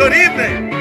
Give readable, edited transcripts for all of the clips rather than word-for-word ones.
Good evening.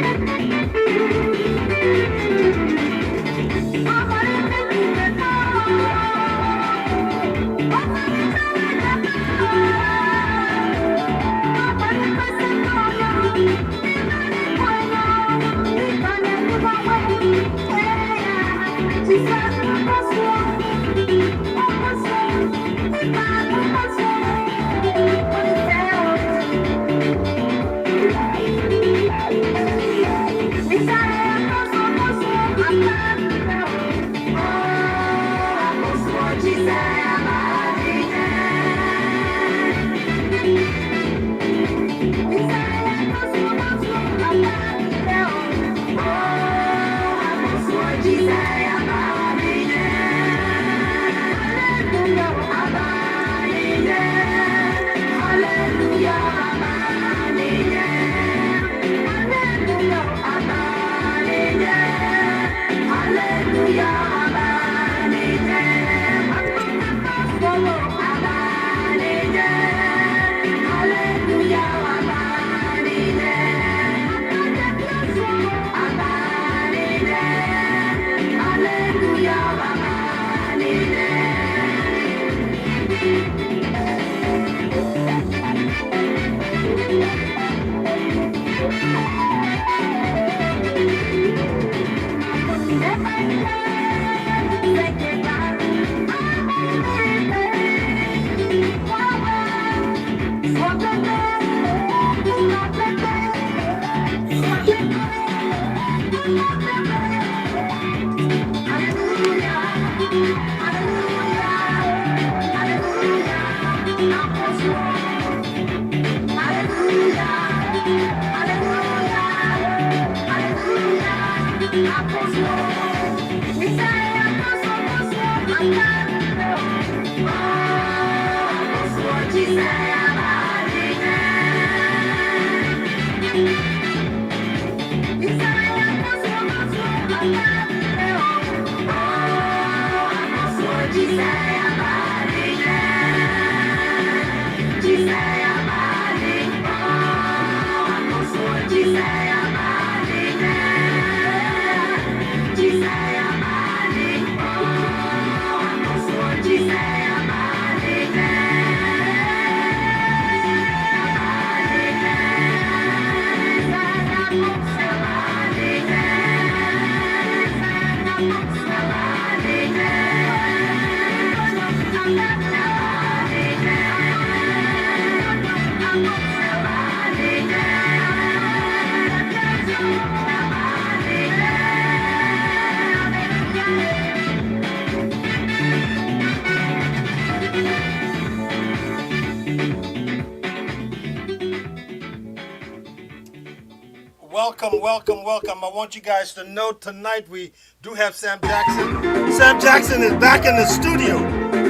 Welcome. I want you guys to know tonight we do have Sam Jackson. Sam Jackson is back in the studio.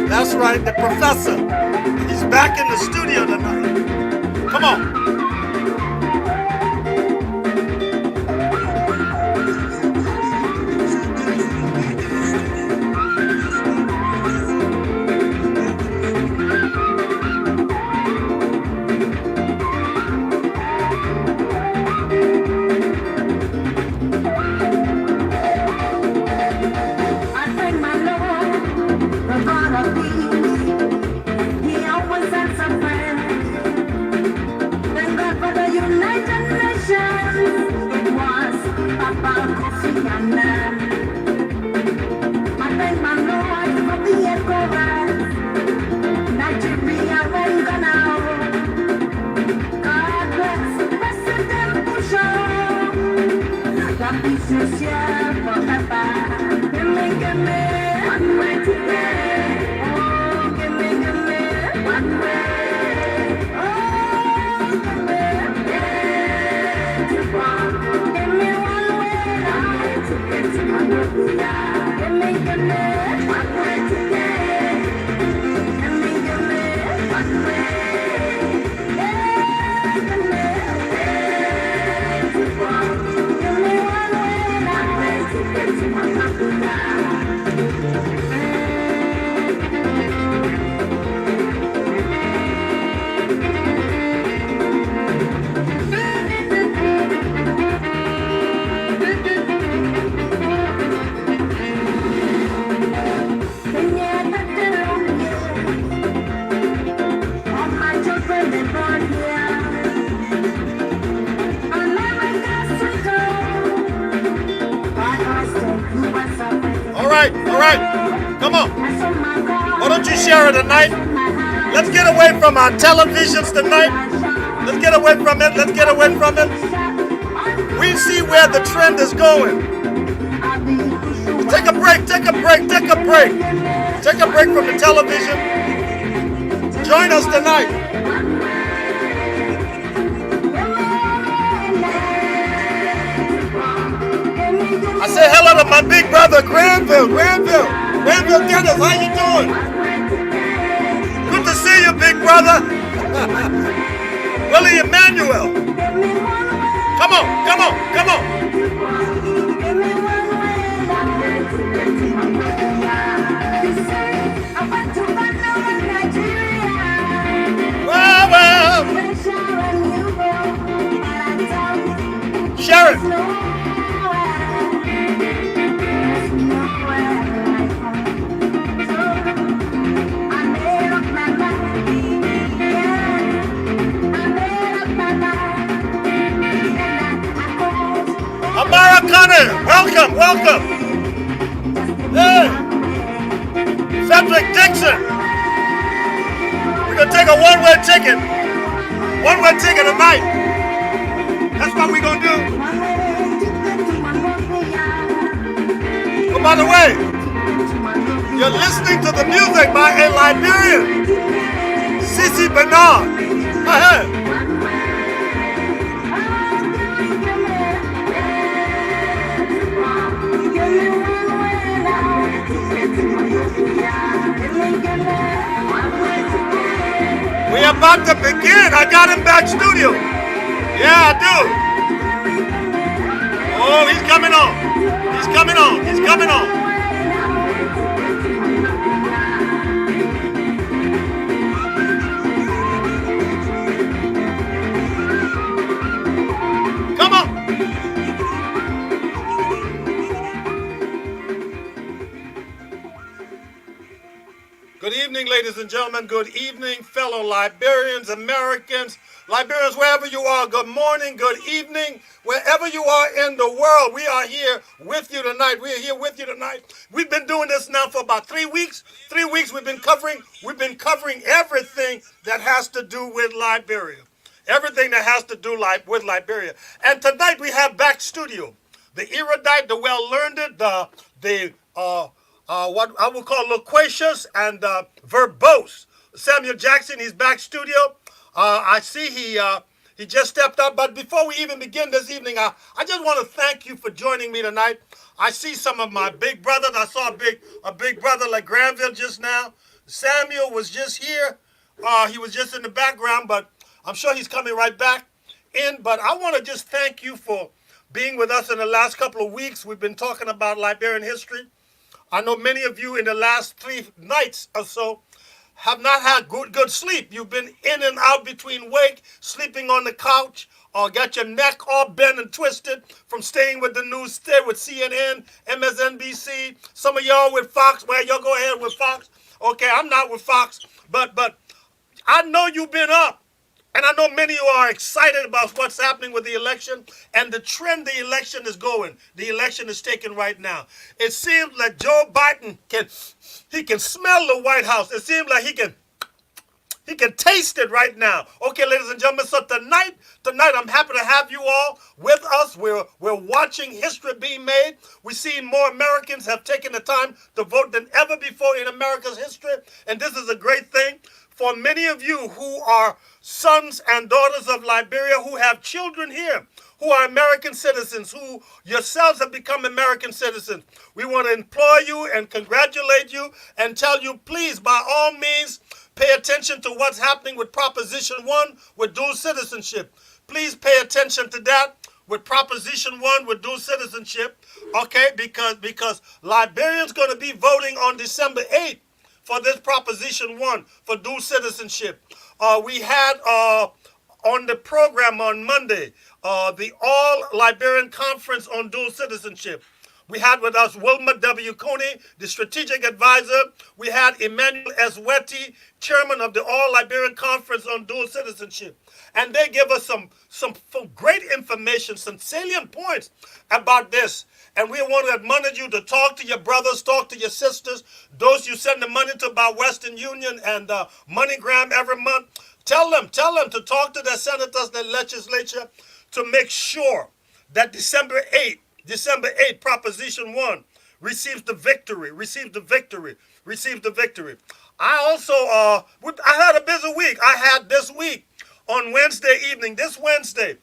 That's right, the professor. He's back in the studio tonight. Come on. All right. Come on. Why don't you share it tonight? Let's get away from our televisions tonight. Let's get away from it. Let's get away from it. We see where the trend is going. Take a break. Take a break. Take a break. Take a break from the television. Join us tonight. I say hello to my big brother, Granville. Granville Dennis, how you doing? Good to see you, big brother. Willie Emmanuel. Come on. Well. Share it. Americana, welcome. Hey, Cedric Dixon. We're gonna take a one-way ticket tonight. That's what we're gonna do. Oh, by the way, you're listening to the music by a Liberian, Cici Bernard. Go ahead. We're about to begin. I got him back studio. Yeah, I do. Oh, he's coming on. Come on. Good evening, ladies and gentlemen. Good evening, fellow Liberians, Americans, Liberians, wherever you are. Good morning, good evening, wherever you are in the world. We are here with you tonight. We've been doing this now for about 3 weeks. 3 weeks we've been covering everything that has to do with Liberia. Everything that has to do with Liberia. And tonight we have back studio the erudite, the well-learned, what I would call loquacious and verbose Samuel Jackson. He's back studio. I see he just stepped up. But before we even begin this evening, I just want to thank you for joining me tonight. I see some of my big brothers. I saw a big brother like Granville just now. Samuel was just here. He was just in the background, but I'm sure he's coming right back in. But I want to just thank you for being with us in the last couple of weeks. We've been talking about Liberian history. I know many of you in the last 3 nights or so have not had good sleep. You've been in and out between wake, sleeping on the couch, or got your neck all bent and twisted from staying with the news, stay with CNN, MSNBC. Some of y'all with Fox. Well, y'all go ahead with Fox. Okay, I'm not with Fox, but I know you've been up. And I know many of you are excited about what's happening with the election and the trend the election is going. The election is taking right now. It seems like Joe Biden can smell the White House. It seems like he can He can taste it right now. Okay, ladies and gentlemen. So tonight, I'm happy to have you all with us. We're watching history being made. We're seeing more Americans have taken the time to vote than ever before in America's history, and this is a great thing. For many of you who are sons and daughters of Liberia, who have children here, who are American citizens, who yourselves have become American citizens, we want to implore you and congratulate you and tell you, please, by all means, pay attention to what's happening with Proposition 1 with dual citizenship. Please pay attention to that with Proposition 1 with dual citizenship, okay, because Liberians going to be voting on December 8th for this Proposition 1 for dual citizenship. We had on the program on Monday the All Liberian Conference on Dual Citizenship. We had with us Wilma W. Coney, the strategic advisor. We had Emmanuel S. Wetty, chairman of the All Liberian Conference on Dual Citizenship. And they give us some great information, some salient points about this. And we want to admonish you to talk to your brothers, talk to your sisters, those you send the money to by Western Union and MoneyGram every month. Tell them to talk to their senators, their legislature, to make sure that December 8th, Proposition 1 receives the victory. I also, I had a busy week. I had this week on Wednesday evening, this Wednesday,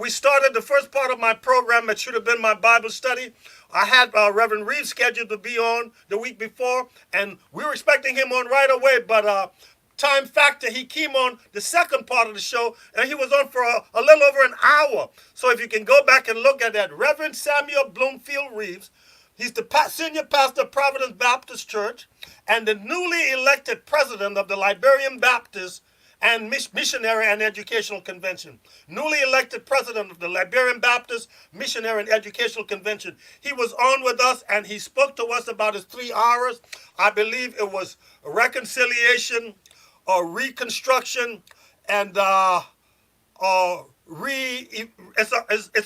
we started the first part of my program. It should have been my Bible study. I had Reverend Reeves scheduled to be on the week before, and we were expecting him on right away, but time factor, he came on the second part of the show, and he was on for a little over an hour. So if you can go back and look at that, Reverend Samuel Bloomfield Reeves, he's the senior pastor of Providence Baptist Church and the newly elected president of the Liberian Baptist and Missionary and Educational Convention. Newly elected president of the Liberian Baptist Missionary and Educational Convention. He was on with us and he spoke to us about his 3 hours. I believe it was reconciliation, or reconstruction, and it's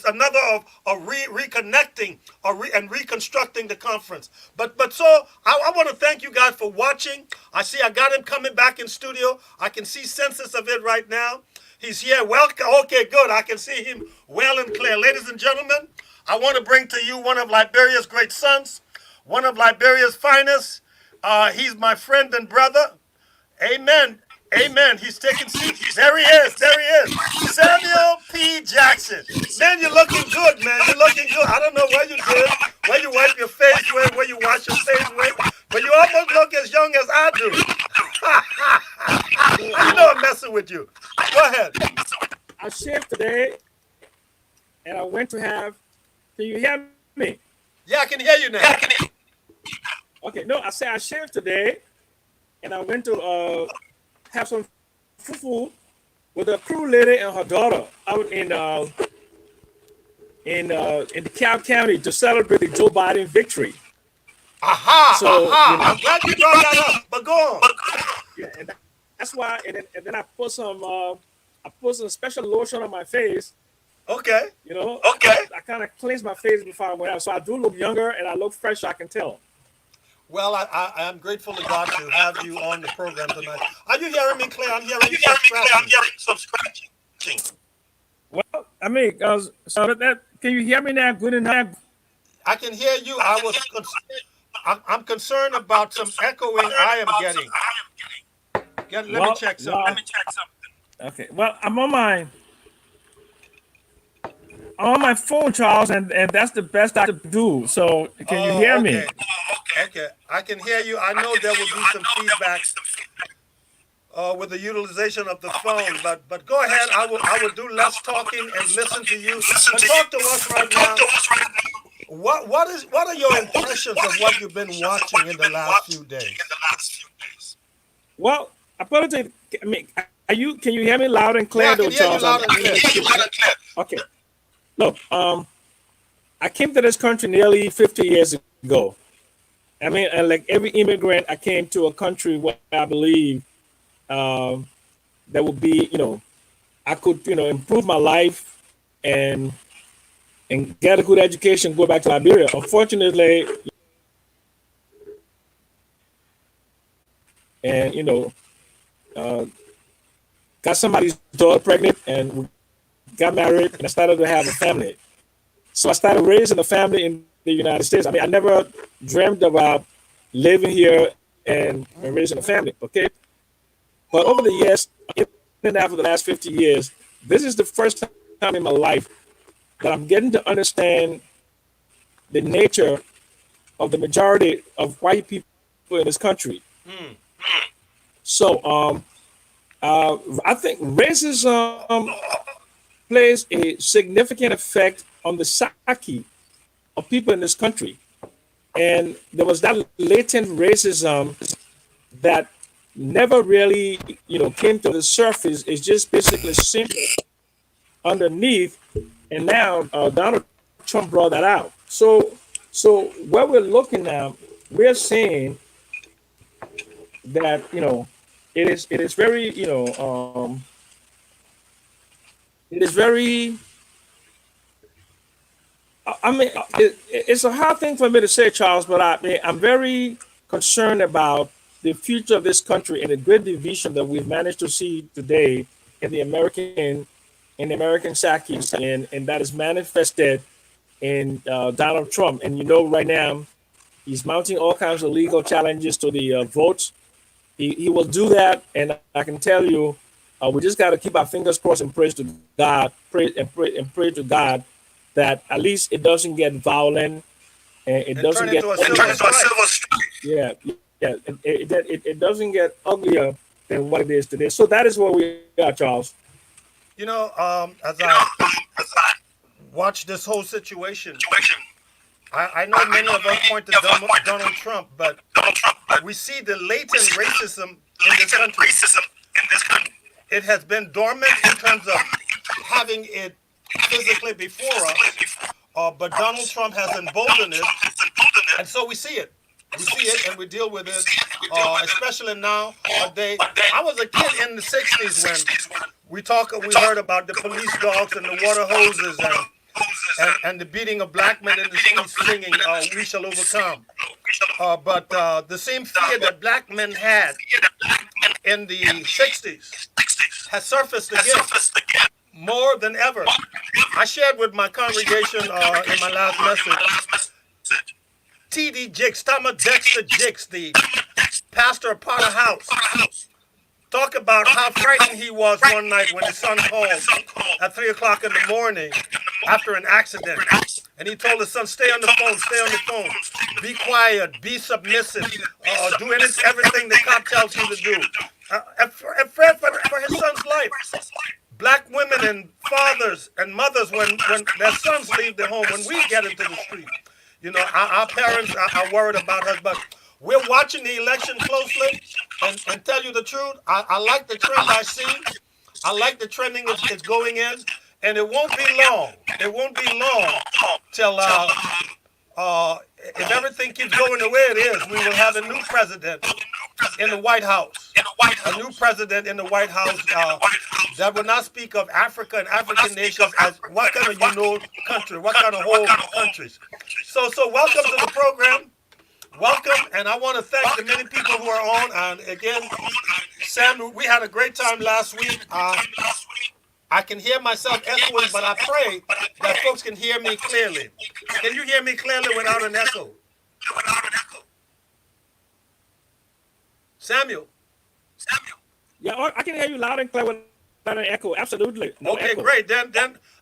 another of reconnecting and reconstructing the conference. But so I want to thank you guys for watching. I see I got him coming back in studio. I can see census of it right now. He's here. Welcome. Okay, good. I can see him well and clear. Ladies and gentlemen, I want to bring to you one of Liberia's great sons, one of Liberia's finest. He's my friend and brother. Amen. Amen. He's taking seats. There he is. Samuel P. Jackson. Man, you're looking good, man. You're looking good. I don't know what you did, where you wipe your face with, where you wash your face with, but you almost look as young as I do. I know I'm messing with you. Go ahead. I shaved today, and I went to have. Can you hear me? Yeah, I can hear you now. Okay. No, I said I shaved today, and I went to have some fufu with a crew lady and her daughter out in DeKalb County to celebrate the Joe Biden victory. So, I'm glad you brought that up. But go on. Yeah, and that's why. And then I put some special lotion on my face. Okay. You know. Okay. I kind of cleanse my face before I went out, so I do look younger and I look fresh. I can tell. Well, I am grateful to God to have you on the program tonight. Are you hearing me clear? I'm hearing some scratching. Well, I mean, so that can you hear me now? Good enough. I can hear you. I'm concerned about some echoing I am getting. Let me check something. Okay. Well, I'm on my phone, Charles, and that's the best I can do. So can you hear me? Okay, I can hear you. I know there will be some feedback with the utilization of the phone, but go ahead. I will do less talking and listen to you. But talk to us right now. What are your impressions of what you've been watching in the last few days? Well, I put it. I mean, can you hear me loud and clear? Yeah, I can hear you loud and clear. Okay. Look, I came to this country nearly 50 years ago. I mean, like every immigrant, I came to a country where I believe that would be, I could, improve my life and get a good education, go back to Liberia. Unfortunately, and got somebody's daughter pregnant, and we got married, and I started to have a family. So I started raising a family in the United States. I mean, I never dreamed about living here and raising a family. Okay, but over the years, even after the last 50 years, this is the first time in my life that I'm getting to understand the nature of the majority of white people in this country. So I think racism plays a significant effect on the psyche of people in this country. And there was that latent racism that never really, came to the surface. It's just basically simple underneath. And now Donald Trump brought that out. So what we're looking at, we're seeing that it is very it is very I mean it's a hard thing for me to say, Charles, but I'm very concerned about the future of this country and the great division that we've managed to see today in the American psyche, and that is manifested in Donald Trump. And right now he's mounting all kinds of legal challenges to the votes. He will do that, and I can tell you, we just got to keep our fingers crossed and pray to God, pray to God that at least it doesn't get violent and it And doesn't turn get into a civil strife. yeah, it doesn't get uglier than what it is today. So that is where we are, Charles. As I watch this whole situation, I know many of us point to Donald Trump, but we see the latent racism in this country. It has been dormant in terms of having it physically before us, but Donald Trump has emboldened it, and so we see it. We see it and we deal with it, especially now. I was a kid in the '60s when we heard about the police dogs and the water hoses and the beating of black men in the streets singing, "We shall overcome." But the same fear that black men had in the '60s has surfaced again more than ever. I shared with my congregation in my last message. T.D. Jakes, Thomas Dexter Jakes, the pastor of Potter House, talk about how frightened he was one night when his son called at 3 o'clock in the morning after an accident. And he told his son, stay on the phone, be quiet, be submissive, do everything the cop tells you to do. And Fred, for his son's life. Black women and fathers and mothers, when their sons leave the home, when we get into the street, our parents are worried about us, but we're watching the election closely, and tell you the truth, I like the trend I see. I like the trending it's going in, and it won't be long. It won't be long till if everything keeps going the way it is, we will have a new president in the White House. A new president in the White House that will not speak of Africa and African nations as what kind of country, what kind of whole countries. So welcome to the program. Welcome, and I want to thank the many people who are on. And again, Sam, we had a great time last week. I can hear myself echoing, but I pray that folks can hear me clearly. Can you hear me clearly without an echo? Samuel. Yeah, I can hear you loud and clear without an echo. Absolutely. No Okay, echo. great. Then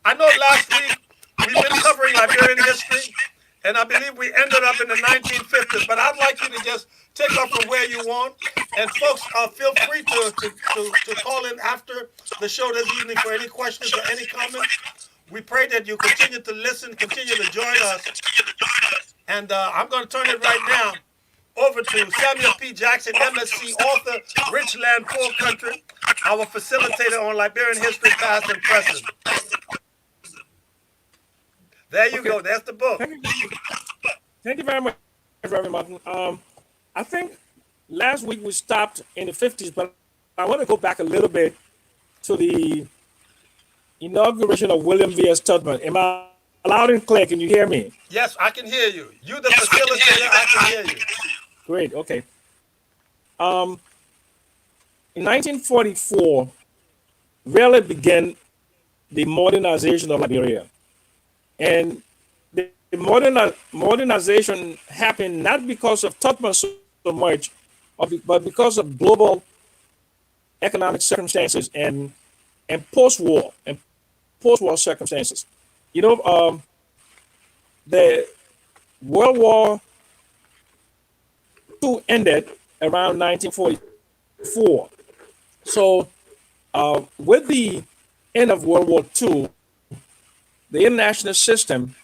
I know last week we've been covering Liberian history, and I believe we ended up in the 1950s. But I'd like you to just take off from where you want, and folks, feel free to call in after the show this evening for any questions or any comments. We pray that you continue to listen, continue to join us, and I'm going to turn it right now over to Samuel P. Jackson, MSc author, Rich Land, Poor Country, our facilitator on Liberian history, past and present. There you go. That's the book. Thank you very much, Reverend Martin. I think last week we stopped in the 50s, but I want to go back a little bit to the inauguration of William V.S. Tubman. Am I loud and clear? Can you hear me? Yes, I can hear you. You, the facilitator, I can hear you. Great. Okay. In 1944, really began the modernization of Liberia. And the modernization happened not because of Tubman so much, but because of global economic circumstances and post-war circumstances. You know, the World War II ended around 1944. So, with the end of World War II, the international system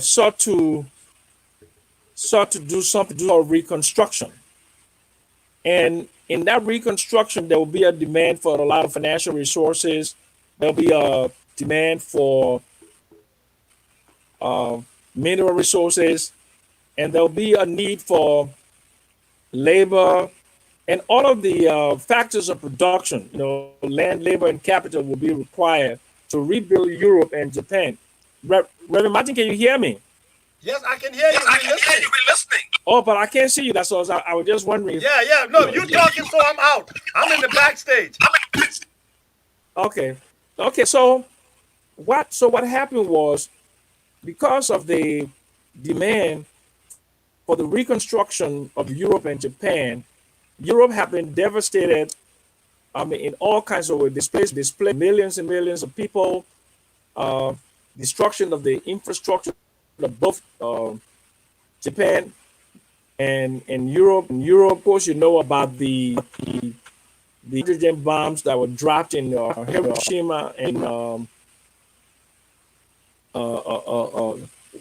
sought to do something, do a reconstruction, and in that reconstruction, there will be a demand for a lot of financial resources. There'll be a demand for uh, mineral resources, and there'll be a need for labor, and all of the factors of production, land, labor, and capital will be required to rebuild Europe and Japan. Reverend Martin, can you hear me? Yes, I can hear you. I can hear you. We're listening. Oh, but I can't see you. That's all. I was just wondering. Yeah. No, you talking, so I'm out. I'm in the backstage. Okay. Okay. So what happened was, because of the demand for the reconstruction of Europe and Japan, Europe have been devastated. I mean, in all kinds of ways, displaced millions and millions of people, destruction of the infrastructure of both Japan and Europe. In Europe, of course, you know about the hydrogen bombs that were dropped in Hiroshima and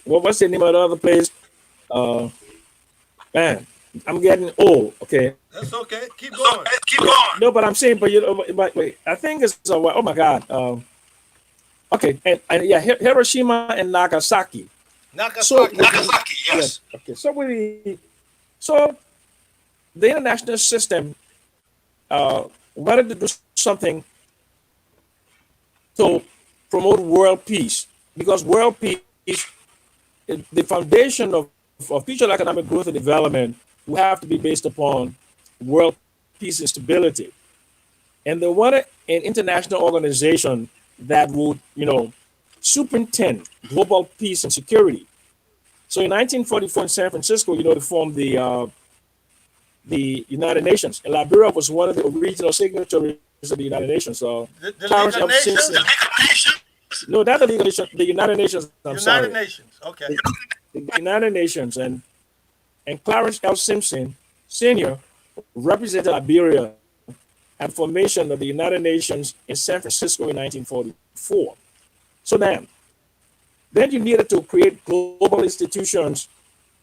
what was the name of the other place? Man, I'm getting old. Okay. That's okay. Keep going. Keep going. No, but I'm saying, but wait, I think it's oh my God. Okay, and yeah, Hiroshima and Nagasaki. Nagasaki. Yes. Okay, so the international system wanted to do something to promote world peace, because world peace, the foundation of future economic growth and development will have to be based upon world peace and stability. And they wanted an international organization that would, superintend global peace and security. So in 1944 in San Francisco, they formed the United Nations, and Liberia was one of the original signatories of the United Nations. So The Clarence League of F. Nations? Simpson, no, not the League of Nations, the United Nations. I'm sorry, United Nations. Okay. the United Nations, and Clarence L. Simpson Sr. represented Liberia at formation of the United Nations in San Francisco in 1944. So then you needed to create global institutions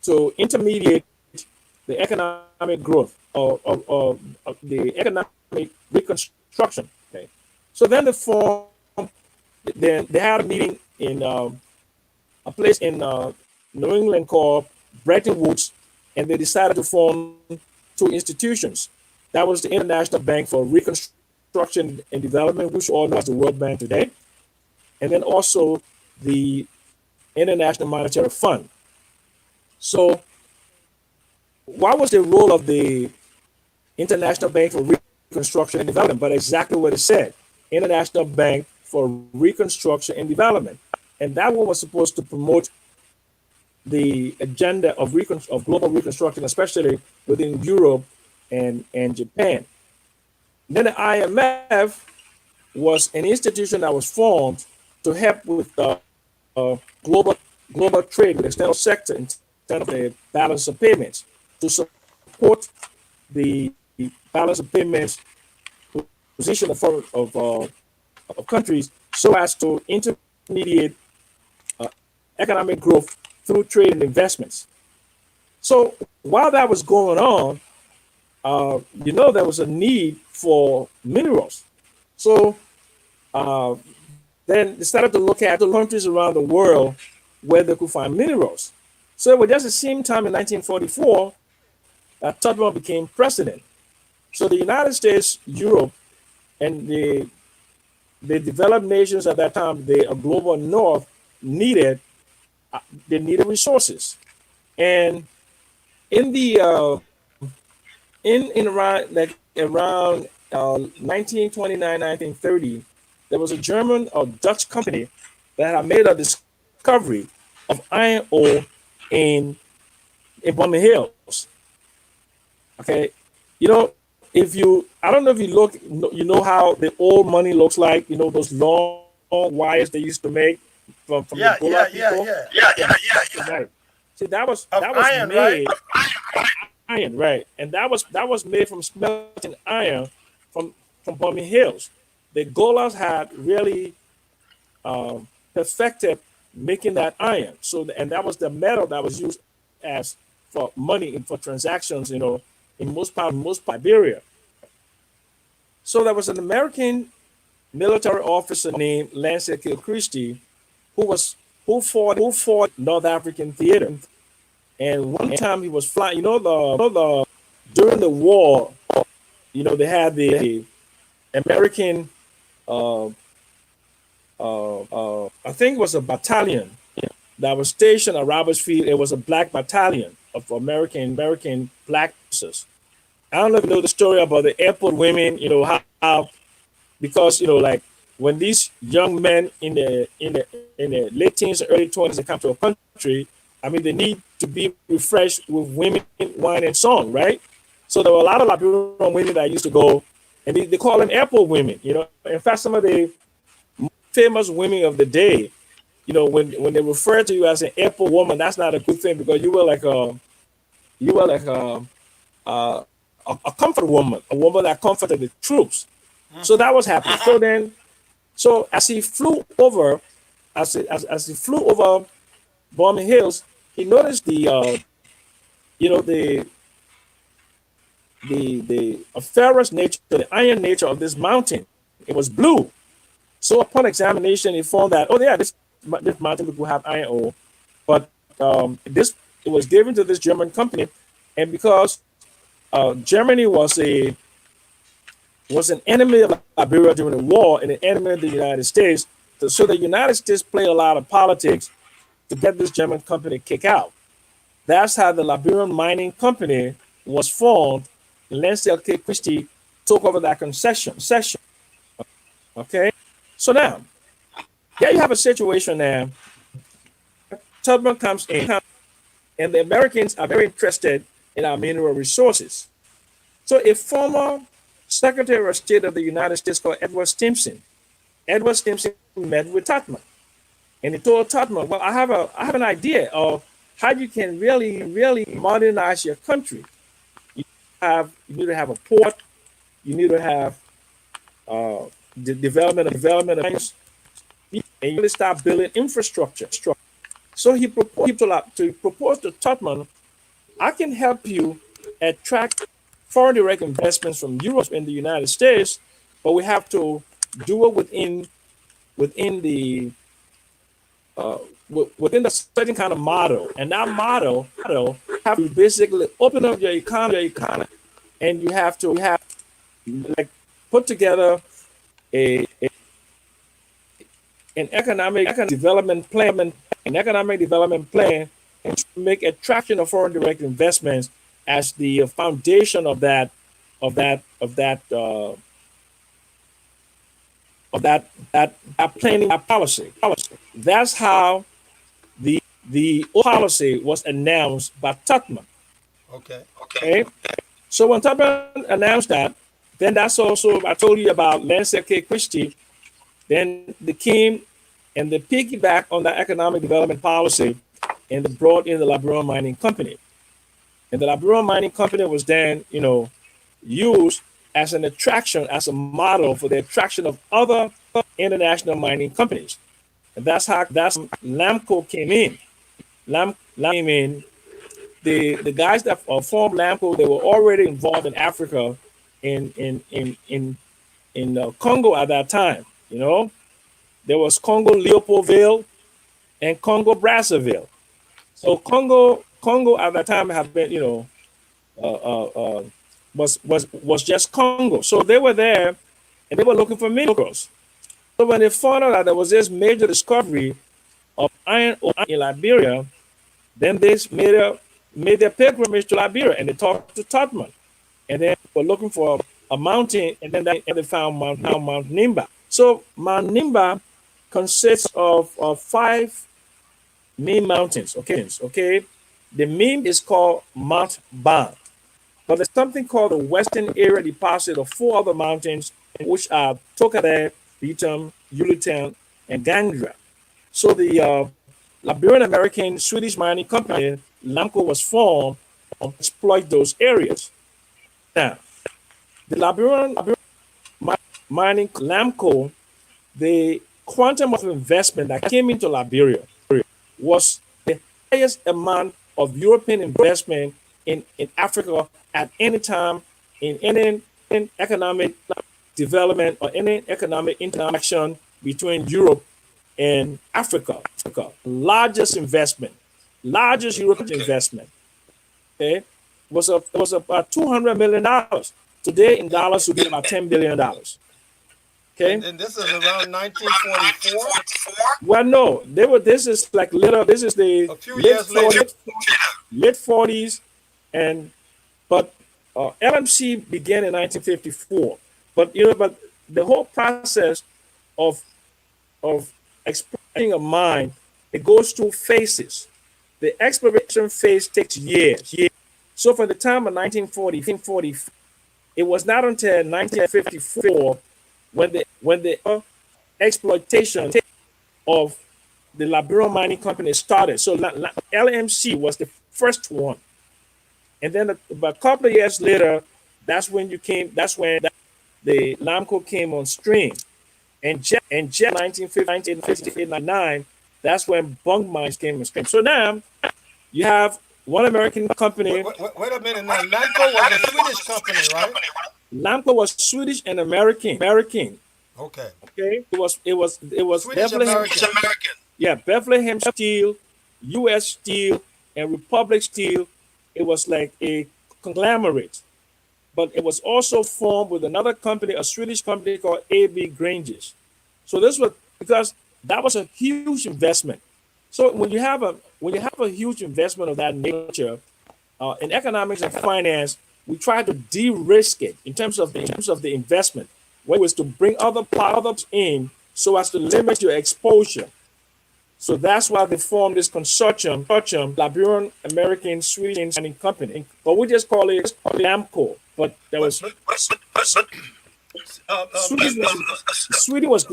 to intermediate the economic growth or the economic reconstruction. Okay, so then they had a meeting in a place in New England called Bretton Woods, and they decided to form two institutions. That was the International Bank for Reconstruction and Development, which all know as the World Bank today, and then also the International Monetary Fund. So, what was the role of the International Bank for Reconstruction and Development? But exactly what it said: International Bank for Reconstruction and Development, and that one was supposed to promote the agenda of global reconstruction, especially within Europe and Japan. Then the IMF was an institution that was formed to help with global trade with the external sector in terms of the balance of payments, to support the balance of payments position of countries, so as to intermediate economic growth through trade and investments. So while that was going on, there was a need for minerals. So then they started to look at the countries around the world where they could find minerals. So it was just the same time in 1944 that Tubman became president. So the United States, Europe, and the developed nations at that time, the global north, needed resources. And in the in around 1929, 1930, there was a German or Dutch company that had made a discovery of iron ore in Bunny Hills. Okay, you know, if you, I don't know if you look, you know how the old money looks like. You know those long wires they used to make from the Yeah, Gola yeah, yeah, people. yeah. Right. See, that was Of iron, right? made iron, right? And that was made from smelting iron from Bunny Hills. The Golas had really perfected making that iron. So, and that was the metal that was used as for money and for transactions, in most Liberia. So there was an American military officer named Lancer Kill Christie who fought North African theater. And one time he was flying, during the war, they had the American, uh, I think it was a battalion that was stationed at Roberts Field. It was a black battalion of American black officers. I don't know if you know the story about the airport women. How because like when these young men in the late teens and early 20s they come to a country, I mean they need to be refreshed with women, wine, and song, right? So there were a lot of Liberian women that used to go, and they call them airport women. In fact, some of the famous women of the day, when they refer to you as an airport woman, that's not a good thing because you were like a comfort woman, a woman that comforted the troops. So that was happening. So as he flew over, as he flew over Bombing Hills, he noticed the ferrous nature, the iron nature of this mountain. It was blue. So upon examination, he found that this mountain will have iron ore, but this it was given to this German company, and because Germany was an enemy of Liberia during the war and an enemy of the United States. So the United States played a lot of politics to get this German company kicked out. That's how the Liberian Mining Company was formed. Lance L.K. Christie took over that concession. Okay, so now here you have a situation now. Tubman comes in, and the Americans are very interested in our mineral resources. So a former Secretary of State of the United States called Edward Stimson met with Tubman, and he told Tubman, "Well, I have an idea of how you can really modernize your country. You need to have a port. You need to have the development of things, and you really start building infrastructure." So he proposed to Tubman, "I can help you attract foreign direct investments from Europe in the United States, but we have to do it within the certain kind of model, and that model have to basically open up your economy, and you have like put together an economic development plan, and make attraction of foreign direct investments as the foundation of that planning policy. That's how the policy was announced by Tubman. Okay. So when Tubman announced that, then that's also I told you about Lancer K. Christie. Then they came and they piggybacked on that economic development policy, and they brought in the Liberian Mining Company. And the Liberian Mining Company was then, used as an attraction, as a model for the attraction of other international mining companies. And that's LAMCO came in. Came in. The guys that formed LAMCO, they were already involved in Africa, in Congo at that time. There was Congo Leopoldville and Congo Brazzaville. So Congo at that time had been, was just Congo. So they were there and they were looking for minerals. So when they found out that there was this major discovery of iron ore in Liberia, then they made their pilgrimage to Liberia and they talked to Tubman. And then were looking for a mountain, and then they found Mount Nimba. So Mount Nimba consists of five main mountains. Okay, the main is called Mount Ban, but there's something called the Western Area Deposit of four other mountains, which are Tokade, Betum, Ulitan, and Gangra. So the Liberian American Swedish mining company LAMCO was formed to exploit those areas. Now, the Liberian mining LAMCO, the quantum of investment that came into Liberia was the highest amount of European investment in Africa at any time in any economic development or any economic interaction between Europe and Africa. Largest investment, largest European investment. Okay, was about $200 million. Today in dollars would be about $10 billion. Okay. And this is around 1944. Well, no, they were. This is like little. This is the A few years later. late 40s, and but LMC began in 1954. But but the whole process of exploring a mine, it goes through phases. The exploration phase takes years. So from the time of 1940, it was not until 1954 when the exploitation of the Liberian Mining Company started. So LMC was the first one, and then about a couple of years later, that's when the LAMCO came on stream, and just 1958, that's when bunk mines came on stream. So now you have one American company. Wait a minute now. LAMCO was a Swedish company, right? LAMCO was Swedish and American. Okay. Okay. It was Swedish American. Yeah, Bethlehem Steel, U.S. Steel, and Republic Steel. It was like a conglomerate, but it was also formed with another company, a Swedish company called AB Granges. So this was because that was a huge investment. So when you have a huge investment of that nature, in economics and finance, we try to de-risk it in terms of the investment, where it was to bring other products in so as to limit your exposure. So that's why they formed this consortium, Liberian American Swedish Mining Company, but we just call it LAMCO. But there was Sweden was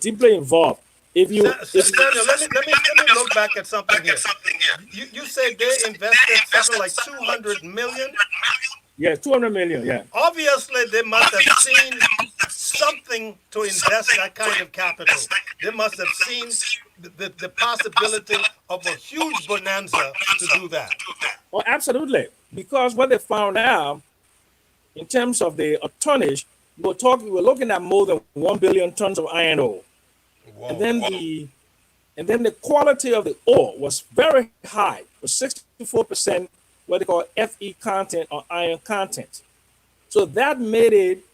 deeply involved. Samuel, let me look back at something here. You said they invested something like 200 million. Yeah, 200 million. Yeah. Obviously, they must have seen something to invest that kind of capital. They must have seen the possibility of a huge bonanza to do that. Oh, absolutely. Because what they found out in terms of the tonnage, we're looking at more than 1 billion tons of iron ore. Whoa. And then the quality of the ore was very high, was 64% what they call Fe content or iron content. So that made it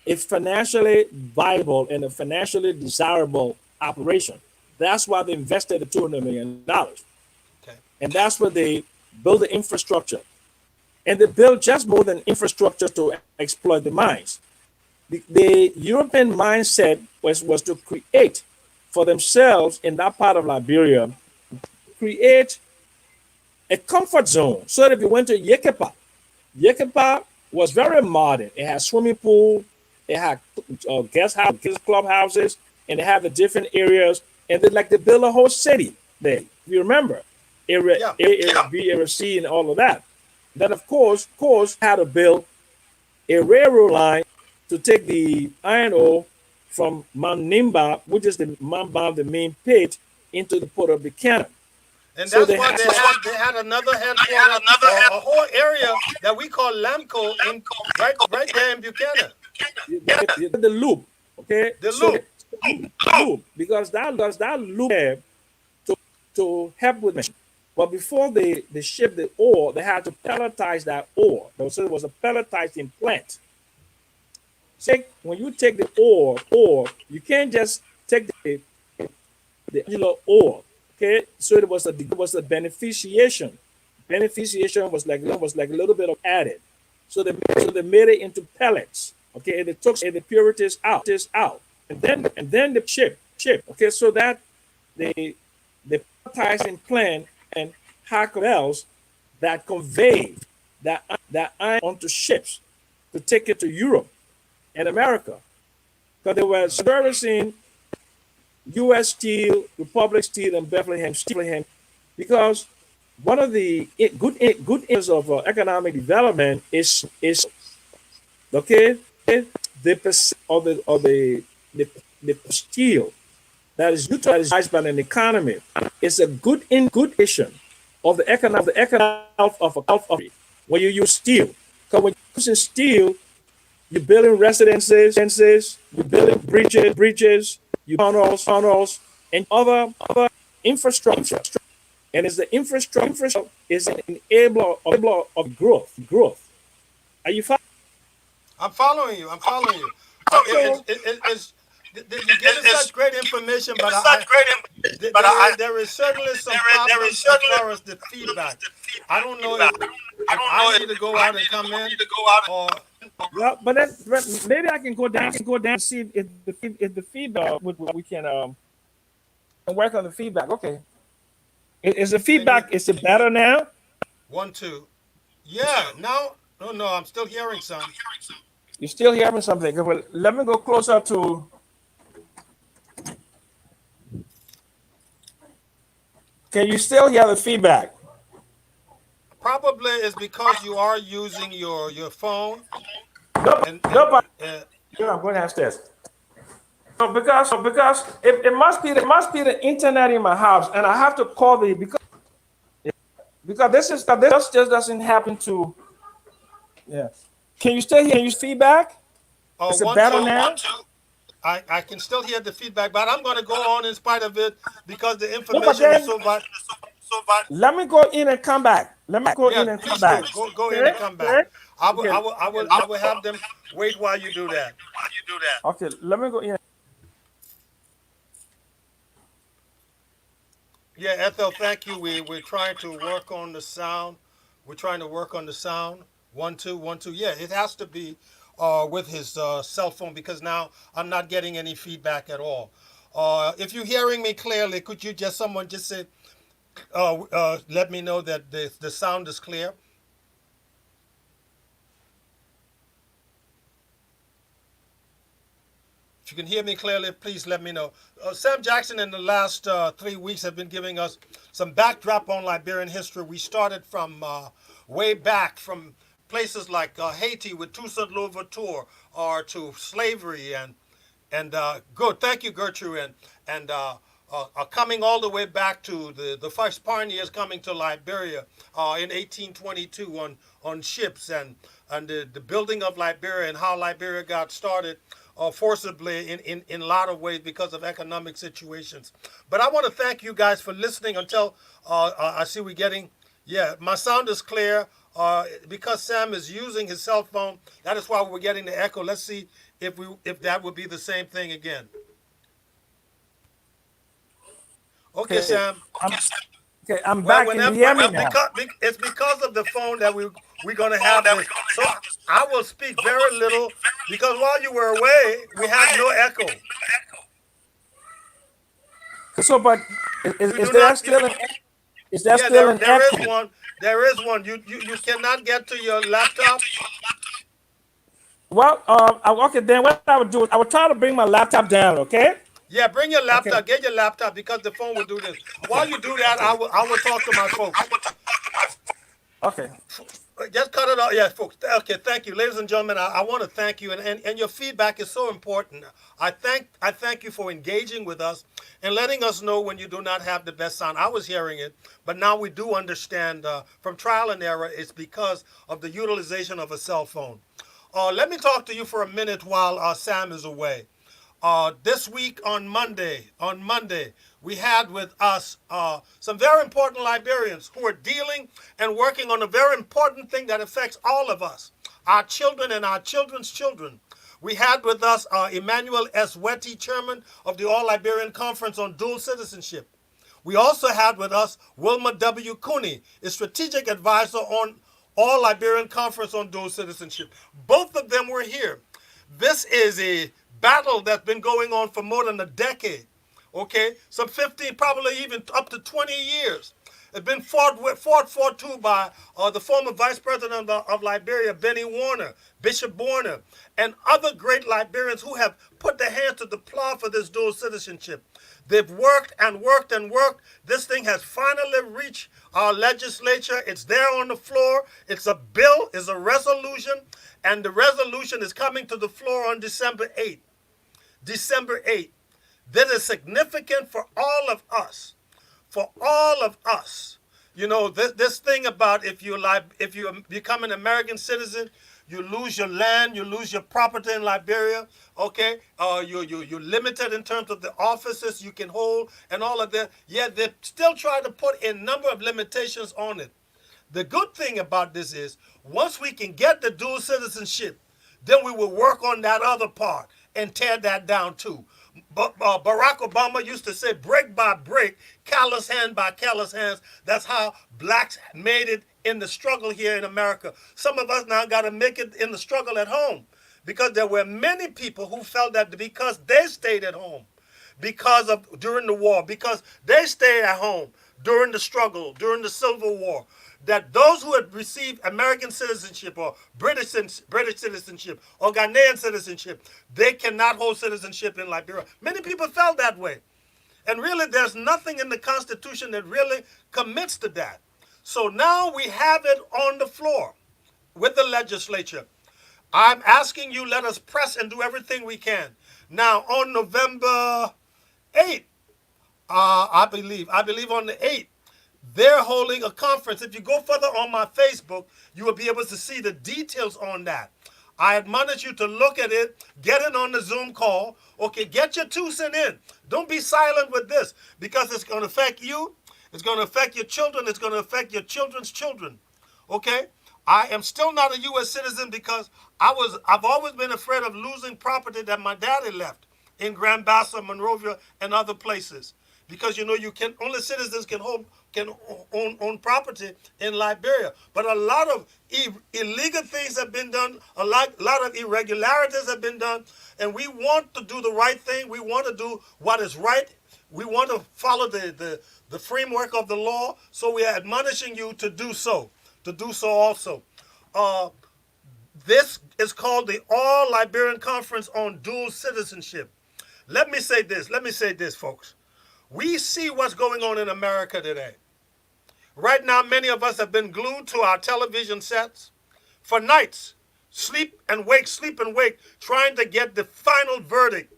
a financially viable and a financially desirable operation. That's why they invested the $200 million. Okay. And that's where they built the infrastructure. And they built just more than infrastructure to exploit the mines. The European mindset was to create for themselves in that part of Liberia, create a comfort zone. So that if you went to Yekepa was very modern. It had swimming pool, it had guest clubhouses, and they had the different areas. And they build a whole city there. If you remember, Area B, Area C, and all of that. Then of course had to build a railroad line to take the iron ore from Mount Nimba, which is the main pit, into the port of Buchanan. And that's why they had another headquarters, a whole area that we call LAMCO, right there in Buchanan. The loop, okay? The loop. Because that loop there to help with it. But before they ship the ore, they had to pelletize that ore. So it was a pelletizing plant. When you take the ore, you can't just take the regular ore. Okay, so it was a beneficiation. Beneficiation was like a little bit of added. So they made it into pellets. Okay, and they took the impurities out, and then the chip. Okay, so that the pelletizing plant and bells that conveyed that iron onto ships to take it to Europe and America, because they were servicing U.S. Steel, Republic Steel, and Bethlehem Steel, because one of the good areas of economic development is okay the percent the steel that is utilized by an economy is a good indication of the economic health of a country when you use steel. Because when you're using steel, you're building residences, you're building bridges, you tunnels, and other infrastructure. And it's the infrastructure is an enabler of growth. Are you following? I'm following you. I'm following you. So You're giving such great information, but there is certainly some There is problems as certainly far as the feedback. I don't know if I need to go out and come in, or well, but maybe I can go down and see if the feedback we can work on the feedback. Okay, is the can you feedback is it better now? 1, 2? Yeah. No, no, no. I'm still hearing some. You still hearing something? Well, let me go closer to. Can you still hear the feedback? Probably it's because you are using your phone Nope, and nope. uh, I'm going downstairs. No, because it must be the internet in my house, and I have to call the because this just doesn't happen to. Yeah. Can you still hear feedback? Is it one, better two. now? I can still hear the feedback, but I'm going to go on in spite of it because the No, but information is then so vital. so bad. let me go in and come back. Let me go Yeah, in and come please back. do. Go in Okay. and come back. Okay. Okay. I will have them wait while you do that. Why you do that? Okay. Let me go in. Yeah, Ethel, thank you. We're trying to work on the sound. We're trying to work on the sound. 1, 2, 1, 2. Yeah, it has to be with his cell phone because now I'm not getting any feedback at all. If you're hearing me clearly, could you someone just say, let me know that the sound is clear? If you can hear me clearly, please let me know. Sam Jackson in the last 3 weeks have been giving us some backdrop on Liberian history. We started from way back from places like Haiti with Toussaint Louverture or to slavery and good. Thank you, Gertrude, and coming all the way back to the first pioneers coming to Liberia in 1822 on ships and the building of Liberia and how Liberia got started forcibly in a lot of ways because of economic situations. But I want to thank you guys for listening until I see we're getting, yeah, my sound is clear. Because Sam is using his cell phone, that is why we're getting the echo. Let's see if that would be the same thing again. Okay, Okay. Sam. I'm, okay. I'm Well, back. Can you hear me well, now? it's because of the phone that we're gonna have this. So I will speak very little because while you were away, we had no echo. So, but You is do there not. still an Yeah, there is echo? one. There is one. You cannot get to your laptop. Well, okay. Then what I would do is I would try to bring my laptop down. Okay. Yeah, bring your Okay. laptop. Get your laptop because the phone will do this. While you do that, I will talk to my folks. Okay. Just cut it off. Yeah, folks. Okay, thank you. Ladies and gentlemen, I want to thank you. And your feedback is so important. I thank you for engaging with us and letting us know when you do not have the best sound. I was hearing it, but now we do understand from trial and error it's because of the utilization of a cell phone. Let me talk to you for a minute while Sam is away. This week on Monday, we had with us some very important Liberians who are dealing and working on a very important thing that affects all of us, our children and our children's children. We had with us Emmanuel S. Wetty, chairman of the All Liberian Conference on Dual Citizenship. We also had with us Wilma W. Cooney, a strategic advisor All Liberian Conference on Dual Citizenship. Both of them were here. This is a battle that's been going on for more than a decade. Okay, some 15, probably even up to 20 years. It's been fought too by the former Vice President of Liberia, Benny Warner, Bishop Warner, and other great Liberians who have put their hands to the plow for this dual citizenship. They've worked and worked and worked. This thing has finally reached our legislature. It's there on the floor. It's a bill, it's a resolution, and the resolution is coming to the floor on December 8th. December 8th. That is significant for all of us. For all of us. You know, this thing about if you become an American citizen, you lose your land, you lose your property in Liberia, okay? You're limited in terms of the offices you can hold and all of that. Yet they still try to put a number of limitations on it. The good thing about this is, once we can get the dual citizenship, then we will work on that other part and tear that down too. But Barack Obama used to say, brick by brick, callous hand by callous hands. That's how blacks made it in the struggle here in America. Some of us now got to make it in the struggle at home, because there were many people who felt that because they stayed at home, during the war, because they stayed at home during the struggle, during the Civil War, that those who had received American citizenship or British citizenship or Ghanaian citizenship, they cannot hold citizenship in Liberia. Many people felt that way. And really, there's nothing in the Constitution that really commits to that. So now we have it on the floor with the legislature. I'm asking you, let us press and do everything we can. Now, on November 8th, I believe on the 8th, they're holding a conference. If you go further on my Facebook, you will be able to see the details on that. I admonish you to look at it, get in on the Zoom call. Okay, get your 2 cents in. Don't be silent with this, because it's going to affect you. It's going to affect your children. It's going to affect your children's children. Okay? I am still not a U.S. citizen because I've always been afraid of losing property that my daddy left in Grand Bassa, Monrovia, and other places. Because, you know, only citizens can own property in Liberia. But a lot of illegal things have been done. A lot of irregularities have been done. And we want to do the right thing. We want to do what is right. We want to follow the framework of the law. So we are admonishing you to do so. To do so also. This is called the All Liberian Conference on Dual Citizenship. Let me say this, folks. We see what's going on in America today. Right now, many of us have been glued to our television sets for nights, sleep and wake, trying to get the final verdict.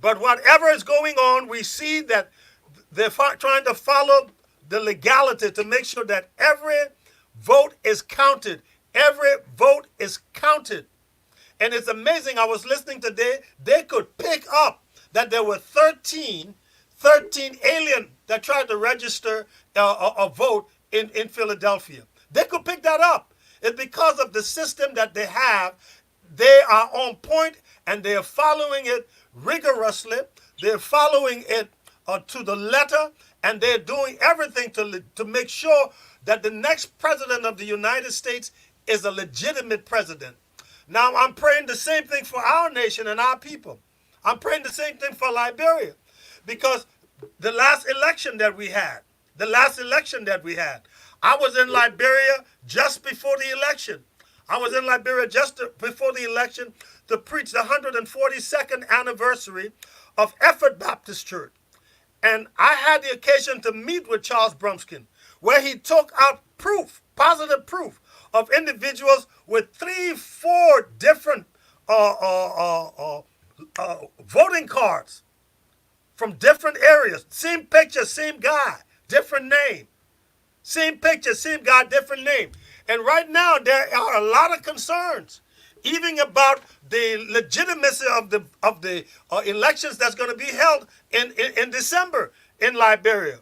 But whatever is going on, we see that they're trying to follow the legality to make sure that every vote is counted. Every vote is counted. And it's amazing. I was listening today. They could pick up that there were 13 alien that tried to register a vote in Philadelphia. They could pick that up. It's because of the system that they have. They are on point and they are following it rigorously. They're following it to the letter, and they're doing everything to make sure that the next president of the United States is a legitimate president. Now, I'm praying the same thing for our nation and our people. I'm praying the same thing for Liberia, because the last election that we had, I was in Liberia just before the election. To preach the 142nd anniversary of Effort Baptist Church. And I had the occasion to meet with Charles Brumskin, where he took out positive proof of individuals with 3-4 different voting cards from different areas. Same picture, same guy, different name. Same picture, same guy, different name. And right now there are a lot of concerns, even about the legitimacy of the elections that's going to be held in December in Liberia.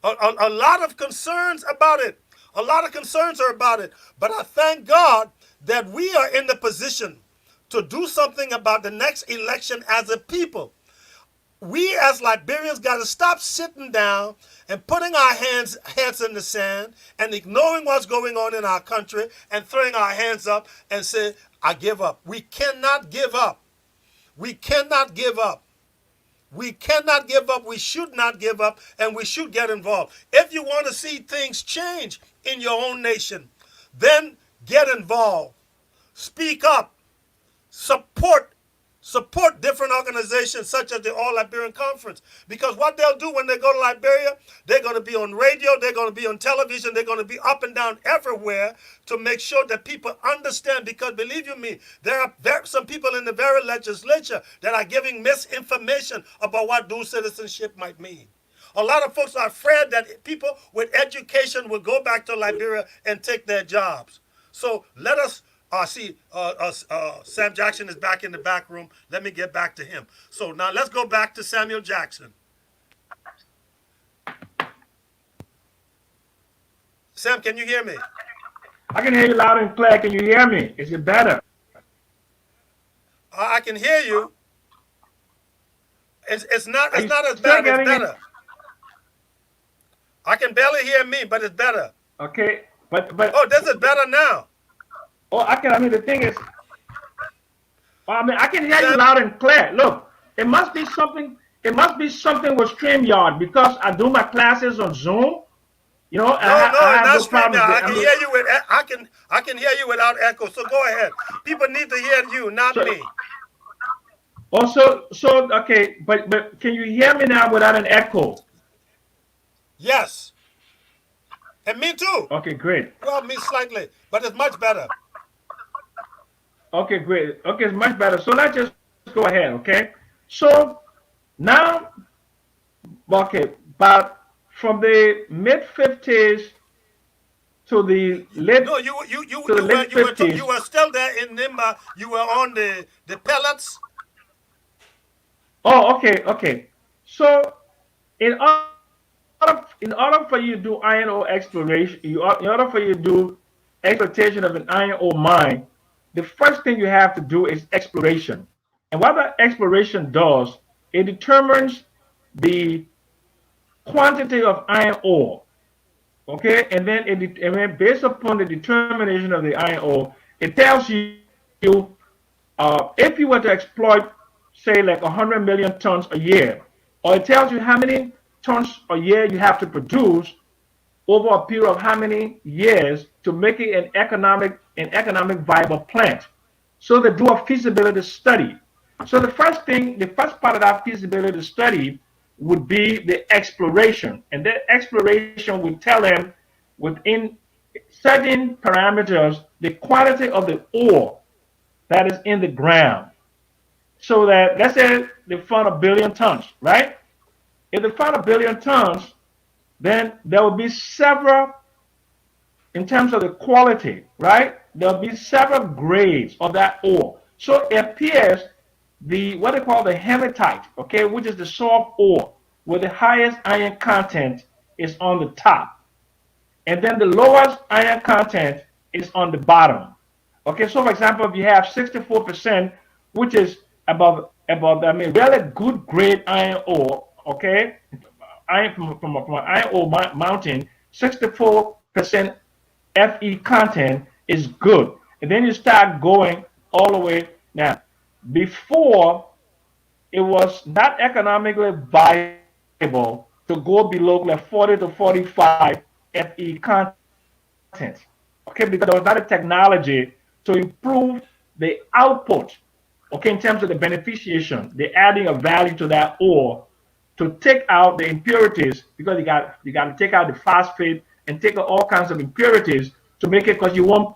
A lot of concerns about it. A lot of concerns are about it. But I thank God that we are in the position to do something about the next election as a people. we as Liberians got to stop sitting down and putting our heads in the sand and ignoring what's going on in our country and throwing our hands up and say, I give up. We cannot give up. We cannot give up. We cannot give up. We should not give up, and we should get involved. If you want to see things change in your own nation, then get involved. Speak up. Support different organizations such as the All Liberian Conference. Because what they'll do when they go to Liberia, they're going to be on radio, they're going to be on television, they're going to be up and down everywhere to make sure that people understand. Because believe you me, there are some people in the very legislature that are giving misinformation about what dual citizenship might mean. A lot of folks are afraid that people with education will go back to Liberia and take their jobs. So let us Sam Jackson is back in the back room. Let me get back to him. So now let's go back to Samuel Jackson. Sam, can you hear me? I can hear you loud and clear. Can you hear me? Is it better? I can hear you. It's not as bad. It's better. I can barely hear me, but it's better. Okay, but oh, this is better now. Oh, I mean, the thing is, I can hear you loud and clear. Look, it must be something. It must be something with StreamYard because I do my classes on Zoom. You know, I have no problems. I can hear you I can hear you without echo. So go ahead. People need to hear you, not me. Also, okay, but can you hear me now without an echo? Yes. And me too. Okay, great. Well, me slightly, but it's much better. Okay, great. Okay, it's much better. So let's just go ahead, okay? So now, okay, but from the mid-50s to the late No, you were still there in Nimba. You were on the pellets. Oh, okay. So in order for you to do iron ore exploration, in order for you to do exploitation of an iron ore mine, the first thing you have to do is exploration. And what that exploration does, it determines the quantity of iron ore. Okay, and then based upon the determination of the iron ore, it tells you if you were to exploit, say, like 100 million tons a year, or it tells you how many tons a year you have to produce over a period of how many years to make it an economic viable plant. So they do a feasibility study. So the first part of that feasibility study would be the exploration. And that exploration would tell them within certain parameters the quality of the ore that is in the ground. So that, let's say they found 1 billion tons, right? If they found 1 billion tons, then there will be several, in terms of the quality, right? There will be several grades of that ore. So it appears what they call the hematite, okay, which is the soft ore with the highest iron content is on the top. And then the lowest iron content is on the bottom. Okay, so for example, if you have 64%, which is about really good grade iron ore, okay, iron from an iron ore mountain, 64% Fe content is good. And then you start going all the way. Now, before, it was not economically viable to go below like 40 to 45 Fe content. Okay, because there was not a technology to improve the output, okay, in terms of the beneficiation, the adding of value to that ore to take out the impurities, because you got to take out the phosphate and take out all kinds of impurities to make it, because you want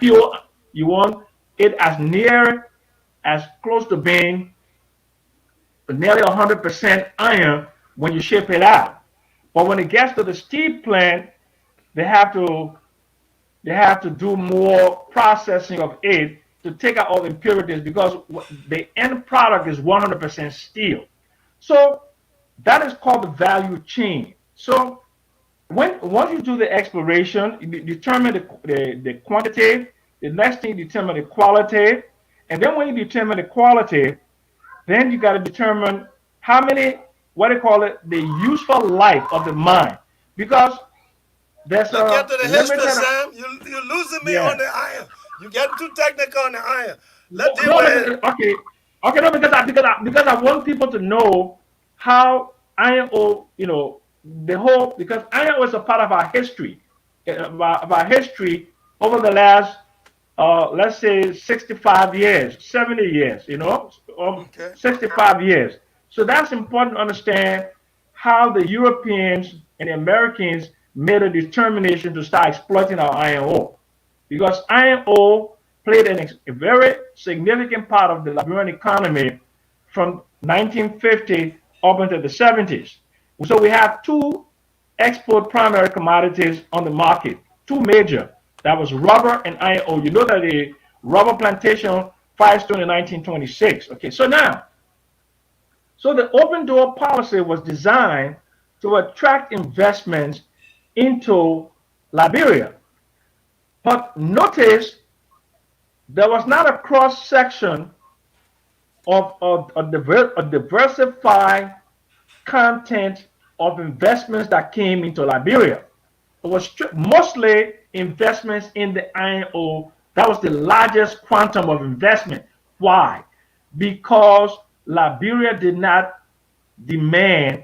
it as near, as close to being nearly 100% iron when you ship it out. But when it gets to the steel plant, they have to do more processing of it to take out all the impurities, because the end product is 100% steel. So that is called the value chain. So once you do the exploration, you determine the quantity. The next thing, you determine the quality. And then when you determine the quality, then you got to determine how many what they call it, the useful life of the mine, because there's Now get a to the history, limited. Sam. You're losing me on Yeah. the iron. You getting too technical on the iron. Let's No, deal no, with it. okay, okay, no, because I want people to know how iron ore, the whole, because iron ore is a part of our history, of our history over the last, let's say 65 years, 70 years, Okay. 65 years. So that's important to understand how the Europeans and the Americans made a determination to start exploiting our iron ore, because iron ore played a very significant part of the Liberian economy from 1950 up into the 70s. So we have two export primary commodities on the market, two major. That was rubber and iron ore. You know that the rubber plantation Firestone in 1926. Okay, so the open door policy was designed to attract investments into Liberia. But notice there was not a cross section of a diversified content of investments that came into Liberia. It was mostly investments in the iron ore. That was the largest quantum of investment. Why? Because Liberia did not demand,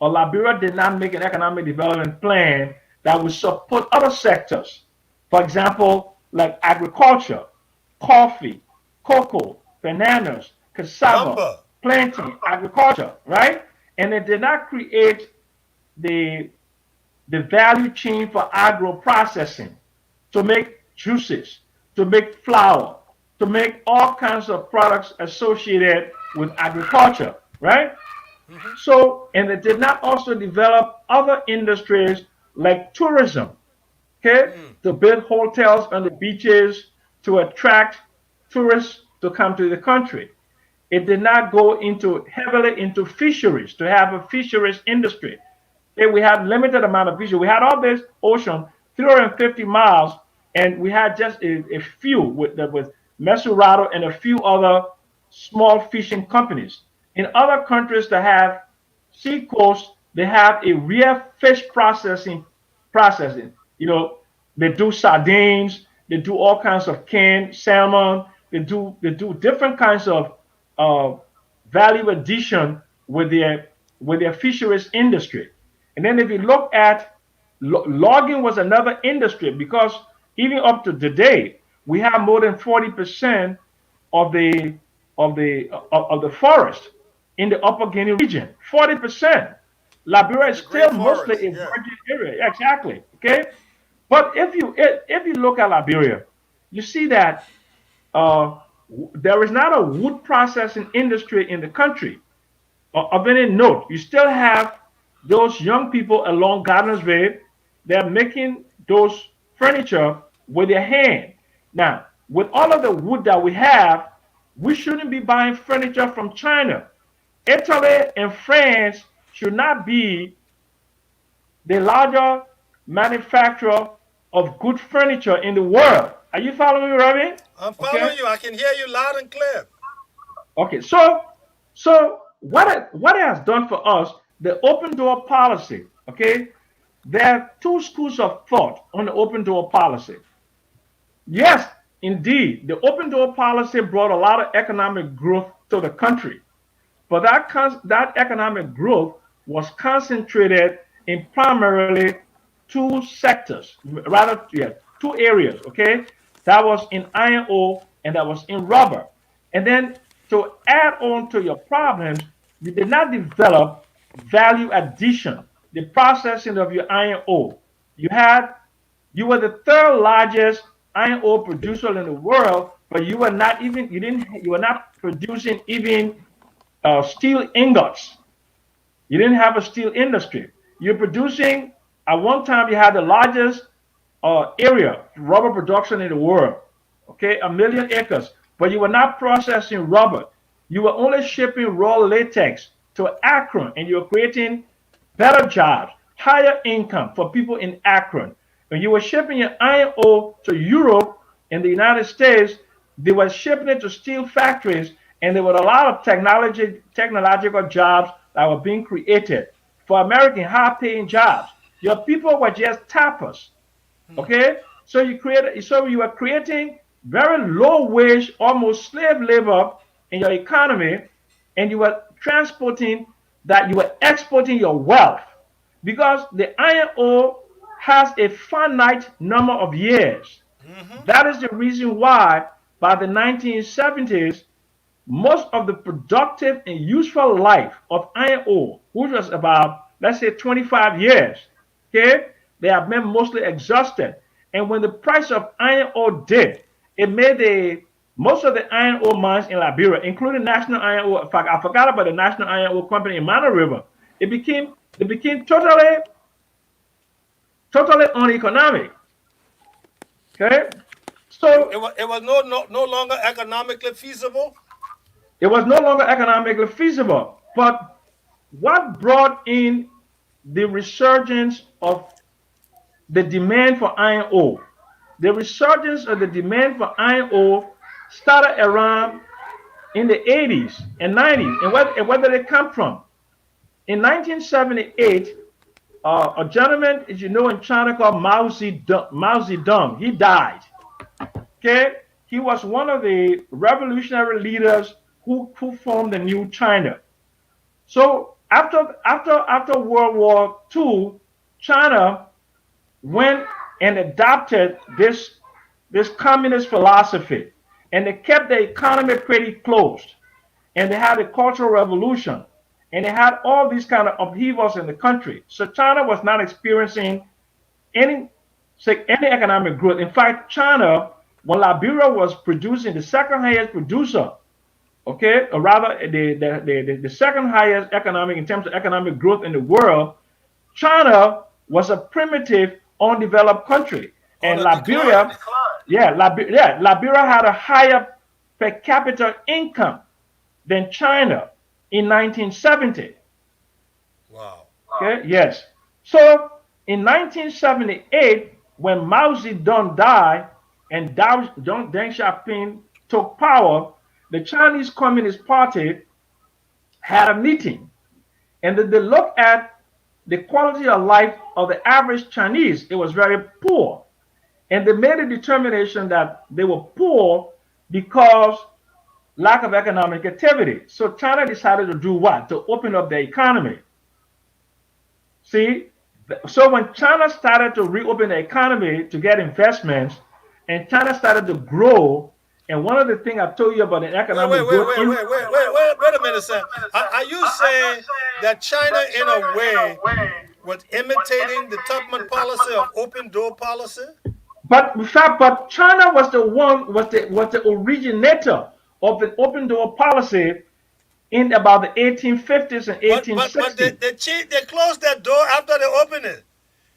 or Liberia did not make an economic development plan that would support other sectors. For example, like agriculture, coffee, cocoa, bananas, cassava, Lumber. planting, agriculture, right? And it did not create the the value chain for agro processing to make juices, to make flour, to make all kinds of products associated with agriculture, right? So, and it did not also develop other industries like tourism, okay, to build hotels on the beaches to attract tourists to come to the country. It did not go into heavily into fisheries to have a fisheries industry. Okay, we had limited amount of fisheries. We had all this ocean, 350 miles, and we had just a few with Mesurado and a few other small fishing companies. In other countries that have sea coast, they have a real fish processing. They do sardines, they do all kinds of canned salmon, they do different kinds of uh, value addition with their fisheries industry. And then if you look at logging was another industry, because even up to today, we have more than 40% of the forest in the Upper Guinea region. 40%. Liberia is The Green still mostly Forest. a Yeah. virgin area. Yeah, exactly. Okay. But if you look at Liberia, you see that uh, there is not a wood processing industry in the country of any note. You still have those young people along Gardner's Way. They're making those furniture with their hand. Now, with all of the wood that we have, we shouldn't be buying furniture from China. Italy and France should not be the larger manufacturer of good furniture in the world. Are you following me, Robin? I'm Okay. following you. I can hear you loud and clear. Okay. So what it has done for us, the open door policy. Okay. There are two schools of thought on the open door policy. Yes, indeed, the open door policy brought a lot of economic growth to the country. But that economic growth was concentrated in primarily two sectors, rather, yeah, two areas, okay? That was in iron ore and that was in rubber. And then to add on to your problems, you did not develop value addition, the processing of your iron ore. You had you were the third largest iron ore producer in the world, but you were not producing even steel ingots. You didn't have a steel industry. You're producing, at one time, you had the largest area rubber production in the world. Okay, 1 million acres. But you were not processing rubber. You were only shipping raw latex to Akron, and you were creating better jobs, higher income for people in Akron. When you were shipping your iron ore to Europe and the United States, they were shipping it to steel factories, and there were a lot of technological jobs that were being created for American high-paying jobs. Your people were just tappers. Okay, so you are creating very low wage, almost slave labor in your economy, and you were transporting that you were exporting your wealth because the iron ore has a finite number of years. That is the reason why by the 1970s most of the productive and useful life of iron ore, which was about, let's say, 25 years, okay, they have been mostly exhausted. And when the price of iron ore dipped, it made most of the iron ore mines in Liberia, including National Iron Ore. In fact, I forgot about the National Iron Ore Company in Mana River. It became totally uneconomic. Okay, so It was no longer economically feasible. it was no longer economically feasible. But what brought in the resurgence of the demand for iron ore? The resurgence of the demand for iron ore started around in the 80s and 90s. And where did it come from? In 1978, a gentleman, as you know, in China called Mao Zedong, he died. Okay, he was one of the revolutionary leaders who formed the new China. So after World War II, China went and adopted this communist philosophy, and they kept the economy pretty closed, and they had a cultural revolution, and they had all these kind of upheavals in the country. So China was not experiencing any any economic growth. In fact, China, when Liberia was producing the second highest producer, okay, or rather the second highest economic in terms of economic growth in the world, China was a primitive, undeveloped country, On and a decline. Liberia had a higher per capita income than China in 1970. Wow. Okay, yes. So in 1978, when Mao Zedong died and Deng Xiaoping took power, the Chinese Communist Party had a meeting, and they looked at the quality of life of the average Chinese. It was very poor, and they made a determination that they were poor because lack of economic activity. So China decided to do what? To open up the economy. See, so when China started to reopen the economy to get investments, and China started to grow, and one of the things I told you about the Wait, economic wait, wait, growth wait, in wait, wait, wait, wait, wait a minute, Sam. Are you saying that China, in a way, was imitating the Tubman policy of open door policy? but in fact, but China was the one was the originator of the open door policy in about the 1850s and But 1860s. they closed that door after they opened it.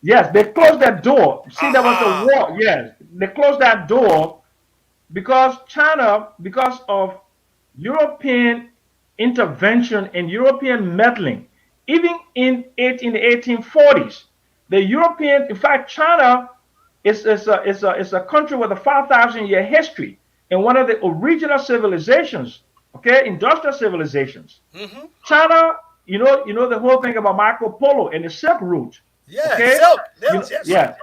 Yes, they closed that door. See, there was a Aha. war. Yes, they closed that door because China, because of European intervention and European meddling, even in the 1840s, the European, in fact, China is a country with a 5,000-year history and one of the original civilizations, okay, industrial civilizations. China, you know the whole thing about Marco Polo and the Silk Route, Yeah, okay? silk. Yes, yes. Yeah,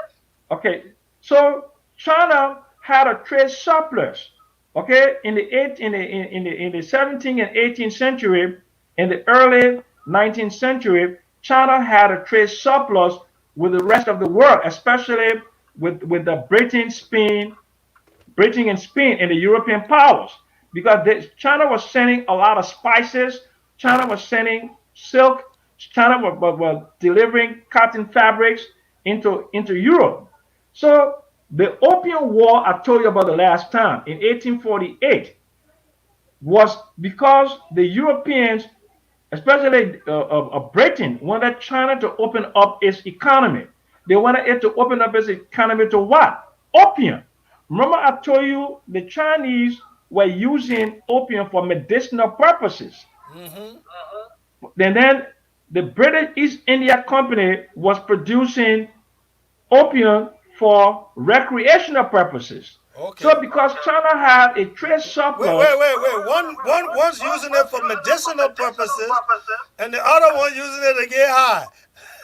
okay. So China had a trade surplus, okay, in the 17th and 18th century. In the early 19th century, China had a trade surplus with the rest of the world, especially with the Britain and Spain and the European powers, because China was sending a lot of spices, China was sending silk, China was delivering cotton fabrics into Europe. So the Opium War I told you about the last time in 1848 was because the Europeans, especially Britain, wanted China to open up its economy. They wanted it to open up its economy to what? Opium. Remember, I told you the Chinese were using opium for medicinal purposes. And then the British East India Company was producing opium for recreational purposes. Okay. So because China had a trade Wait, surplus, wait, wait, wait. One's using it for medicinal purposes, and the other one using it to get high.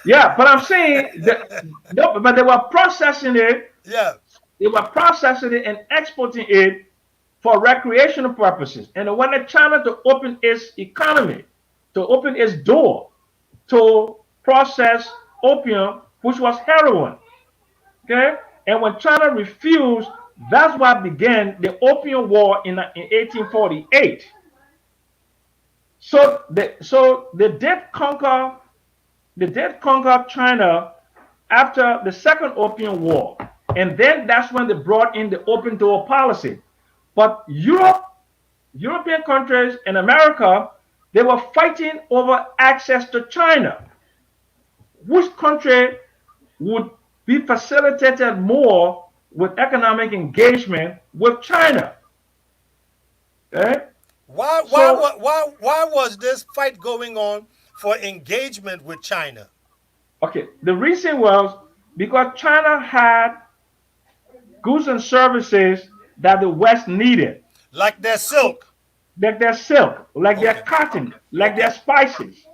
yeah, but I'm saying that no, but they were processing it, Yeah. and exporting it for recreational purposes. And they wanted China to open its economy, to open its door to process opium, which was heroin. Okay? And when China refused, that's what began the Opium War in 1848. So they did conquer China after the Second Opium War. And then that's when they brought in the open door policy. But European countries and America, they were fighting over access to China. Which country would be facilitated more with economic engagement with China? Okay? So, Why was this fight going on for engagement with China? okay, the reason was because China had goods and services that the West needed, Like their silk. like their silk, like their Okay. cotton, like their Okay. spices.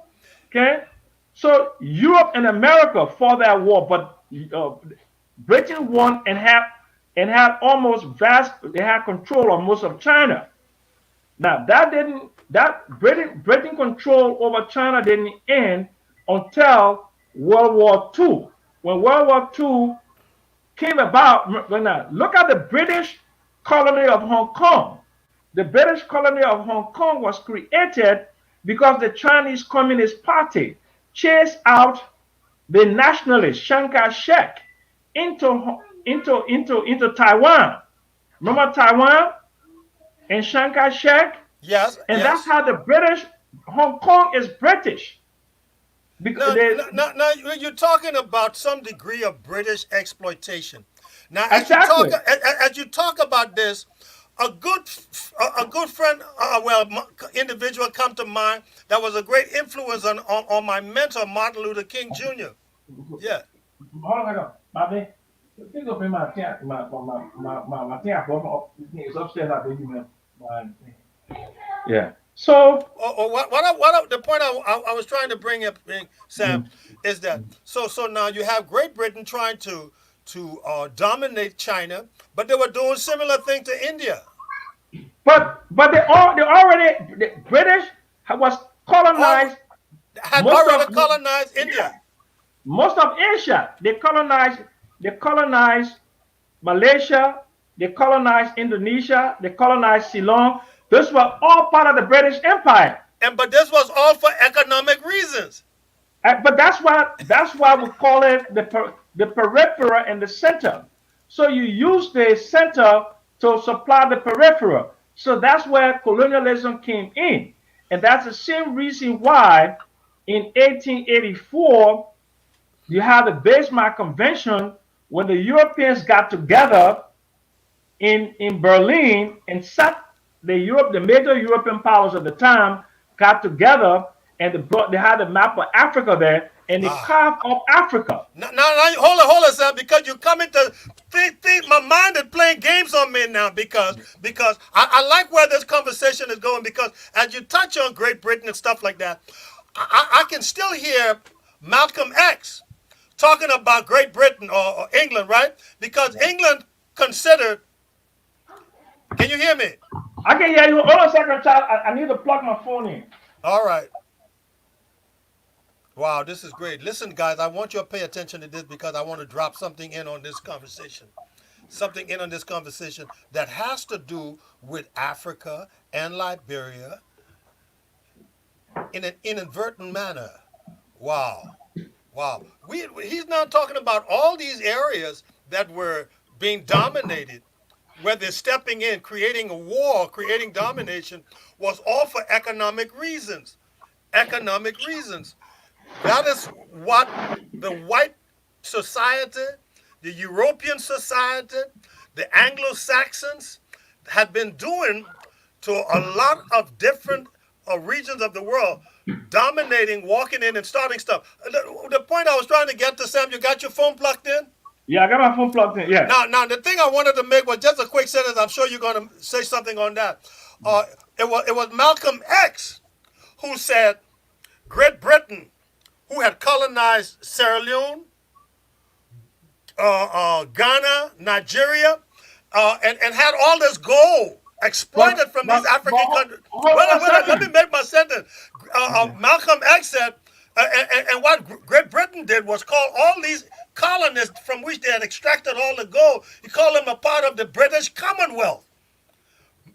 Okay, so Europe and America fought that war, but Britain won and had almost vast. They had control of most of China. Now that Britain control over China didn't end until World War II. When World War II came about, now look at the British colony of Hong Kong. The British colony of Hong Kong was created because the Chinese Communist Party chased out the nationalist Chiang Kai-shek into Taiwan. Remember Taiwan and Chiang Kai-shek? Yes, And that's yes. how the British, Hong Kong is British. Because Now, they, now, you're talking about some degree of British exploitation. Now, exactly. as you talk about this, a good friend, individual come to mind that was a great influence on my mentor, Martin Luther King Jr. Yeah. Hold on, hold on. Bobby, pick up in my tent, my tent, it's upstairs out there, yeah. So, The point I was trying to bring up, Sam, is that so now you have Great Britain trying to dominate China, but they were doing similar thing to India. but they already the British was Al- colonized had most already of colonized yeah, India. most of Asia. They colonized Malaysia, they colonized Indonesia, they colonized Ceylon. Those were all part of the British Empire. But this was all for economic reasons. But that's why we call it the peripheral and the center. So you use the center to supply the peripheral. So that's where colonialism came in, and that's the same reason why in 1884 you have the Bismarck Convention when the Europeans got together in Berlin and sat the major European powers at the time got together and they had a map of Africa there and they Ah. carved up Africa. Now, hold on, Sam, because you're coming to think my mind is playing games on me now because I like where this conversation is going because as you touch on Great Britain and stuff like that, I can still hear Malcolm X talking about Great Britain or England, right? Because England considered. Can you hear me? I can hear you. Hold on a second, child. I need to plug my phone in. All right. Wow, this is great. Listen, guys, I want you to pay attention to this because I want to drop something in on this conversation. Something in on this conversation that has to do with Africa and Liberia in an inadvertent manner. Wow. Wow. He's now talking about all these areas that were being dominated, where they're stepping in, creating a war, creating domination, was all for economic reasons. Economic reasons. That is what the white society, the European society, the Anglo Saxons had been doing to a lot of different regions of the world, dominating, walking in, and starting stuff. The point I was trying to get to, Sam, you got your phone plugged in? Yeah, I got my phone plugged in. Yeah. Now, the thing I wanted to make was just a quick sentence. I'm sure you're going to say something on that. It was Malcolm X who said Great Britain, who had colonized Sierra Leone, Ghana, Nigeria, and had all this gold exploited from these African countries. hold on a Let me second. make my sentence. Malcolm X said, and what Great Britain did was call all these colonists from which they had extracted all the gold, he called them a part of the British Commonwealth.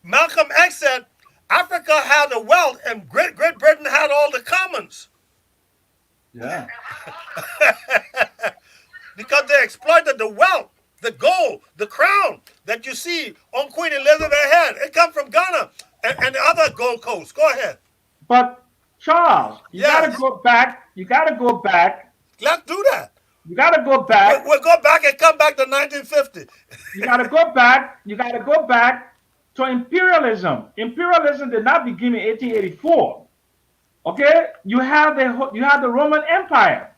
Malcolm X said, Africa had the wealth and Great Britain had all the commons Yeah. because they exploited the wealth, the gold, the crown that you see on Queen Elizabeth's head. It come from Ghana and the other Gold Coast. Go ahead. But Charles, you Yes. gotta go back. You gotta go back. Let's do that. You gotta go back. We'll go back and come back to 1950. You gotta go back. You gotta go back to imperialism. Imperialism did not begin in 1884. Okay, you have the Roman Empire,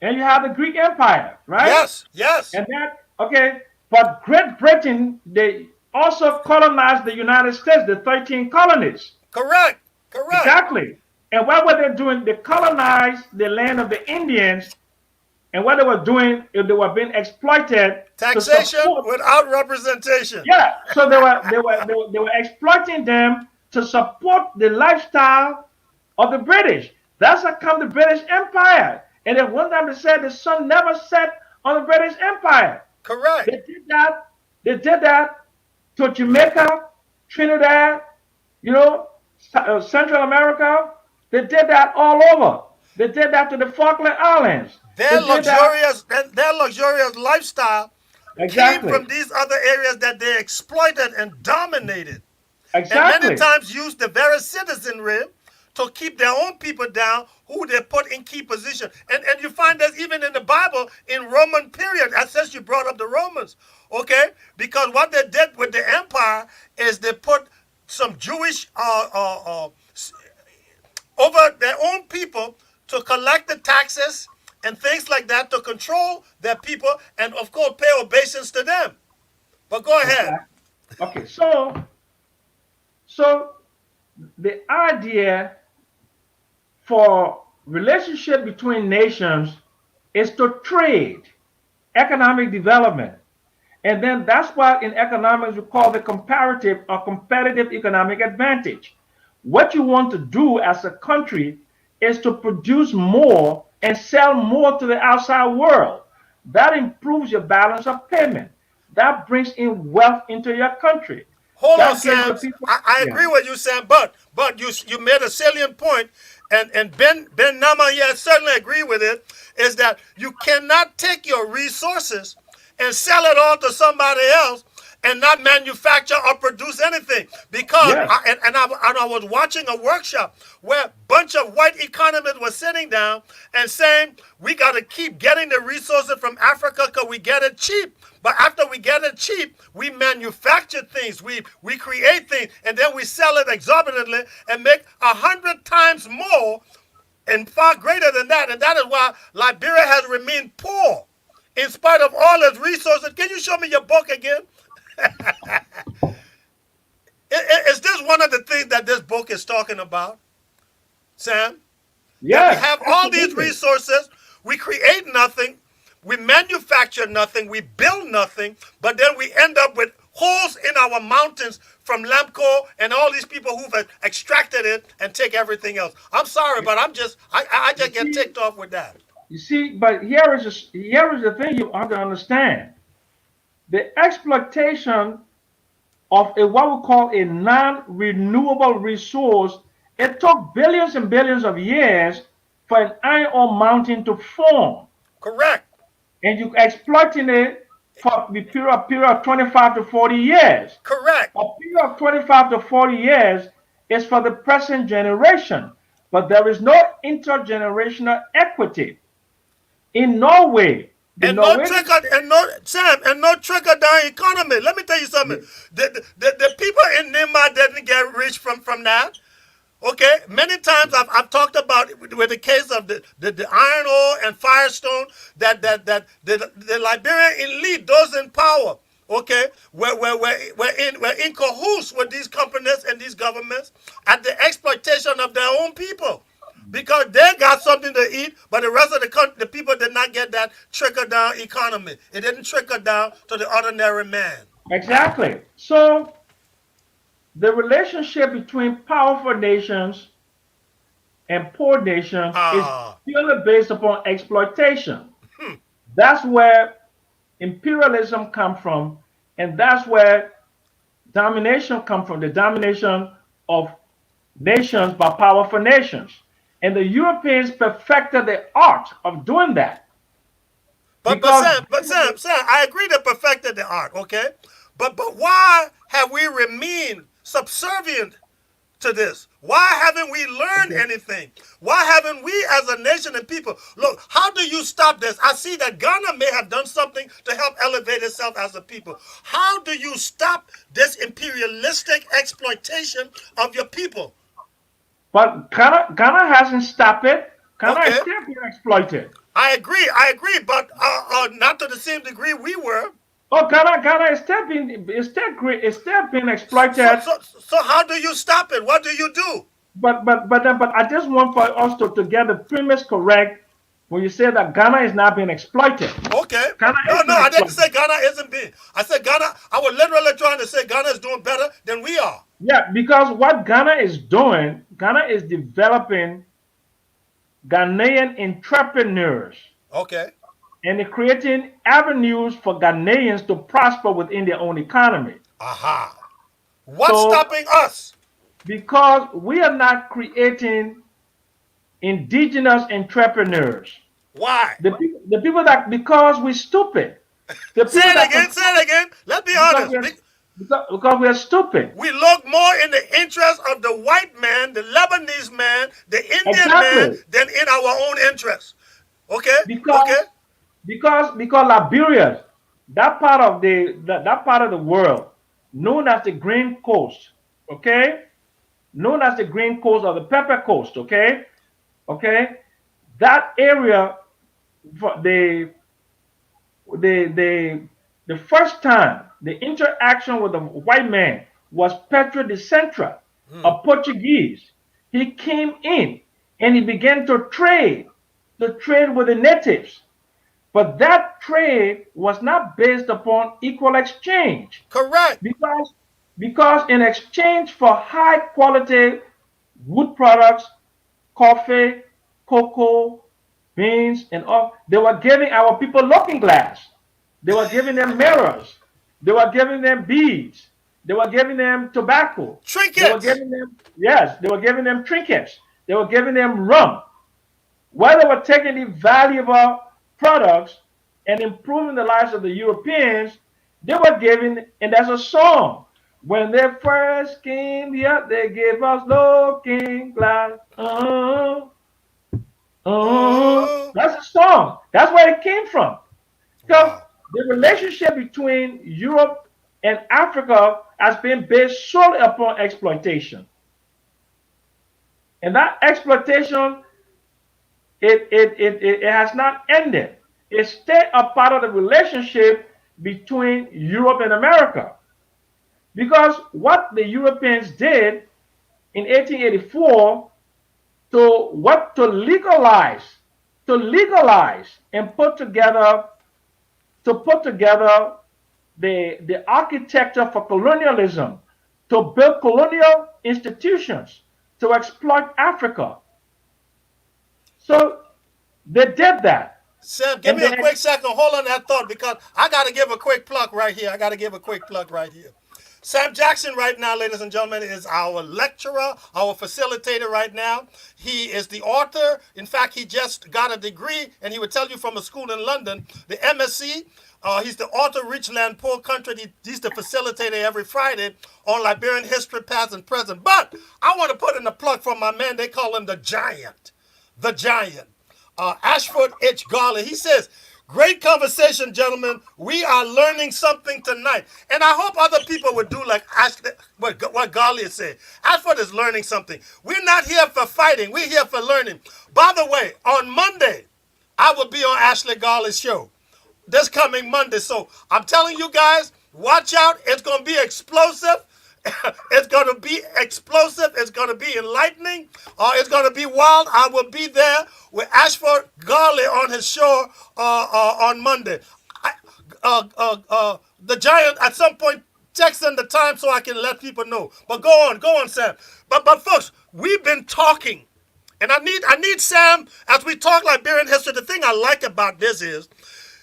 and you have the Greek Empire, right? Yes, yes. And that okay, but Great Britain they also colonized the United States, the 13 colonies. Correct, correct. Exactly. And what were they doing? They colonized the land of the Indians, and what they were doing is they were being exploited. Taxation without representation. Yeah. So they were exploiting them to support the lifestyle of the British. That's how come the British Empire. And then one time they said the sun never set on the British Empire. Correct. They did that. They did that to Jamaica, Trinidad, Central America. They did that all over. They did that to the Falkland Islands. Their They did that- luxurious lifestyle came Exactly. from these other areas that they exploited and dominated. And Exactly. many times used the very citizenry to keep their own people down who they put in key position. And you find that even in the Bible, in Roman period, since you brought up the Romans, okay? Because what they did with the empire is they put some Jewish over their own people to collect the taxes and things like that to control their people and, of course, pay obeisance to them. But go ahead. Okay, so the idea for relationship between nations is to trade, economic development. And then that's what in economics we call the comparative or competitive economic advantage. What you want to do as a country is to produce more and sell more to the outside world. That improves your balance of payment. That brings in wealth into your country. Hold That on, gives Sam. the people- I agree with you, Sam, but you made a salient point, and Ben Nama here certainly agree with it, is that you cannot take your resources and sell it all to somebody else and not manufacture or produce anything. Because Yes. I was watching a workshop where a bunch of white economists were sitting down and saying we got to keep getting the resources from Africa because we get it cheap. But after we get it cheap, we manufacture things, we create things, and then we sell it exorbitantly and make 100 times more and far greater than that. And that is why Liberia has remained poor in spite of all its resources. Can you show me your book again? Is this one of the things that this book is talking about, Sam? Yes, We have all these absolutely. resources, we create nothing, we manufacture nothing, we build nothing, but then we end up with holes in our mountains from Lamco and all these people who've extracted it and take everything else. I'm sorry, but I just get ticked off with that. You see, but here is the thing you have to understand. The exploitation of what we call a non-renewable resource, it took billions and billions of years for an iron ore mountain to form. Correct. And you exploiting it for the period of 25 to 40 years. Correct. A period of 25 to 40 years is for the present generation, but there is no intergenerational equity. In Norway, And no trickle down economy. Let me tell you something. The people in Myanmar didn't get rich from that. Okay, many times I've talked about with the case of the iron ore and Firestone that the Liberian elite, those in power, okay, we're in cahoots with these companies and these governments at the exploitation of their own people. Because they got something to eat, but the rest of the people did not get that trickle down economy. It didn't trickle down to the ordinary man. Exactly. So the relationship between powerful nations and poor nations is Ah, purely based upon exploitation. That's where imperialism comes from, and that's where domination comes from, the domination of nations by powerful nations. And the Europeans perfected the art of doing that but but because Sam, but Sam, I agree they perfected the art, okay? But why have we remained subservient to this? Why haven't we learned anything? Why haven't we as a nation and people look, how do you stop this? I see that Ghana may have done something to help elevate itself as a people. How do you stop this imperialistic exploitation of your people? but Ghana hasn't stopped it. Ghana is Okay, still being exploited. I agree, but not to the same degree we were. Oh, Ghana is still being So, exploited. so, so how do you stop it? What do you do? But I just want for us to get the premise correct when you say that Ghana is not being exploited. Okay. Ghana No, is no, being I didn't say exploited. Ghana isn't being. I said Ghana, I was literally trying to say Ghana is doing better than we are. Yeah, because what Ghana is doing, Ghana is developing Ghanaian entrepreneurs Okay. and they're creating avenues for Ghanaians to prosper within their own economy. Aha. What's So, stopping us? because we are not creating indigenous entrepreneurs, Why? the people that because we're stupid, the Say people it that again, say it again. Let's be because honest. because we are stupid. We look more in the interest of the white man, the Lebanese man, the Indian man, Exactly. than in our own interest. Okay? Okay? Because because Liberia, that part of the world known as the Green Coast, okay, known as the Green Coast or the Pepper Coast, okay, that area for the first time the interaction with the white man was Pedro de Centra, a Portuguese. He came in and he began to trade with the natives. But that trade was not based upon equal exchange Correct. because in exchange for high quality wood products, coffee, cocoa, beans, and all, they were giving our people looking glass. They were giving them mirrors. They were giving them beads. They were giving them tobacco. They were Trinkets. giving them, yes, they were giving them trinkets. They were giving them rum. While they were taking the valuable products and improving the lives of the Europeans, they were giving, and there's a song. When they first came here, they gave us looking glass. Uh, That's a song. That's where it came from. Because wow. the relationship between Europe and Africa has been based solely upon exploitation. And that exploitation, it has not ended. It's still a part of the relationship between Europe and America. Because what the Europeans did in 1884 to legalize and put together the architecture for colonialism, to build colonial institutions to exploit Africa. So they did that. Sam, give And me a then quick second. Hold on that thought because I got to give a quick plug right here. I got to give a quick plug right here. Sam Jackson, right now, ladies and gentlemen, is our lecturer, our facilitator right now. He is the author. In fact, he just got a degree, and he would tell you from a school in London, the MSc. He's the author, Rich Land, Poor Country. He's the facilitator every Friday on Liberian history, past and present. But I want to put in a plug for my man. They call him the Giant. The Giant. Ashford H. Garland. He says, Great conversation, gentlemen. We are learning something tonight. And I hope other people would do like Ashley, what Garlia said. Ashford is learning something. We're not here for fighting. We're here for learning. By the way, on Monday, I will be on Ashley Garlia's show this coming Monday. So I'm telling you guys, watch out. It's going to be explosive. It's going to be explosive. It's going to be enlightening. It's going to be wild. I will be there with Ashford Garley on his show on Monday. The Giant at some point text in the time so I can let people know. But go on, Sam. But folks, we've been talking. And I need Sam, as we talk Liberian history, the thing I like about this is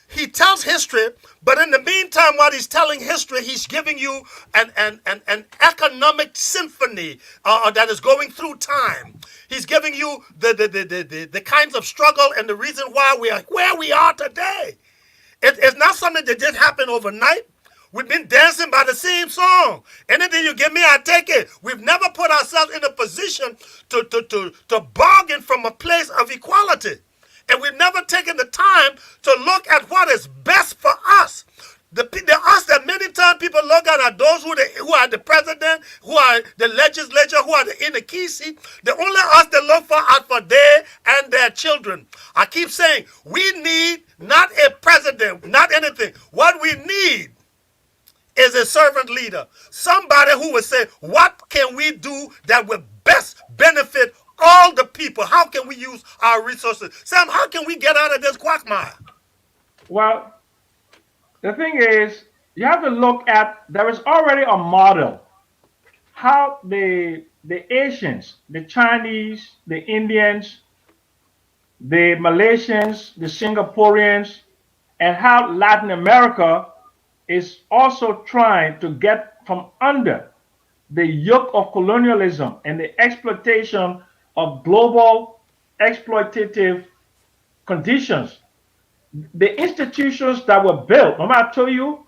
he tells history, but in the meantime, while he's telling history, he's giving you an economic symphony that is going through time. He's giving you the kinds of struggle and the reason why we are where we are today. It's not something that just happened overnight. We've been dancing by the same song. Anything you give me, I take it. We've never put ourselves in a position to bargain from a place of equality. And we've never taken the time to look at what is best for us. The us that many times people look at are those who are the president, who are the legislature, who are in the key seat. The only us that look for are for they and their children. I keep saying we need not a president, not anything. What we need is a servant leader. Somebody who would say, what can we do that will best benefit all the people? How can we use our resources? Sam, how can we get out of this quagmire? Well, the thing is, you have to look at, there is already a model how the Asians, the Chinese, the Indians, the Malaysians, the Singaporeans, and how Latin America is also trying to get from under the yoke of colonialism and the exploitation of global exploitative conditions. The institutions that were built, remember I told you,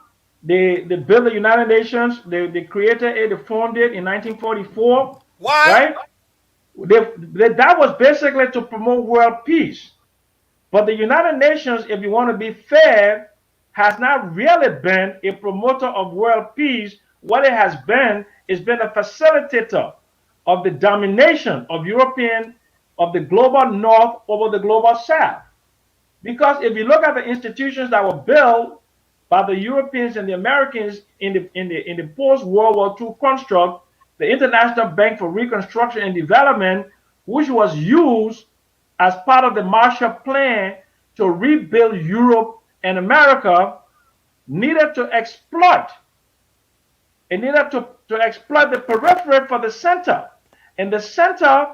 they built the United Nations, they created it, they formed it in 1944. Why? Right? That was basically to promote world peace. But the United Nations, if you want to be fair, has not really been a promoter of world peace. What it has been is been a facilitator of the domination of of the global north over the global south. Because if you look at the institutions that were built by the Europeans and the Americans in the post-World War II construct, the International Bank for Reconstruction and Development, which was used as part of the Marshall Plan to rebuild Europe and America, needed to exploit. It needed to exploit the periphery for the center. And the center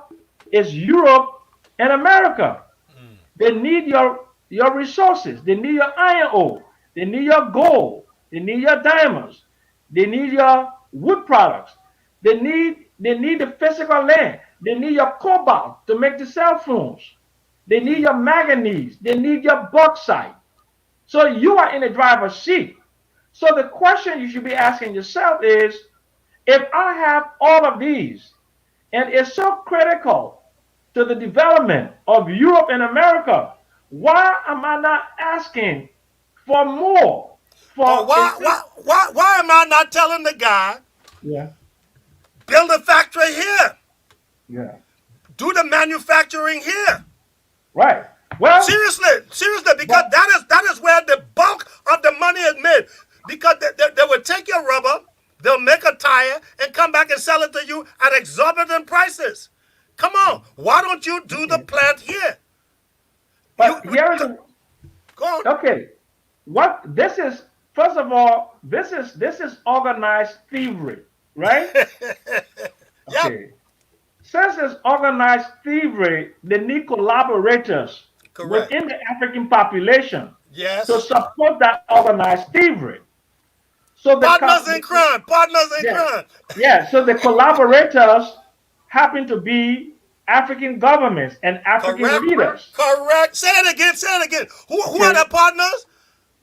is Europe and America. They need your resources. They need your iron ore. They need your gold. They need your diamonds. They need your wood products. They need the physical land. They need your cobalt to make the cell phones. They need your manganese. They need your bauxite. So you are in the driver's seat. So the question you should be asking yourself is, if I have all of these, and it's so critical to the development of Europe and America, why am I not asking for more? Why am I not telling the guy, Yeah, build a factory here, yeah, do the manufacturing here? right. Well, Seriously, because that is where the bulk of the money is made. Because they will take your rubber, they'll make a tire, and come back and sell it to you at exorbitant prices. Come on, why don't you do the plant here? but here is Go on. okay. What this is, first of all, this is organized thievery, right? Yep. Okay. Since it's organized thievery, they need collaborators Correct. within the African population Yes. to support that organized thievery. So Partners in crime. Partners in yeah, crime. yeah. So the collaborators happen to be African governments and African Correct. leaders. Correct. Say it again. Say it again. Who Okay. are the partners?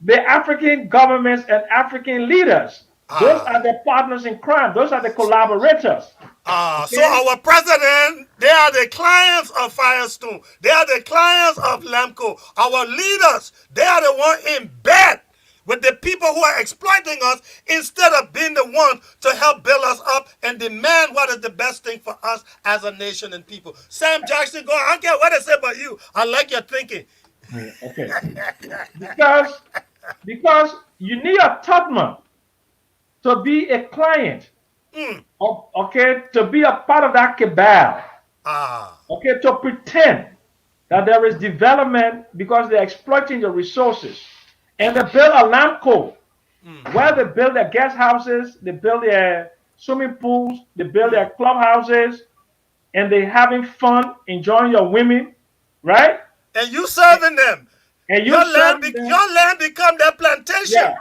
The African governments and African leaders. Those Ah. are the partners in crime. Those are the collaborators. So Okay? our president, they are the clients of Firestone. They are the clients of Lamco. Our leaders, they are the one in bed with the people who are exploiting us instead of being the ones to help build us up and demand what is the best thing for us as a nation and people. Sam Jackson, go on. I don't care what they say about you. I like your thinking. Yeah, okay. Because you need a Tottenham to be a client, Mm. okay, to be a part of that cabal, Ah. okay, to pretend that there is development because they're exploiting the resources. And they build a lamp code where they build their guest houses, they build their swimming pools, they build their clubhouses, and they having fun, enjoying your women, right? And you serving them. And you serving them, Your land become their plantation. yeah.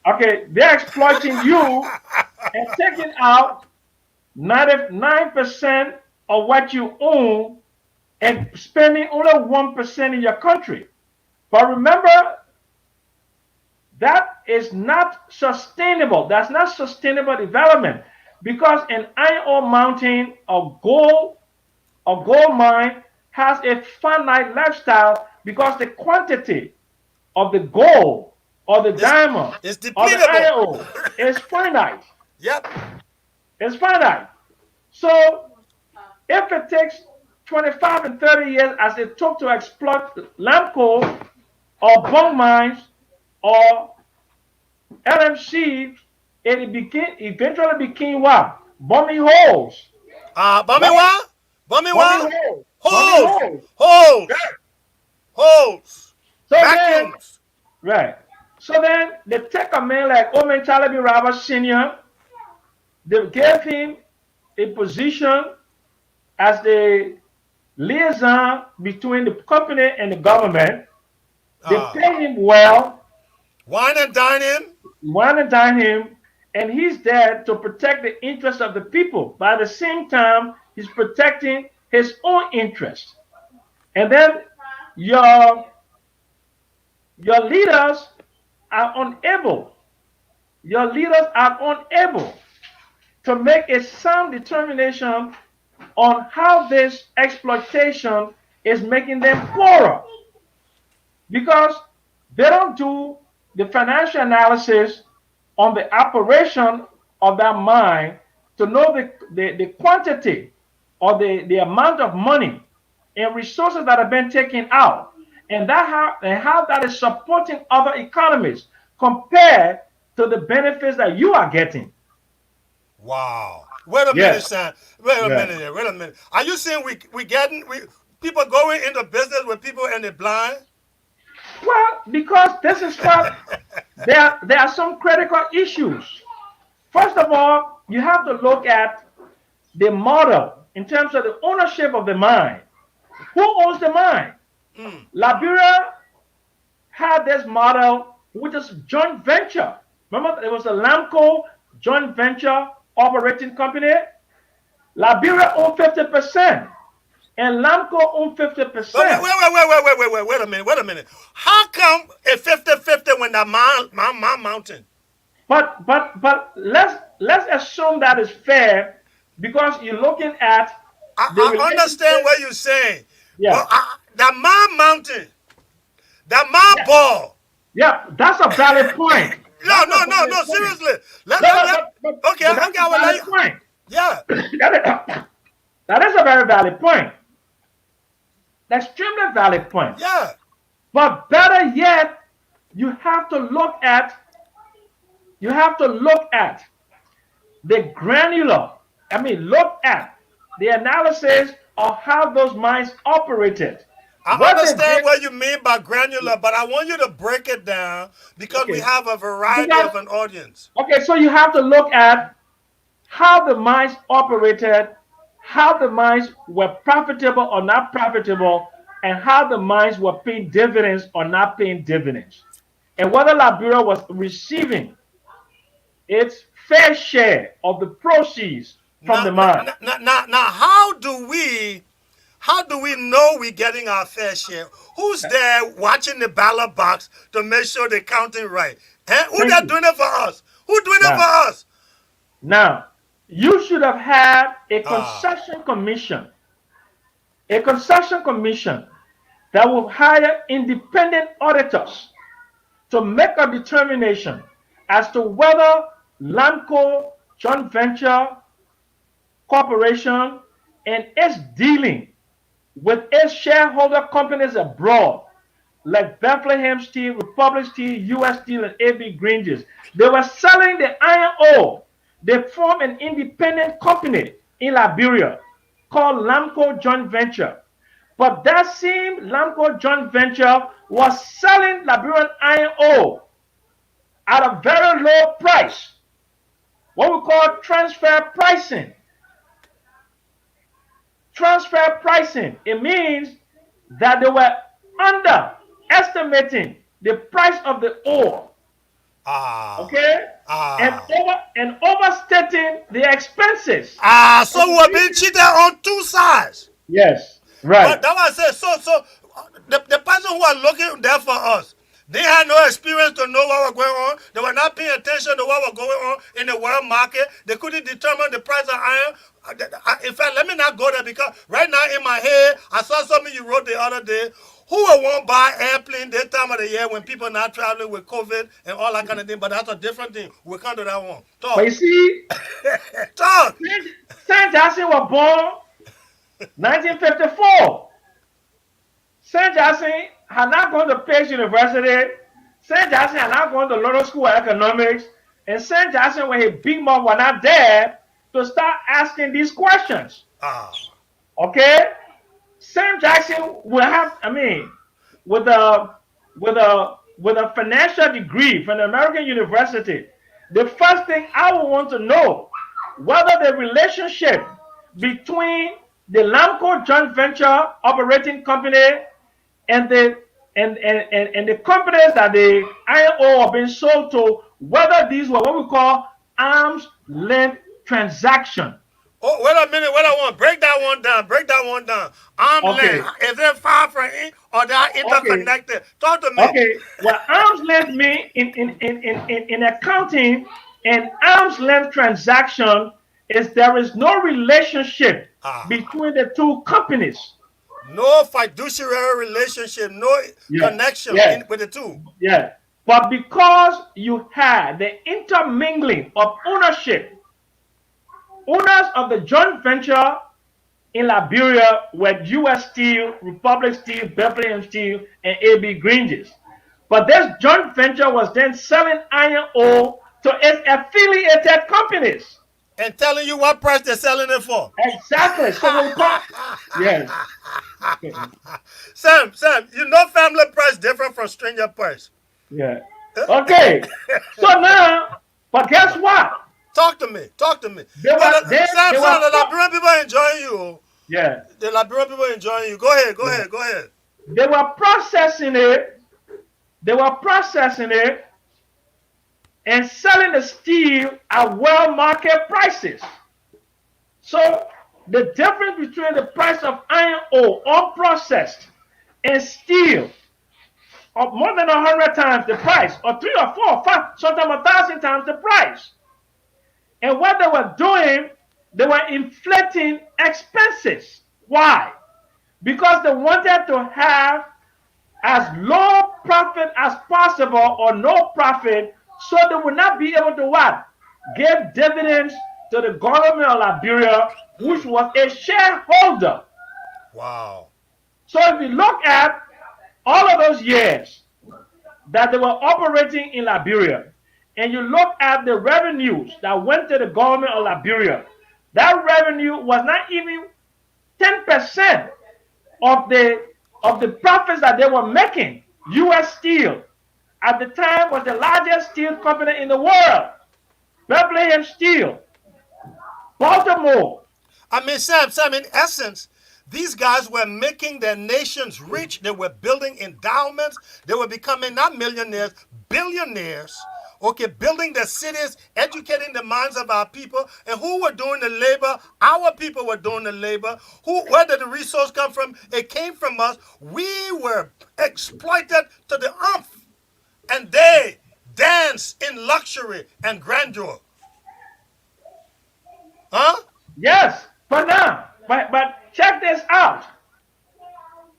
Okay, they're exploiting you and taking out 99% of what you own and spending only 1% in your country. But remember, that is not sustainable. That's not sustainable development because an iron ore mountain or gold mine has a finite lifestyle because the quantity of the gold or the It's, diamond it's or the depletable. iron ore is finite. Yep. It's finite. So if it takes 25 and 30 years as it took to exploit Lamco or bone mines or LMC, eventually became what? Bombing holes. Right? Bamiwa? Bombing Bamiwa? holes. Bombing Holes. holes. Holes. Right. Holes. So then, Vacuums. right. So then they take a man like Omen Chalabi Roberts Sr., they gave him a position as the liaison between the company and the government. They Uh, pay him well, wine and dine in. want to dine him, and he's there to protect the interests of the people. But at the same time, he's protecting his own interests. And then your your leaders are unable. Your leaders are unable to make a sound determination on how this exploitation is making them poorer because they don't do the financial analysis on the operation of that mine to know the quantity or the amount of money and resources that have been taken out and how that is supporting other economies compared to the benefits that you are getting. Wow. Wait a minute, Yeah, Sam. Wait a yeah. minute here. Wait a minute. Are you saying we getting we people going into business with people and they're blind? Well, because this is what there are some critical issues. First of all, you have to look at the model in terms of the ownership of the mine. Who owns the mine? Mm. Liberia had this model, which is joint venture. Remember, there was a Lamco joint venture operating company. Liberia owned 50%, and Lamco owned But 50%. wait a minute. How come a 50-50 when the man mountain? But let's assume that is fair because you're looking at the I understand relationship. what you're saying. But Yeah, the man mountain, the man yeah, ball. yeah. That's a valid point. No, That's a no, no, valid no. point. Seriously. No, but Okay, that's okay, a I will let valid you. point. Yeah. That is a very valid point. Extremely valid point. Yeah. But better yet, you have to look at you have to look at the granular. I mean, look at the analysis of how those mines operated. I What they understand did. what you mean by granular, but I want you to break it down because we Okay. have a variety Because of an audience. okay, so you have to look at how the mines operated, how the mines were profitable or not profitable, and how the mines were paying dividends or not paying dividends, and whether Liberia was receiving its fair share of the proceeds from Now, the mine. now, how do we know we're getting our fair share? Who's there watching the ballot box to make sure they're counting right? Eh? Who Thank they're you. doing it for us? Who doing it Now, for us? now, you should have had Ah, a concession commission that will hire independent auditors to make a determination as to whether Lamco joint venture corporation and its dealing with its shareholder companies abroad, like Bethlehem Steel, Republic Steel, US Steel, and AB Granges. They were selling the iron ore. They formed an independent company in Liberia called Lamco Joint Venture. But that same Lamco Joint Venture was selling Liberian iron ore at a very low price, what we call transfer pricing. Transfer pricing. It means that they were underestimating the price of the ore, ah, okay, ah. and overstating the expenses. Ah, so we're being cheated on two sides. Yes, But right. that was it. The person who was looking there for us, they had no experience to know what was going on. They were not paying attention to what was going on in the world market. They couldn't determine the price of iron. In fact, let me not go there because right now in my head, I saw something you wrote the other day. Who would want to buy airplane this time of the year when people are not traveling with COVID and all that kind of thing? But that's a different thing. We'll come to that one. But you Talk. see, Talk. Saint Jackson was born 1954. Saint Jackson had not gone to Pace University. Saint Jackson had not gone to London School of Economics. And Saint Jackson, when he big mom was not there to start asking these questions. Ah. Okay? Sam Jackson will have, I mean, with a with a financial degree from the American University, the first thing I would want to know whether the relationship between the Lamco joint venture operating company and the companies that the iron ore are being sold to, whether these were what we call arm's length transaction. Oh, wait a minute. Wait a minute. Break that one down. Break that one down. Arm length. Okay, Is it far from it or they are okay. interconnected? Talk to me. Okay, what arm's length mean in accounting, an arm's length transaction is there is no relationship Ah. between the two companies. No fiduciary relationship. No Yeah, connection yeah, in, with the two. yeah. But because you had the intermingling of ownership, owners of the joint venture in Liberia were US Steel, Republic Steel, Bethlehem Steel, and AB Granges. But this joint venture was then selling iron ore to its affiliated companies. And telling you what price they're selling it for. Exactly. So when we call, yes, Sam, you know family price different from stranger price. yeah. Okay. So now, but guess what? Talk to me. Talk to me. They Well, were they, Sam, they were the Liberian people are enjoying you. yeah, The Liberian people are enjoying you. Go ahead. Go yeah. ahead. Go ahead. They were processing it. They were processing it and selling the steel at well market prices. So the difference between the price of iron ore unprocessed and steel of more than 100 times the price, or 3 or 4 or 5, sometimes 1,000 times the price. And what they were doing, they were inflating expenses. Why? Because they wanted to have as low profit as possible or no profit, so they would not be able to what? Give dividends to the government of Liberia, which was a shareholder. Wow. So if you look at all of those years that they were operating in Liberia, and you look at the revenues that went to the government of Liberia, that revenue was not even 10% of the profits that they were making. US Steel at the time was the largest steel company in the world. Bethlehem Steel, Baltimore. I mean, Sam, in essence, these guys were making their nations rich. They were building endowments. They were becoming not millionaires, billionaires. Okay, building the cities, educating the minds of our people. And who were doing the labor? Our people were doing the labor. Where did the resource come from? It came from us. We were exploited to the umph. And they dance in luxury and grandeur. Huh? Yes, but now, but check this out.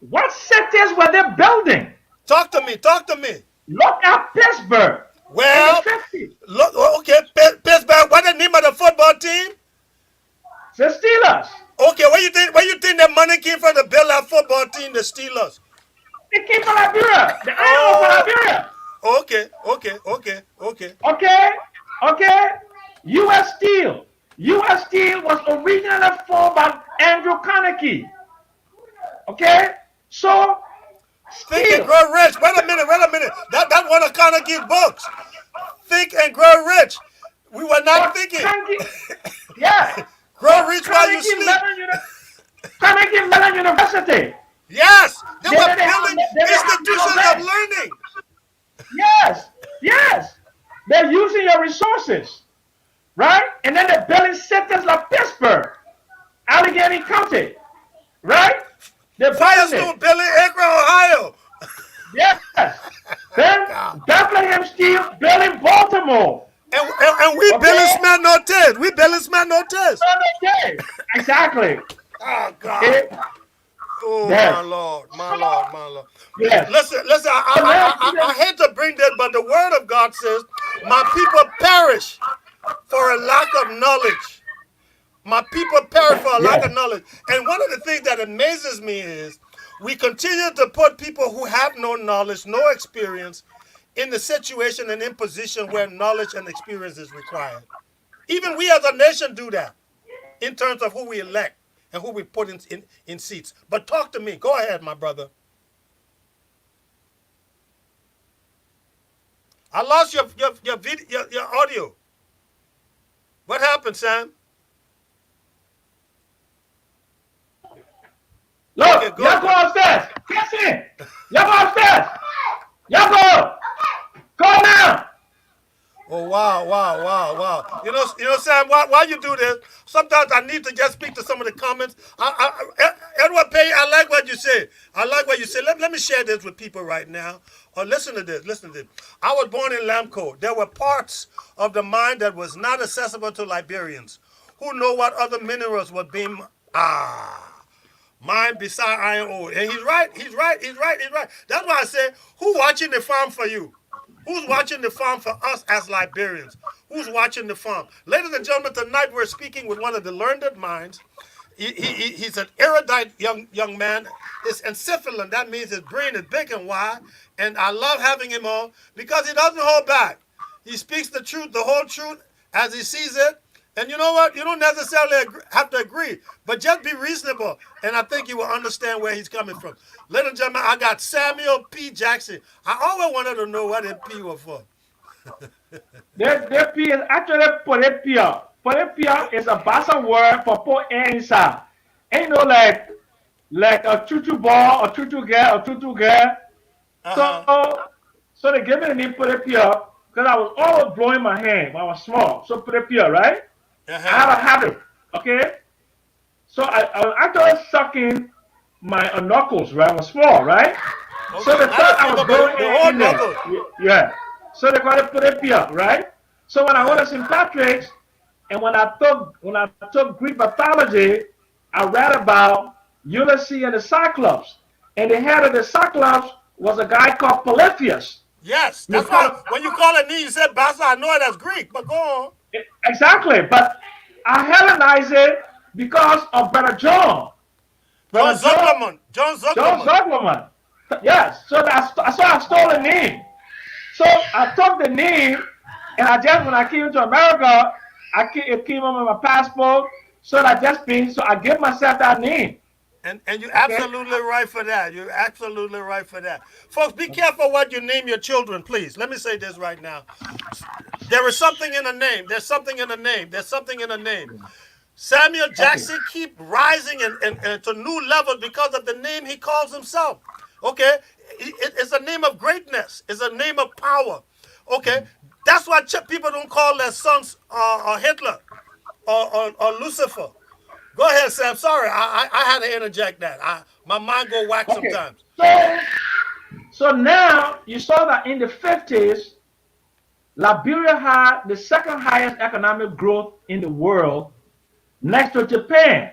What cities were they building? Talk to me. Talk to me. Look at Pittsburgh in the Well, 50s. look. Okay, Pittsburgh. What the name of the football team? The Steelers. Okay, where you think? Where you think that money came from to build that football team, the Steelers? They came from Liberia. The iron from Oh, Liberia. okay. Okay? Okay? U.S. Steel. U.S. Steel was originally formed by Andrew Carnegie. Okay? So, Think and steel. Grow Rich. Wait a minute. That one of Carnegie's books. Think and Grow Rich. We were not But thinking. Carnegie, yeah. Grow But rich while you sleep. Carnegie Mellon University. Yes, they They were didn't have, building they didn't have institutions no of bank. learning. Yes. They're using your resources, right? And then they're building cities like Pittsburgh, Allegheny County, right? They're building Firestone, it. Billy, Akron, Ohio. Yes. Then Bethlehem Steel building Baltimore. And we Okay. Billy Smith no test. We Billy Smith no test. Okay. Exactly. Oh God. It- Oh Yes. my Lord. Yes. Listen. I hate to bring this, but the Word of God says, "My people perish for a lack of knowledge." My people perish for a lack of knowledge. And one of the things that amazes me is we continue to put people who have no knowledge, no experience, in the situation and in position where knowledge and experience is required. Even we as a nation do that in terms of who we elect and who we put in seats. But talk to me. Go ahead, my brother. I lost your video, your audio. What happened, Sam? Look, Okay, go y'all go ahead. upstairs. Yes, in. Y'all go upstairs. Y'all go. Go now. Oh wow! You know, Sam. Why you do this? Sometimes I need to just speak to some of the comments. Edward Payne, I like what you say. Let me share this with people right now. Listen to this. I was born in Lamco. There were parts of the mine that was not accessible to Liberians, who know what other minerals were being mined beside iron ore. And he's right. That's why I say, who watching the farm for you? Who's watching the farm for us as Liberians? Who's watching the farm? Ladies and gentlemen, tonight we're speaking with one of the learned minds. He's an erudite young man. It's encephalon. That means his brain is big and wide. And I love having him on because he doesn't hold back. He speaks the truth, the whole truth, as he sees it. And you know what? You don't necessarily have to agree, but just be reasonable. And I think you will understand where he's coming from. Ladies and gentlemen, I got Samuel P. Jackson. I always wanted to know what that P was for. That P is actually Porepia. Porepia is a Bassa word for put air inside. Ain't no like a tutu ball or tutu girl. So they gave me the name Porepia because I was always blowing my hand when I was small. So Porepia, right? I have a habit, okay? So I was actually sucking my knuckles, right? I was small, right? Okay. So they thought I was going the whole in there. knuckle. Yeah. So they call it Porepia, right? So when I went to St. Patrick's and when I took Greek mythology, I read about Ulysses and the Cyclops. And the head of the Cyclops was a guy called Polypheus. Yes, that's why when you call it me, you said Bassa. I know it as Greek, but go on. Exactly, but I Hellenize it because of Brother John. John Zuckerman. Yes, so I stole the name. So I took the name, and when I came to America, it came on my passport. So I gave myself that name. And you're absolutely right for that. You're absolutely right for that. Folks, be careful what you name your children, please. Let me say this right now. There is something in a name. There's something in a name. Samuel Jackson keep rising and to new levels because of the name he calls himself. Okay? It's a name of greatness. It's a name of power. Okay? That's why people don't call their sons Hitler or Lucifer. Go ahead, Sam. Sorry, I had to interject that. My mind go whack sometimes. So now you saw that in the 50s, Liberia had the second highest economic growth in the world, next to Japan.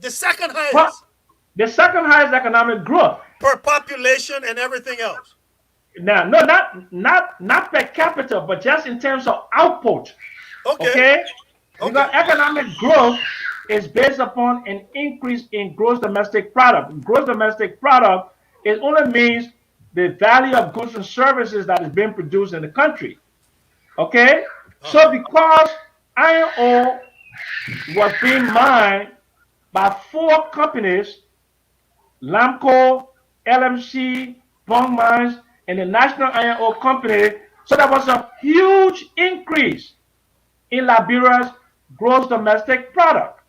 The second But highest the second highest economic growth. per population and everything else. Now, no, not per capita, but just in terms of output. Okay. Okay? Because Okay. economic growth is based upon an increase in gross domestic product. Gross domestic product, it only means the value of goods and services that is being produced in the country. Okay? So because iron ore was being mined by four companies, Lamco, LMC, Bong Mines, and the National Iron Ore Company, so there was a huge increase in Liberia's gross domestic product,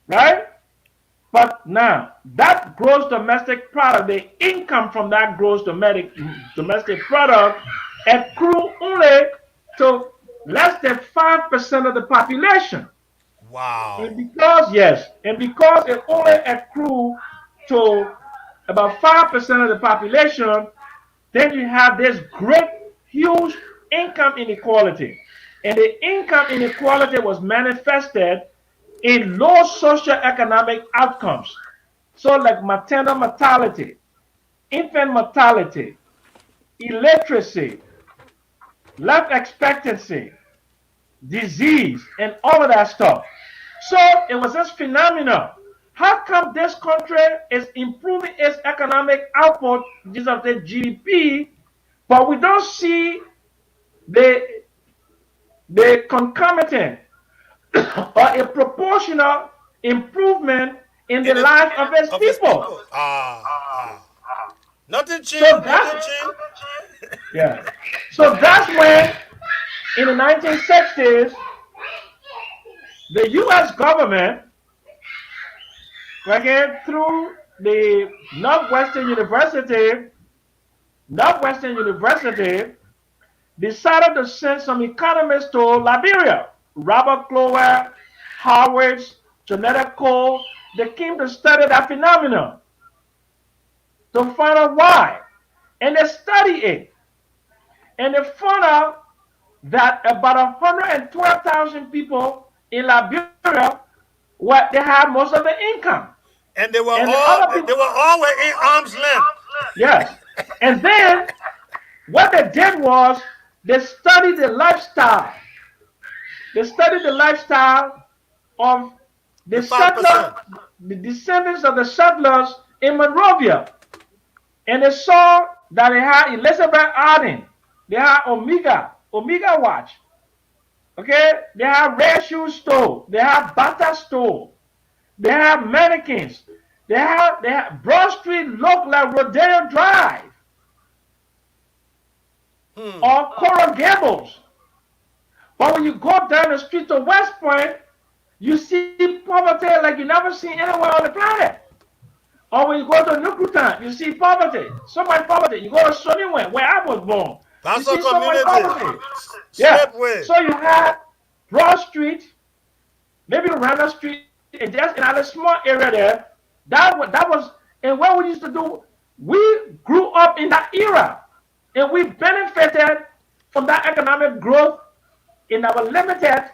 right? But now that gross domestic product, the income from that gross domestic product, accrue only to less than 5% of the population. And Wow. because because it only accrue to about 5% of the population, then you have this great, huge income inequality. And the income inequality was manifested in low socioeconomic outcomes. So, like maternal mortality, infant mortality, illiteracy, life expectancy, disease, and all of that stuff. So, it was this phenomenon. How come this country is improving its economic output, this of the GDP, but we don't see the concomitant or a proportional improvement in the In it, life of its of his people? people. Nothing So changed. Nothing that's changed. yeah. So that's when in the 1960s the US government, again through the Northwestern University decided to send some economists to Liberia. Robert Clower, Howard, Jonetta Cole, they came to study that phenomenon to find out why. And they studied it. And they found out that about 112,000 people in Liberia, they had most of the income. And they And the other people, were all in arm's length. yes. And then what they did was they studied the lifestyle. They studied the lifestyle of The the settlers, 5%. the descendants of the settlers in Monrovia. And they saw that they had Elizabeth Arden, they had Omega Watch, okay? They have Red Shoe Store, they have Bata Store, they have mannequins, they have Broad Street look like Rodeo Drive or Coral Gables. But when you go down the street to West Point, you see poverty like you never seen anywhere on the planet. Or when you go to Nukutan, you see poverty. So much poverty. You go to Soniwen, where I was born. You Pastor see so much community. poverty. Yeah. Slipway. So you had Broad Street, maybe Randa Street, and just in a small area there. That was, and what we used to do, we grew up in that era. And we benefited from that economic growth in our limited,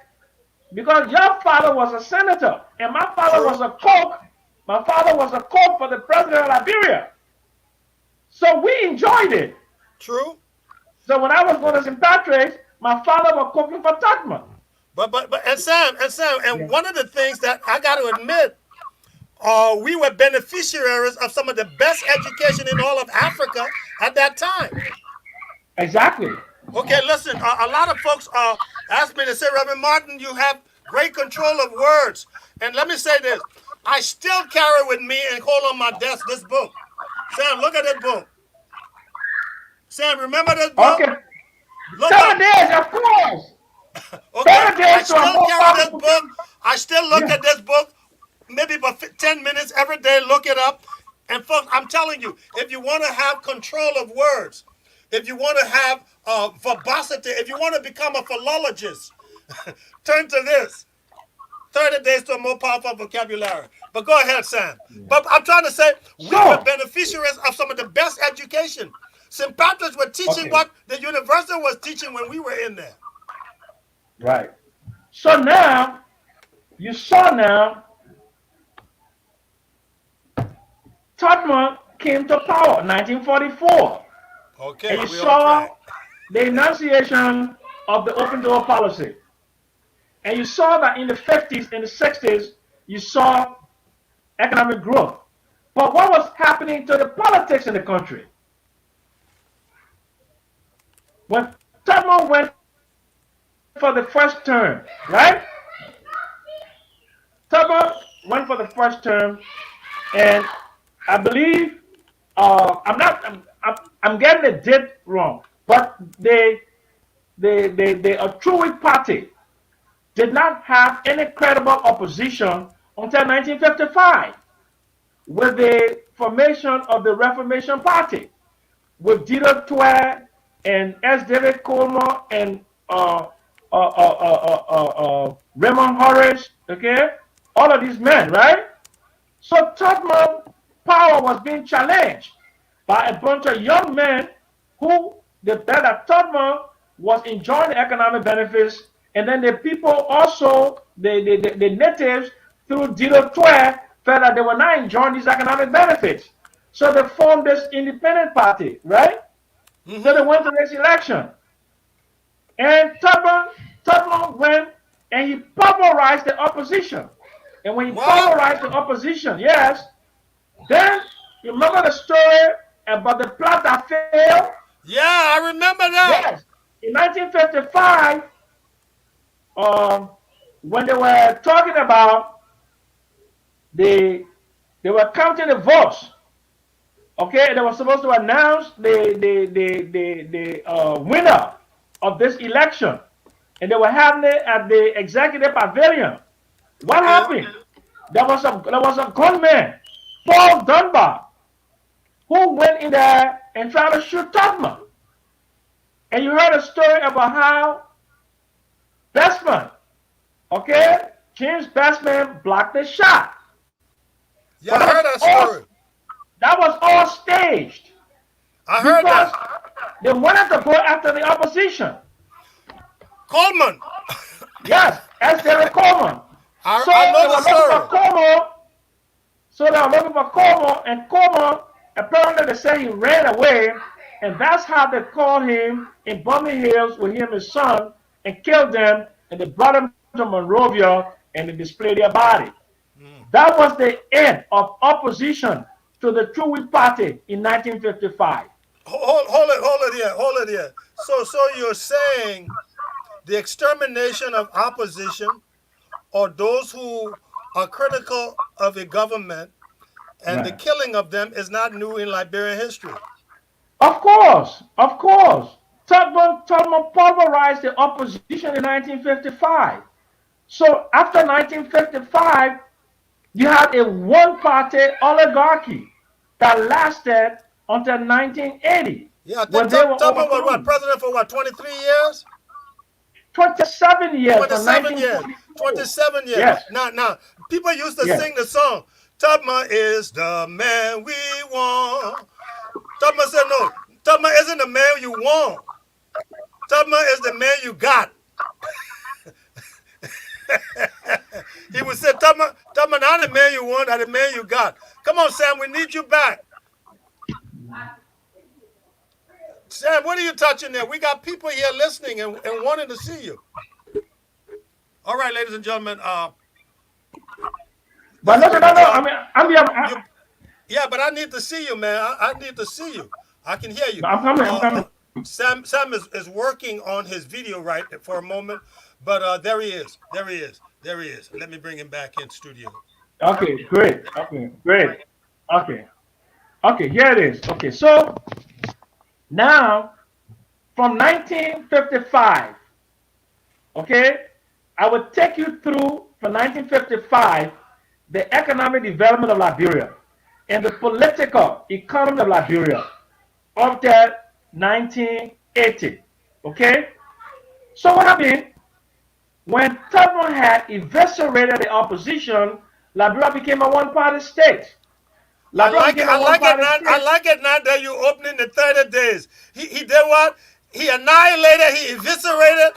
because your father was a senator and my father was a cook. My father was a cook for the president of Liberia. So we enjoyed it. True. So when I was going to St. Patrick's, my father was cooking for Takma. But and Sam, Yeah. one of the things that I got to admit, we were beneficiaries of some of the best education in all of Africa at that time. Exactly. Okay, listen, a lot of folks ask me to say, Reverend Martin, you have great control of words. And let me say this. I still carry with me and hold on my desk this book. Sam, look at this book. Sam, remember this book? Okay. Look 7 up. days, of course. Okay, 7 I days to a still more carry this powerful book. I still look Yeah. at this book maybe for 10 minutes every day, look it up. And folks, I'm telling you, if you want to have control of words, if you want to have verbosity, if you want to become a philologist, turn to this. 30 days to a more powerful vocabulary. But go ahead, Sam. But I'm trying to say we were So, beneficiaries of some of the best education. St. Patrick's were teaching Okay. what the university was teaching when we were in there. Right. So now, you saw now, Tubman came to power in 1944. And Okay, you we're on saw track. the enunciation of the open door policy. And you saw that in the 50s and the 60s, you saw economic growth. But what was happening to the politics in the country? When Tubman went for the first term, right? Tubman went for the first term, and I believe I'm getting the date wrong, but a true party did not have any credible opposition until 1955 with the formation of the Reformation Party with Dieter Twer and S. David Coleman and Raymond Horace, okay? All of these men, right? So Tubman power was being challenged by a bunch of young men who they felt that Tubman was enjoying the economic benefits, and then the people also, the natives, through Dieter Twer, felt that they were not enjoying these economic benefits. So they formed this independent party, right? So they went to this election. And Tubman went and he pulverized the opposition. And when he What? pulverized the opposition, yes, then you remember the story about the plot that failed? Yeah, I remember that. Yes. In 1955, when they were talking about they were counting the votes. Okay, they were supposed to announce the winner of this election, and they were having it at the executive pavilion. What Okay. happened? There was a gunman, Paul Dunbar, who went in there and tried to shoot Tubman. And you heard a story about how Bestman, okay, James Bestman blocked the shot. Yeah, But I heard that story. that was all staged I heard because that. they wanted to go after the opposition. Coleman. Yes, as David Coleman. So I they know were the looking for story. Coleman. So they were looking for Coleman, and Coleman, apparently they say he ran away, and that's how they called him in Bunny Hills with him and his son and killed them, and they brought him to Monrovia and they displayed their body. That was the end of opposition to the True Wheat Party in 1955. Hold it here. So you're saying the extermination of opposition or those who are critical of a government and the Right. killing of them is not new in Liberian history. Of course, of course. Tubman pulverized the opposition in 1955. So after 1955, you had a one-party oligarchy that lasted until 1980, Yeah, I when think they were Tubman was overthrown. president for 23 years? 27 years from 27 years. 1944. 27 years. Yes, Now, people used to yes. sing the song, Tubman is the man we want. Tubman said, no, Tubman isn't the man you want. Tubman is the man you got. He would say, Tubman, not the man you want, not the man you got. Come on, Sam, we need you back. Sam, what are you touching there? We got people here listening and wanting to see you. All right, ladies and gentlemen. But no. You, yeah, but I need to see you, man. I need to see you. I can hear you. I'm coming. Sam is working on his video right for a moment, but there he is. There he is. Let me bring him back in studio. Okay, great. Okay, great. Okay, here it is. Okay, so now from 1955, okay, I will take you through from 1955 the economic development of Liberia and the political economy of Liberia up to 1980. Okay, so what happened when Tubman had eviscerated the opposition? Liberia became a one-party state. Liberia became a one-party state. I like it now that you opening the 30 days. He did what? He annihilated, he eviscerated.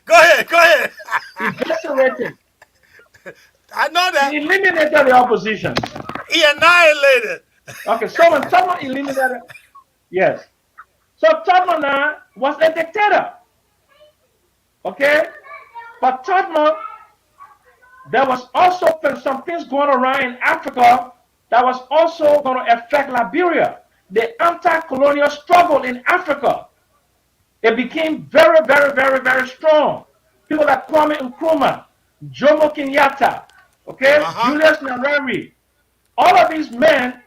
Go ahead. Eviscerated. I know that. He eliminated the opposition. He annihilated. Okay, someone eliminated. Yes. So Tubman was a dictator. Okay? But Tubman, there was also some things going around in Africa that was also going to affect Liberia. The anti-colonial struggle in Africa. It became very, very, very, very strong. People like Kwame Nkrumah, Jomo Kenyatta, okay, Julius Nyerere, all of these men,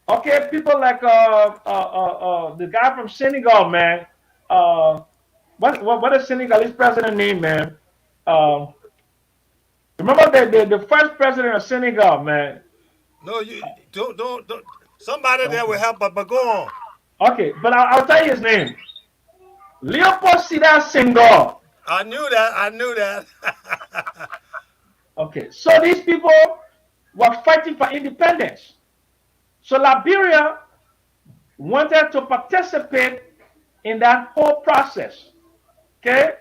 okay, people like the guy from Senegal, man. What is Senegalese president name, man? Remember the first president of Senegal, man. No, you don't. Somebody there will help, but go on. Okay, but I'll tell you his name. Leopold Sédar Senghor. I knew that. Okay, so these people were fighting for independence. So Liberia wanted to participate in that whole process, okay,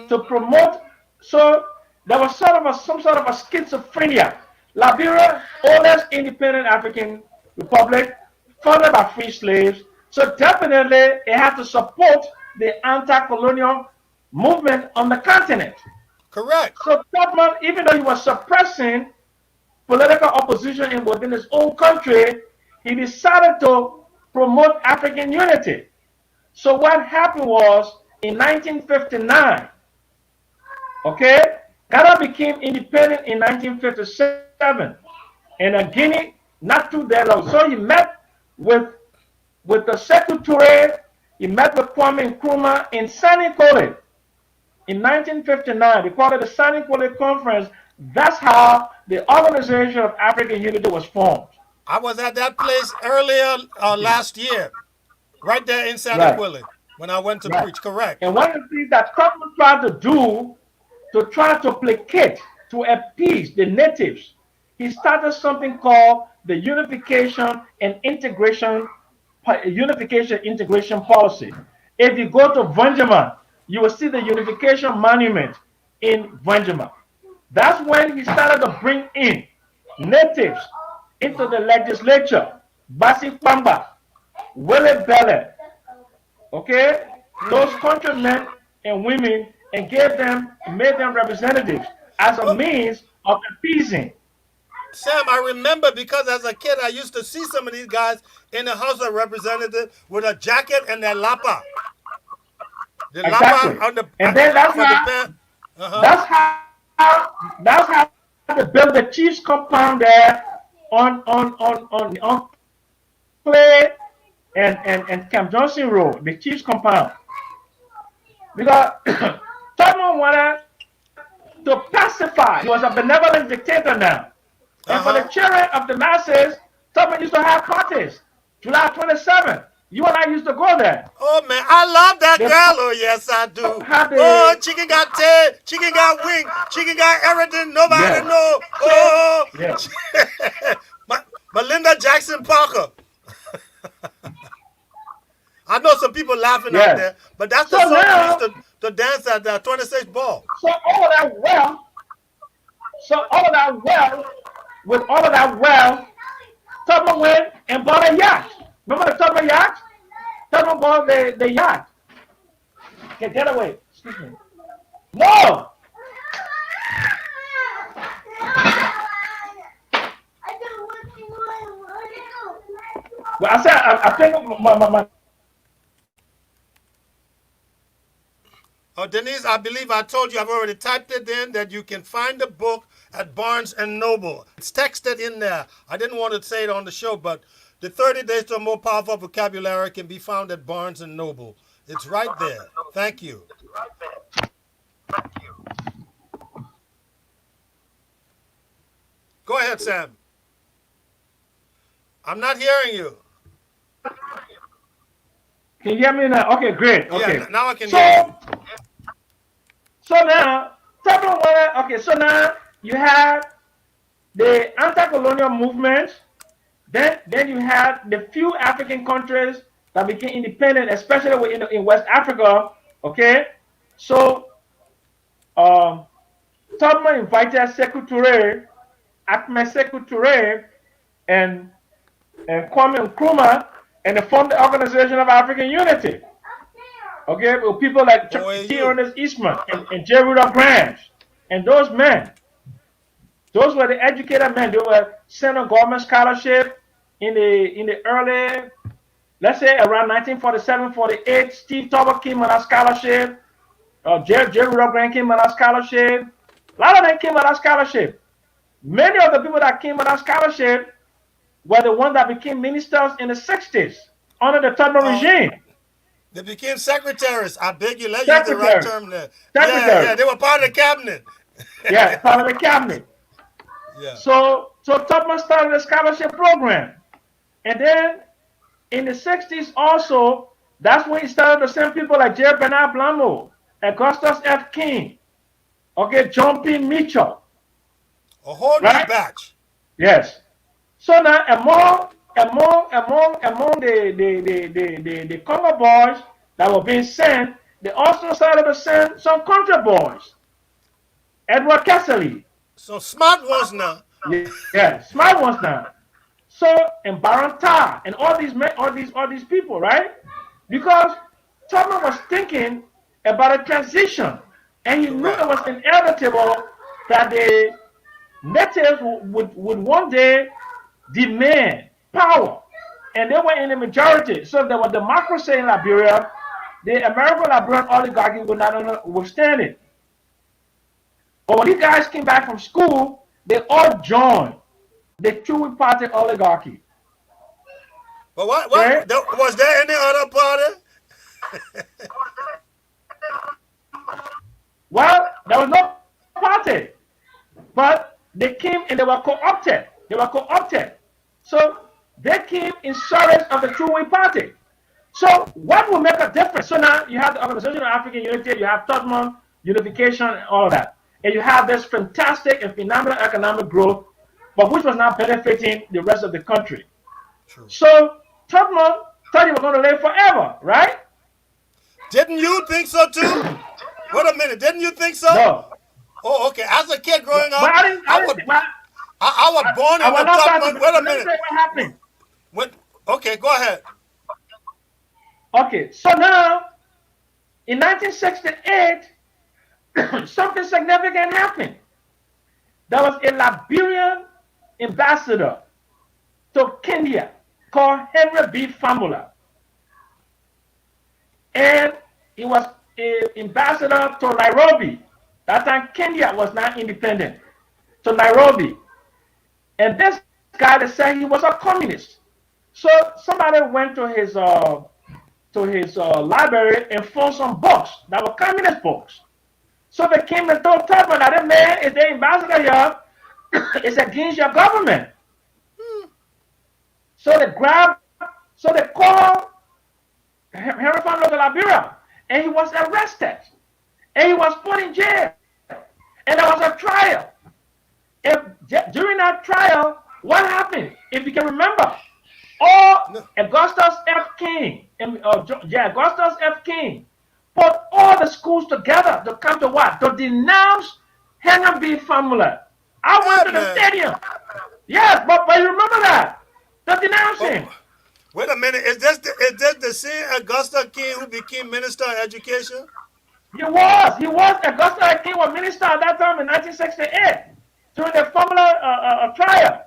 to promote. So there was some sort of a schizophrenia. Liberia, oldest independent African republic, founded by free slaves. So definitely it had to support the anti-colonial movement on the continent. Correct. So Tubman, even though he was suppressing political opposition within his own country, he decided to promote African unity. So what happened was in 1959, okay, Ghana became independent in 1957, and Guinea not too that long. So he met with the secretary. He met with Kwame Nkrumah in Senegal in 1959. They called it the Senegal Conference. That's how the Organization of African Unity was formed. I was at that place earlier last year, right there in Senegal, when I went to preach. Correct. And one of the things that Tubman tried to do to try to placate, to appease the natives, he started something called the Unification Integration Policy. If you go to Vanjama, you will see the Unification Monument in Vanjama. That's when he started to bring in natives into the legislature. Basi Kwamba, Willie Belle, okay, those countrymen and women, and made them representatives as a means of appeasing. Sam, I remember because as a kid I used to see some of these guys in the House of Representatives with a jacket and their lapa. The Exactly. lapa on the and then that's how they built the Chiefs compound there on Clay and Camp Johnson Road, the Chiefs compound. Because Tubman wanted to pacify. He was a benevolent dictator now. And for the cheering of the masses, Tubman used to have parties. July 27th. You and I used to go there. Oh man, I love that girl. Oh yes, I do. Oh, chicken got tail, chicken got wing, chicken got everything. Nobody know. Oh, Melinda Jackson Parker. I know some people laughing out there, but that's the song we used to dance at the 26 ball. So all of that wealth, Tubman went and bought a yacht. Remember the Tubman yacht? Tubman bought the yacht. Okay, get away. Excuse me. No! Well, I said, I think my Oh, Denise, I believe I told you, I've already typed it in, that you can find the book at Barnes & Noble. It's texted in there. I didn't want to say it on the show, but the 30 Days to a More Powerful Vocabulary can be found at Barnes & Noble. It's right there. Thank you. Go ahead, Sam. I'm not hearing you. Can you hear me now? Okay, great. Okay. Yeah, now I can hear you. So now, so now you have the anti-colonial movement. Then you had the few African countries that became independent, especially in West Africa. Okay, so um, Tubman invited Sekou Touré, Ahmed Sekou Touré, and Kwame Nkrumah, and they formed the Organization of African Unity. Okay, with people like T. OAU. Ernest Eastman and J. Rudolph Grant, and those men. Those were the educated men. They were sent on government scholarship in the early, let's say around 1947, 48. Steve Tobert came on a scholarship. J. Rudolph Grant came on a scholarship. A lot of them came on a scholarship. Many of the people that came on a scholarship were the ones that became ministers in the 60s under the Tubman regime. They became secretaries. I beg you, let's use the right Secretary. term there. Secretary. Yeah, they were part of the cabinet. Yeah, part of the cabinet. Yeah. So Tubman started a scholarship program. And then in the 60s also, that's when he started to send people like J. Bernard Blamo, Augustus F. King, okay, John P. Mitchell. A whole new batch. Yes. So now among the Congo boys that were being sent, they also started to send some country boys. Edward Kessley. So smart ones now. Yeah, smart ones now. So and Baron Tar and all these people, right? Because Tubman was thinking about a transition, and he knew it was inevitable that the natives would one day demand power, and they were in the majority. So if there was democracy in Liberia, the American Liberian oligarchy would not withstand it. But when these guys came back from school, they all joined the Chewy Party oligarchy. But what was there any other party? Well, there was no party, but they came and they were co-opted. So they came in service of the Chewy Party. So what will make a difference? So now you have the Organization of African Unity, you have Tubman, unification, and all of that. And you have this fantastic and phenomenal economic growth, but which was not benefiting the rest of the country. True. So Tubman thought he was going to live forever, right? Didn't you think so too? Wait a minute, didn't you think so? No. Oh, okay. As a kid growing up, I was born in the Tubman. Wait a minute. What happened? Okay, go ahead. Okay, so now in 1968, something significant happened. There was a Liberian ambassador to Kenya called Henry B. Famula. And he was an ambassador to Nairobi. That time Kenya was not independent. To Nairobi. And this guy, they said he was a communist. So somebody went to his library and found some books that were communist books. So they came and told Tubman that that man is the ambassador here. It's against your government. So they called Henry Famula to Liberia, and he was arrested, and he was put in jail, and there was a trial. During that trial, what happened? If you can remember, Augustus F. King, Augustus F. King put all the schools together to come to what? To denounce Henry B. Famula. I went to the stadium. Yes, but you remember that? To denounce him. Wait a minute. Is this the same Augustus King who became Minister of Education? He was. Augustus F. King was minister at that time in 1968 during the Famula trial.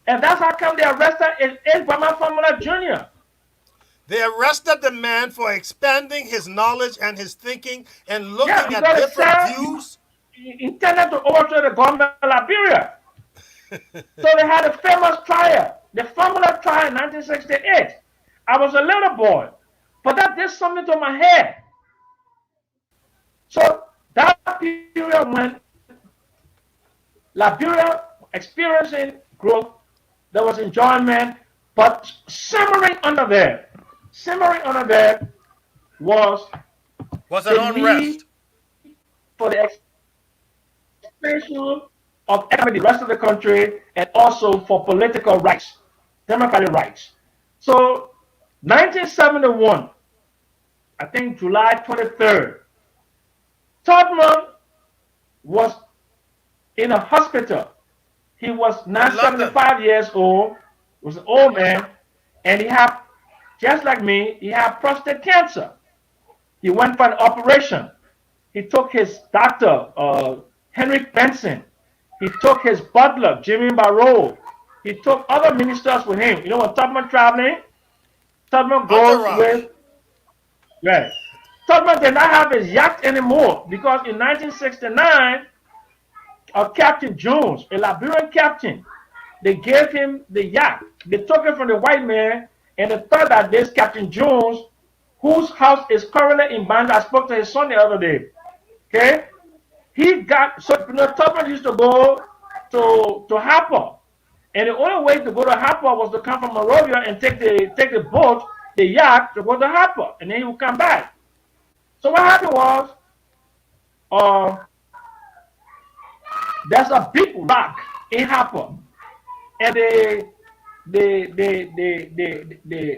And that's how come they arrested Abraham Famula Jr. They arrested the man for expanding his knowledge and his thinking and looking at different views. He intended to overthrow the government of Liberia. So they had a famous trial, the Famula trial in 1968. I was a little boy, but that did something to my head. So that period when Liberia experiencing growth, there was enjoyment, but simmering under there was an unrest for the expansion of economic the rest of the country and also for political rights, democratic rights. So 1971, I think July 23rd, Tubman was in a hospital. He was now In London. 75 years old, was an old man, and he had, just like me, he had prostate cancer. He went for an operation. He took his doctor, Henry Benson. He took his butler, Jimmy Barrow. He took other ministers with him. You know when Tubman traveling, Tubman goes Entourage. with, right. Tubman did not have his yacht anymore because in 1969, Captain Jones, a Liberian captain, they gave him the yacht. They took it from the white man, and they thought that this Captain Jones, whose house is currently in Banda, I spoke to his son the other day. Okay, he got so Tubman used to go to Harper, and the only way to go to Harper was to come from Monrovia and take the boat, the yacht, to go to Harper, and then he would come back. So what happened was, there's a big rock in Harper, and the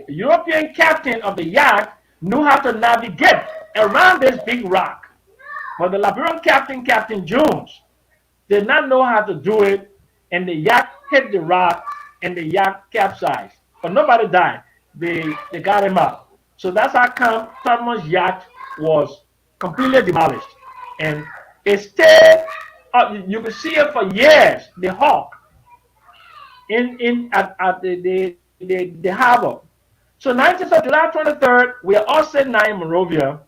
European captain of the yacht knew how to navigate around this big rock. But the Liberian captain, Captain Jones, did not know how to do it, and the yacht hit the rock, and the yacht capsized. But nobody died. They got him out. So that's how come Tubman's yacht was completely demolished. And it stayed, you could see it for years, the Hawk, at the harbor. So 19th of July 23rd, we are all sitting now in Monrovia.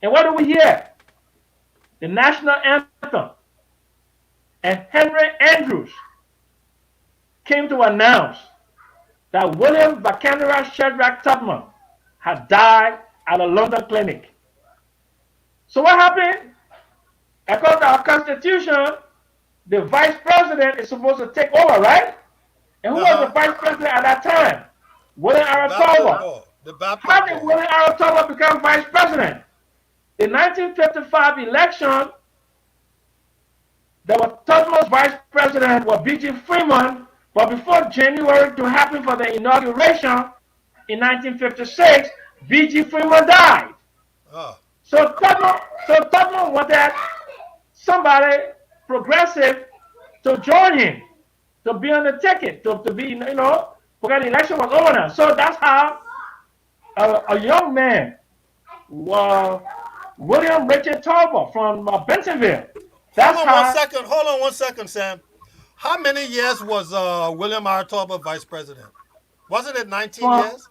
And what do we hear? The national anthem. And Henry Andrews came to announce that William Bacanera Shadrach Tubman had died at a London clinic. So what happened? According to our constitution, the vice president is supposed to take over, right? And who was the vice president at that time? William Aratoba. How did William Aratoba become vice president? In 1955 election, there was Tubman's vice president was B.G. Freeman, but before January to happen for the inauguration in 1956, B.G. Freeman died. Oh. So Tubman wanted somebody progressive to join him, to be on the ticket, to be, because the election was over now. So that's how a young man, William Richard Tauber from Bentonville. Hold on 1 second, Sam. How many years was William R. Tauber vice president? Wasn't it 19 years?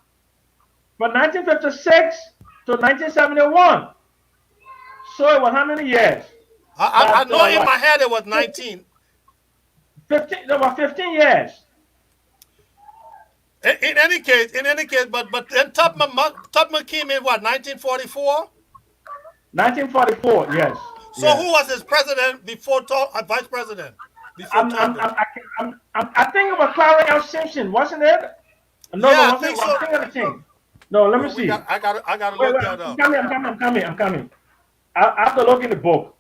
From 1956 to 1971. So it was how many years? I know in my head it was 19. 15. There were 15 years. In any case, but then Tubman came in what, 1944? 1944, yes. So yes. Who was his president before vice president? Before I think it was Clara L. Simpson, wasn't it? No, yeah, no, I think I'm so. thinking of the thing. No, let me see. I gotta look that up. I'm coming. I have to look in the book.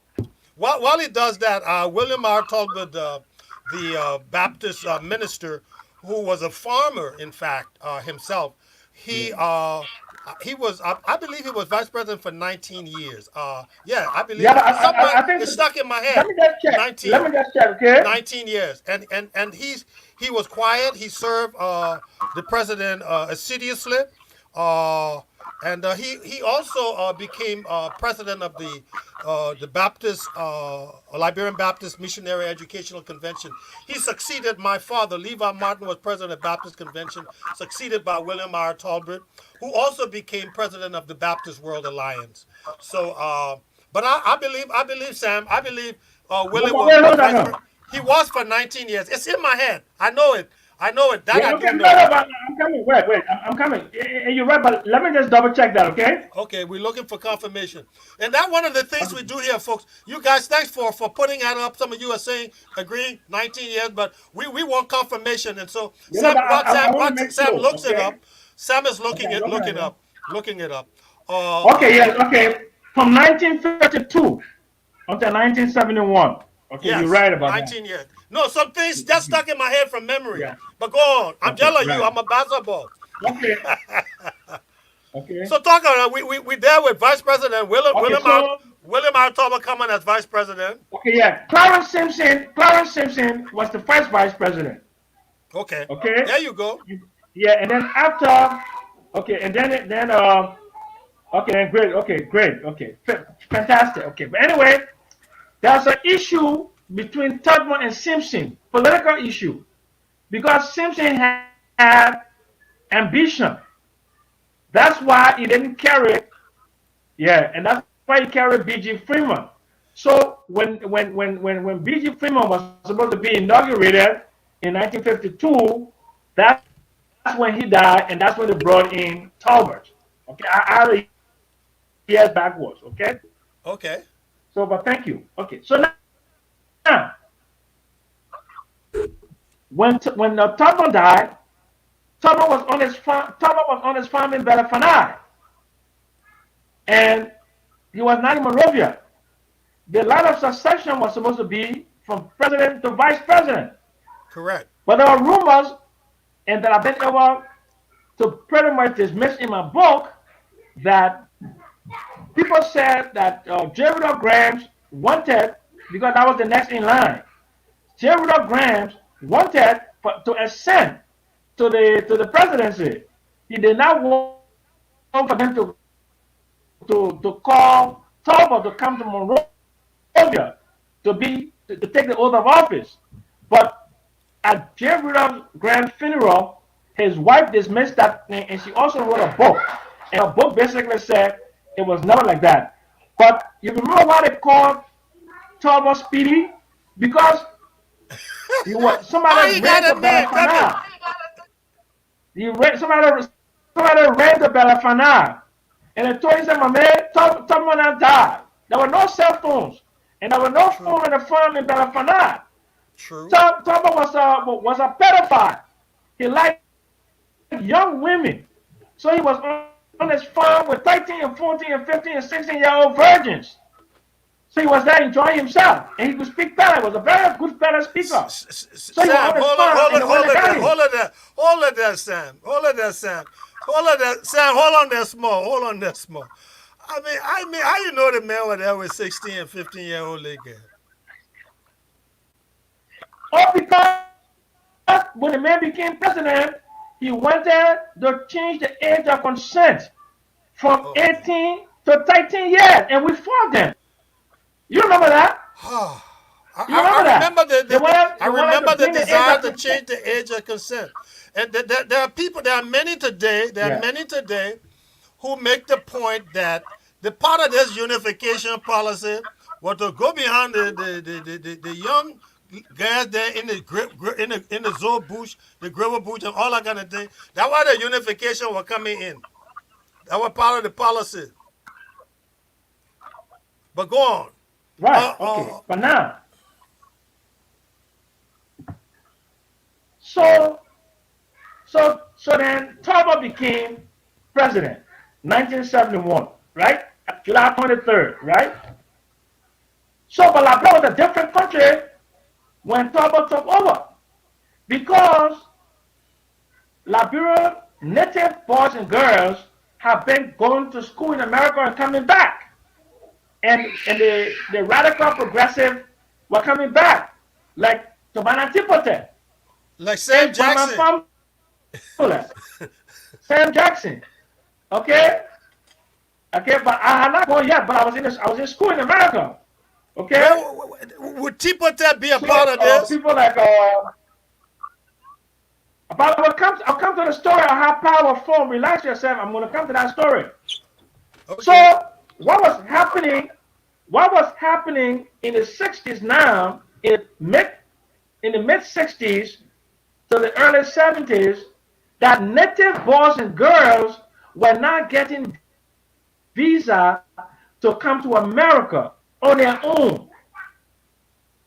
While he does that, William R. Tolbert, the Baptist minister, who was a farmer, in fact, himself, he was, I believe he was vice president for 19 years. Yeah, I believe. Yeah, I think it's stuck in my head. Let me just check. 19, let me just check, okay? 19 years, and he was quiet. He served the president assiduously. And he also became president of the Baptist Liberian Baptist Missionary Educational Convention. He succeeded my father. Levi Martin was president of the Baptist Convention, succeeded by William R. Tolbert, who also became president of the Baptist World Alliance. So, but I believe Sam. I believe William was he was for 19 years. It's in my head. I know it. That yeah, okay, I'm coming. Wait. I'm coming. You're right, but let me just double check that, okay? Okay, we're looking for confirmation. And that one of the things we do here, folks. You guys, thanks for putting that up. Some of you are saying, agree, 19 years, but we want confirmation. And so Sam looks it up. Sam is looking it up. Okay, yes, okay. From 1952 until 1971. Okay, Yes, you're right about 19 years. No, some things just stuck in my head from that. memory. Yeah. But go on. I'm Okay, telling you, right. I'm a basketball. Okay. Okay. So talk about we there with Vice President Okay. So William R. Tolbert coming as Vice President. okay, yeah. Clarence Simpson. Clarence Simpson was the first vice president. Okay, Okay. there you go. Yeah, and then after, okay, and then okay, then great. Okay, great. Okay, fantastic. Okay, but anyway, there's an issue between Tubman and Simpson, political issue, because Simpson had ambition. That's why he didn't carry. Yeah, and that's why he carried B.G. Freeman. So when B.G. Freeman was supposed to be inaugurated in 1952, that's when he died, and that's when they brought in Talbot. Okay, I had a years backwards. Okay, Okay, so but thank you. Okay, so now when Talbot died, Talbot was on his farm. Talbot was on his farm in Belafonte, and he was not in Monrovia. The line of succession was supposed to be from president to vice president. correct. But there are rumors, and that I've been able to pretty much dismiss in my book, that people said that J. Rudolph Grahams wanted, because that was the next in line, J. Rudolph Grahams wanted to ascend to the presidency. He did not want for them to call Talbot to come to Monrovia to take the oath of office. But at J. Rudolph Graham's funeral, his wife dismissed that thing, and she also wrote a book. And her book basically said it was never like that. But you remember why they called Talbot Speedy? Because he was How somebody you got ran a to name? Belafonte. Somebody ran to Belafonte, and they told him, "My man, Talbot died." There were no cell phones, and there were no phone in the farm in Belafonte. True. Talbot was a pedophile. He liked young women. So he was on his farm with 13 and 14 and 15 and 16-year-old virgins. So he was there enjoying himself. And he could speak better. He was a very good better speaker. So he was Sam, on his hold farm, on, and the one that got him. hold it there, Sam, hold it there, Sam, Sam, hold on there, small. I mean, how you know the man was there with 16 and 15-year-old girl? All because when the man became president, he wanted to change the age of consent from 18 to 13 years, and we fought them. You remember that? You remember I that? remember They I wanted remember to the bring the age desire of to consent. change the age of consent. And there are people, there are many today, who make the point that the part of this unification policy was to go behind the young guys there in the Zoe bush, the gravel bush, and all that kind of thing. That's why the unification was coming in. That was part of the policy. But go on. Right, okay. But now, so then Talbot became president, 1971, right? July 23rd, right? So, but Liberia was a different country when Talbot took over, because Liberia native boys and girls have been going to school in America and coming back. And the radical progressive were coming back, like Tobana Tipote, Like Sam Jackson. Sam Jackson. Okay? Okay, but I had not gone yet, but I was in school in America. Okay? Well, would Tipotep be a part of this? People like but I'll come to the story of how power formed. Relax yourself. I'm gonna come to that story. Okay. So what was happening in the 60s now, in the mid 60s to the early 70s, that native boys and girls were not getting visa to come to America on their own.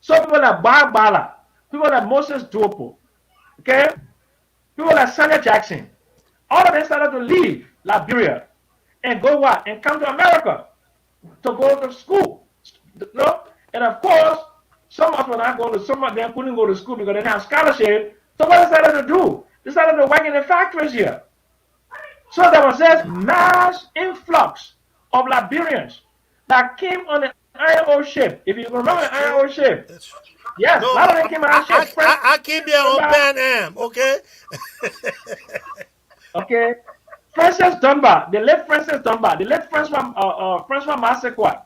So people like Bob Bala, people like Moses Dopo, okay, people like Samuel Jackson, all of them started to leave Liberia and go what? And come to America to go to school. No? And of course, Some of us were not going to, some of them couldn't go to school because they didn't have scholarship. So what decided to do? They started to work in the factories here. So there was this mass influx of Liberians that came on the iron ore ship. If you remember the iron ore ship, yes, No, a lot of them came on that ship. I came here on Pan Am, okay? Okay. Francis Dunbar, the late Francis Dunbar, the late Francois Massaquoi.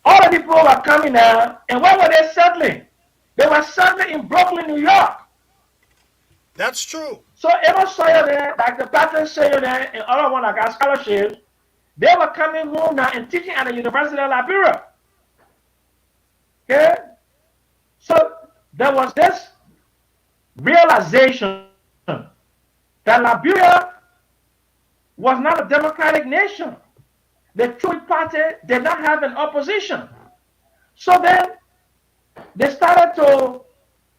All the people were coming there, and where were they settling? They were settling in Brooklyn, New York. That's true. So Emma Sawyer there, like the Patrick Sawyer there, and other one that got scholarships, they were coming home now and teaching at the University of Liberia. Okay? So there was this realization that Liberia was not a democratic nation. The True Party did not have an opposition. So then they started to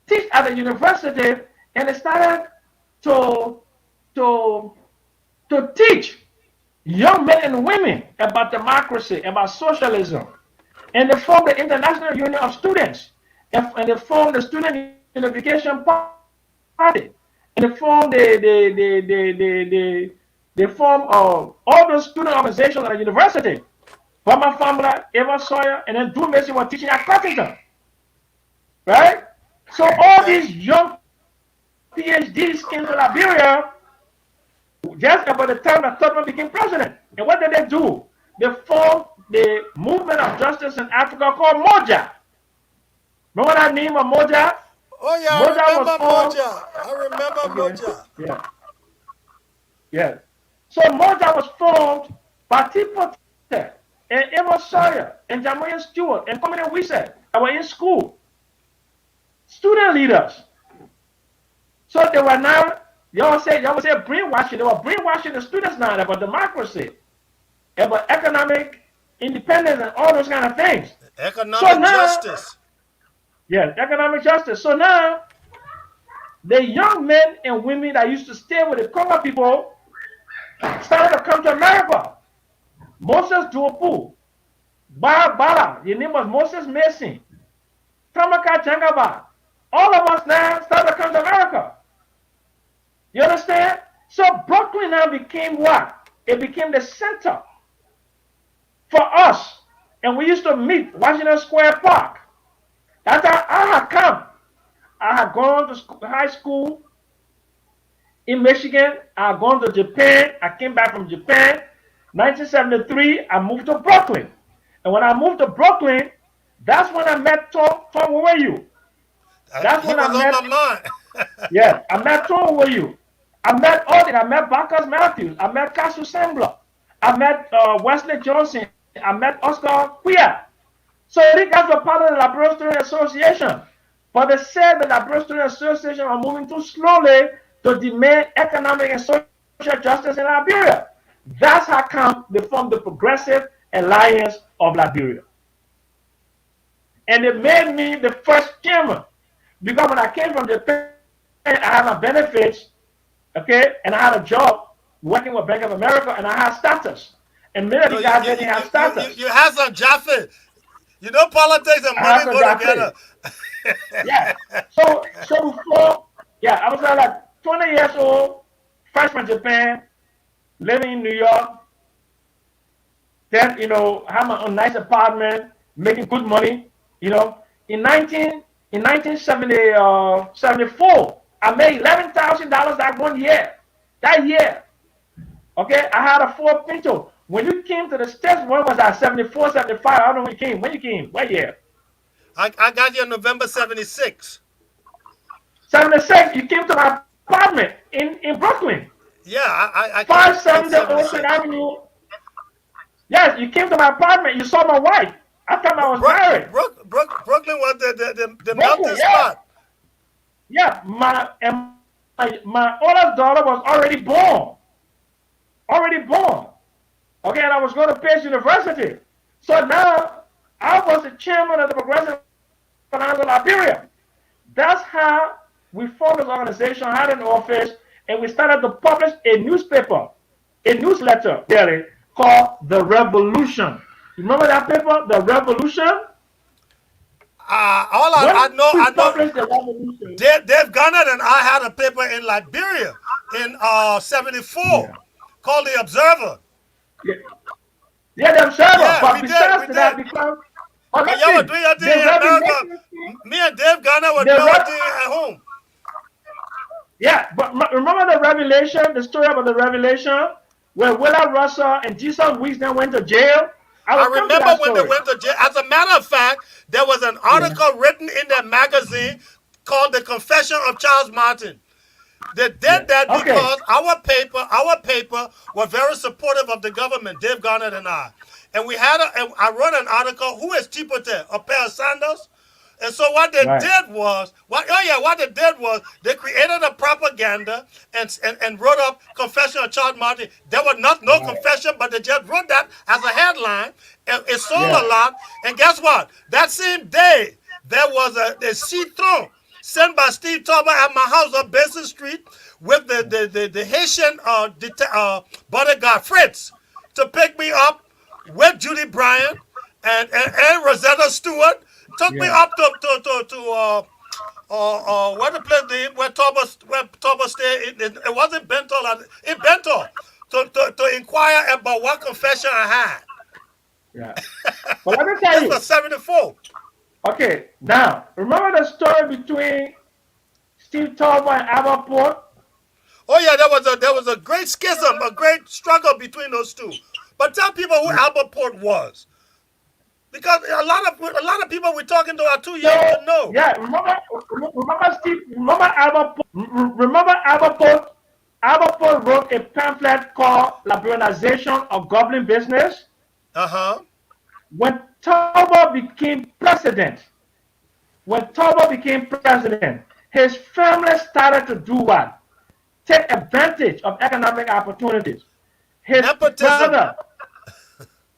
teach at the university, and they started to teach young men and women about democracy, about socialism. And they formed the International Union of Students, and they formed the Student Unification Party, and they formed they formed all those student organizations at the university. Former Famula, Eva Sawyer, and then Drew Mason were teaching at Cottington. Right? So all these young PhDs came to Liberia just about the time that Tubman became president. And what did they do? They formed the movement of justice in Africa called Moja. Remember that name of Moja? Oh, yeah, Moja I was remember formed. Moja. I remember Moja. Yeah. Yeah. So Moja was formed by Tipo and Emma Sawyer and Jamaian Stewart and Community Reset that were in school. Student leaders. So they were now, y'all say brainwashing. They were brainwashing the students now about democracy, about economic independence and all those kind of things. Economic justice. Yes, economic justice. So now, the young men and women that used to stay with the Congo people started to come to America. Moses Duopu, Bala, his name was Moses Mason, Tamaka Jangaba. All of us now started to come to America. You understand? So Brooklyn now became what? It became the center for us. And we used to meet Washington Square Park. That's how I had come. I had gone to high school in Michigan. I had gone to Japan. I came back from Japan. 1973, I moved to Brooklyn. And when I moved to Brooklyn, that's when I met Tom Wayu. That's when I met. Yeah, I met Tom Wayu. I met Odin. I met Bacchus Matthews. I met Casu Sembla. I met Wesley Johnson. I met Oscar Quia. So these guys were part of the Liberia Student Association. But they said the Liberia Student Association are moving too slowly to demand economic and social justice in Liberia. That's how come they formed the Progressive Alliance of Liberia. And they made me the first chairman. Because when I came from Japan, I had my benefits, okay, and I had a job working with Bank of America, and I had status. And many of the guys didn't have status. You have some Jaffe. You know, politics and money go together. Yeah. So before, yeah, I was like 20 years old, fresh from Japan, living in New York. Then, have my own nice apartment, making good money. In 1974, I made $11,000 that 1 year. That year. Okay, I had a Ford Pinto. When you came to the States, when was that? 74, 75? I don't know when you came. When you came? What year? I got here in November 76. 76, you came to my apartment in Brooklyn. Yeah, I 570 Ocean Avenue. Yes, you came to my apartment. You saw my wife. I thought I was married. Brooklyn was the melting spot. Yeah, my oldest daughter was already born. Okay, and I was going to Pace University. So now I was the chairman of the Progressive Alliance of Liberia. That's how we formed this organization, had an office, and we started to publish a newsletter, really, called The Revolution. You remember that paper, The Revolution? All When I know, we I know. published the revolution, Dave Garnett and I had a paper in Liberia in '74 yeah, called The Observer. yeah, yeah, the observer. Yeah, But we besides that, did. because, but Cause y'all were listen, doing your thing the in America. revelation thing, Me and Dave Garnett were the doing our rev, thing at home. yeah, but remember the revelation, the story about the revelation, where Willa Russell and Jesus Weeks then went to jail. I I will come to remember that when they story. went to jail. As a matter of fact, there was an Yeah, article written in that magazine called "The Confession of Charles Martin." They yeah. did that Okay, because our paper was very supportive of the government, Dave Garnett and I. And I wrote an article, Who is Chipote? A pair of sandals? And so what they right. did was, what they did was they created a propaganda and wrote up Confession of Charles Martin. There was not no Right. confession, but they just wrote that as a headline. And it sold Yeah. a lot. And guess what? That same day, there was a citron sent by Steve Tauber at my house on Benson Street with the Haitian bodyguard Fritz to pick me up with Judy Bryant and Rosetta Stewart. Took me Yeah. up to where the place where Tauber stayed. It wasn't Bento, in Bento to inquire about what confession I had. Yeah. But let me tell This you. was '74. Okay, now remember the story between Steve Tolbert and Albert Port? Oh yeah, there was a great schism, a great struggle between those two. But tell people who Yeah. Albert Port was, because a lot of people we're talking to are too So young to know. yeah, remember Albert Port, remember Albert Port? Albert Port wrote a pamphlet called Liberalization of Goblin Business. Uh huh. When Tolbert became president, his family started to do what? Take advantage of economic opportunities. His Nepotism. brother,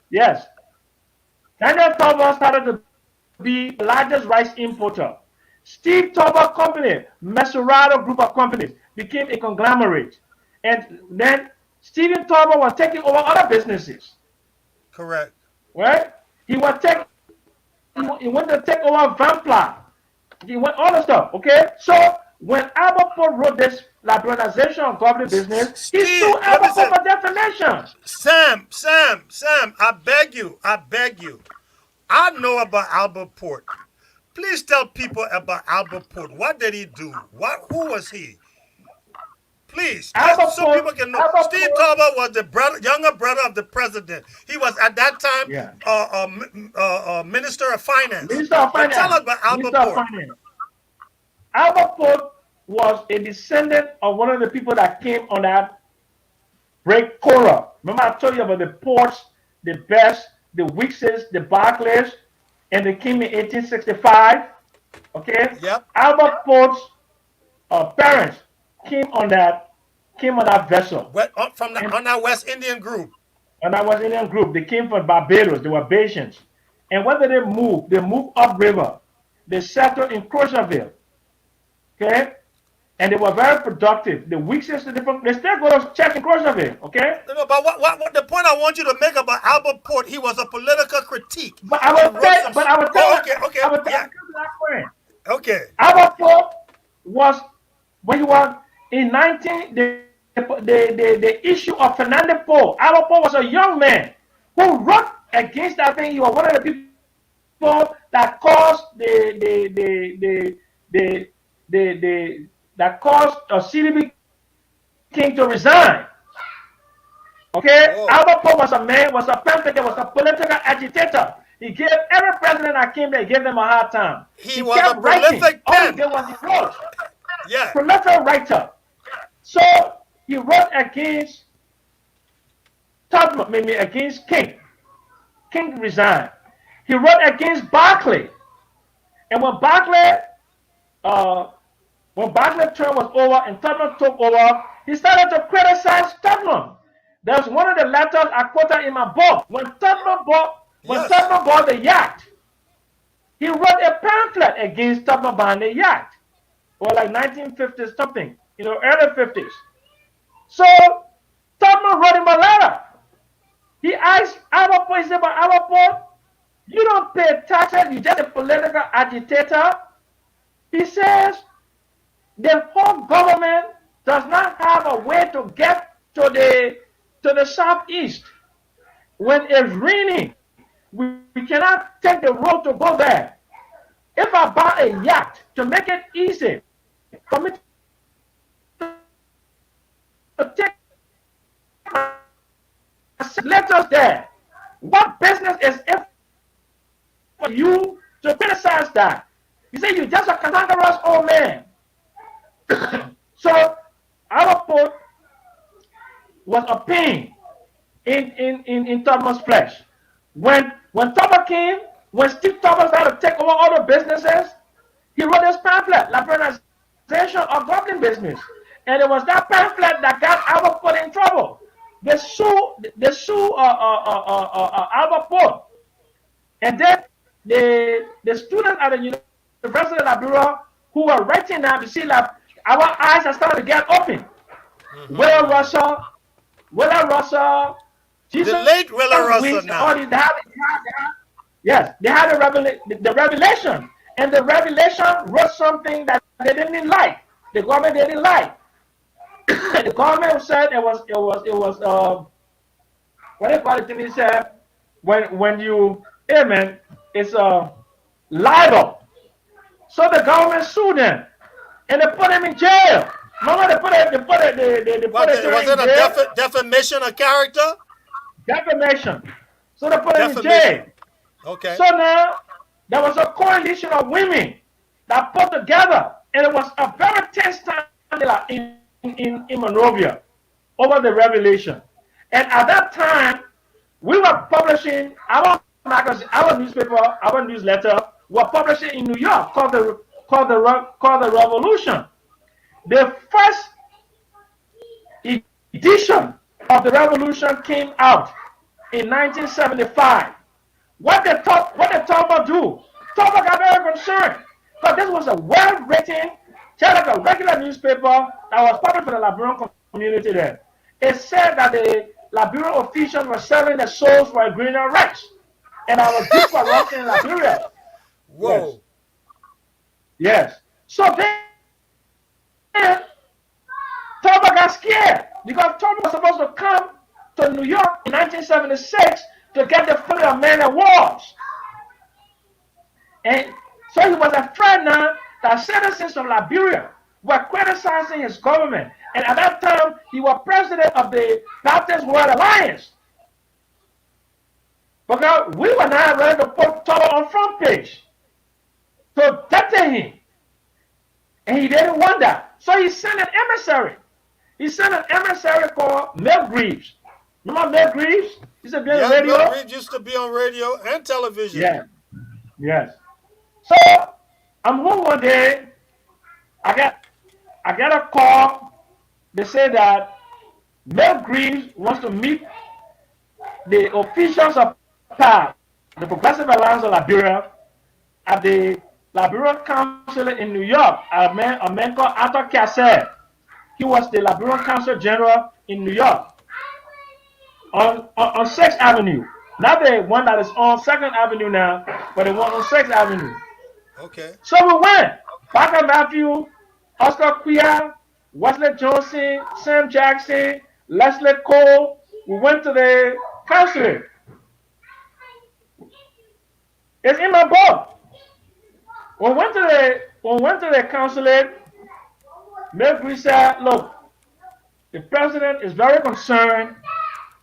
yes, Daniel Tolbert started to be the largest rice importer. Steve Tolbert Company, Mesurado Group of Companies, became a conglomerate. And then Stephen Tolbert was taking over other businesses, Correct. right? He was taking, he went to take over Vampla. He went all the stuff, okay? So when Albert Port wrote this liberalization of government business, he Steve, sued let me Albert say, Port for defamation. Sam, I beg you, I know about Albert Port. Please tell people about Albert Port. What did he do? Who was he? Please, just Albert so Port, people can know. Albert Steve Port, Tauber was the younger brother of the president. He was at that time yeah, Minister of Finance. Minister of But tell Finance, us about Albert Minister of Port. Finance. Albert Port was a descendant of one of the people that came on that break Cora. Remember I told you about the Ports, the Best, the Weekses, the Barclays, and they came in 1865. Okay, Yep. Albert Port's parents came on that vessel, From on that West Indian group. and that was Indian group. They came from Barbados. They were Bayesians. And when did they move? They moved upriver. They settled in Crocherville. Okay, and they were very productive. The Weekses, they still go to church in Crocherville. Okay, No, but what the point I want you to make about Albert Port? He was a political critique. but I He will wrote tell. some. But I will Oh, tell. okay, I will tell yeah, that point. okay. Albert Port was when he was in 19 the issue of Fernando Po. Albert Port was a young man who wrote against that thing. He was one of the people that caused that caused CDB King to resign. Okay, Oh, Albert Port was a pamphleteer, was a political agitator. He gave every president that came there, he gave them a hard time. he He was a kept writing. prolific All he pen. did was he wrote. Yeah. Prolific writer. So he wrote against Tubman, maybe against King. King resigned. He wrote against Barclay. And when Barclay's term was over and Tubman took over, he started to criticize Tubman. There's one of the letters I quoted in my book. When Tubman Yes. bought the yacht, he wrote a pamphlet against Tubman buying the yacht. Or like 1950s something, early 50s. So Tubman wrote him a letter. He asked Albert Port, he said, but Albert Port, You don't pay taxes, you're just a political agitator. He says the whole government does not have a way to get to the southeast. When it's raining, we cannot take the road to go there. If I buy a yacht to make it easy for me to take let us there. What business is it for you to criticize that? You say you're just a cantankerous old man. So our put was a pain in Thomas' flesh. When Thomas came, when Steve Thomas had to take over all the businesses, he wrote this pamphlet, Liberalization of Governing Business. And it was that pamphlet that got Albert Port in trouble. They sue Albert Port. And then the students at the University of Liberia who were writing now to see that our eyes are starting to get open. Mm-hmm. Willa Russell, Jesus, the late Willa Russell now. Yes, they had the revelation. And the revelation wrote something that they didn't like. The government didn't like. The government said it was what they call it to me said when you man, it's a libel. So the government sued them and they put him in jail. Remember they put it Was it a defamation of character? Defamation. So they put him in jail. Okay. So now there was a coalition of women that put together, and it was a very tense time in Monrovia over the revelation. And at that time, we were publishing our magazine, our newspaper, our newsletter. Were publishing in New York called the Revolution. The first edition of the Revolution came out in 1975. What did Tolbert do? Tolbert got very concerned because this was a well-written, just like a regular newspaper that was published for the Liberian community there. It said that the Liberian officials were selling their souls for a greener rice, and our deep corruption in Liberia. Whoa. Yes. So then Tolbert got scared because Tolbert was supposed to come to New York in 1976 to get the family of men and wars. And so he was afraid now that citizens of Liberia were criticizing his government. And at that time, he was president of the Baptist World Alliance. Because we were now ready to put Tolbert on front page to detain him. And he didn't want that. So he sent an emissary. He sent an emissary called Mel Greaves. Remember Mel Greaves? He used to be on radio. Mel Greaves used to be on radio and television. Yeah. Yes. So I'm home one day. I got a call. They say that Mel Greaves wants to meet the officials of PAL, the Progressive Alliance of Liberia, at the Liberian Consulate in New York. A man called Arthur Cassell. He was the Liberian Consul General in New York on 6th Avenue. Not the one that is on 2nd Avenue now, but the one on 6th Avenue. Okay. So we went. Parker Matthew, Oscar Quia, Wesley Johnson, Sam Jackson, Leslie Cole. We went to the consulate. It's in my book. We went to the consulate. Mel said, look, the president is very concerned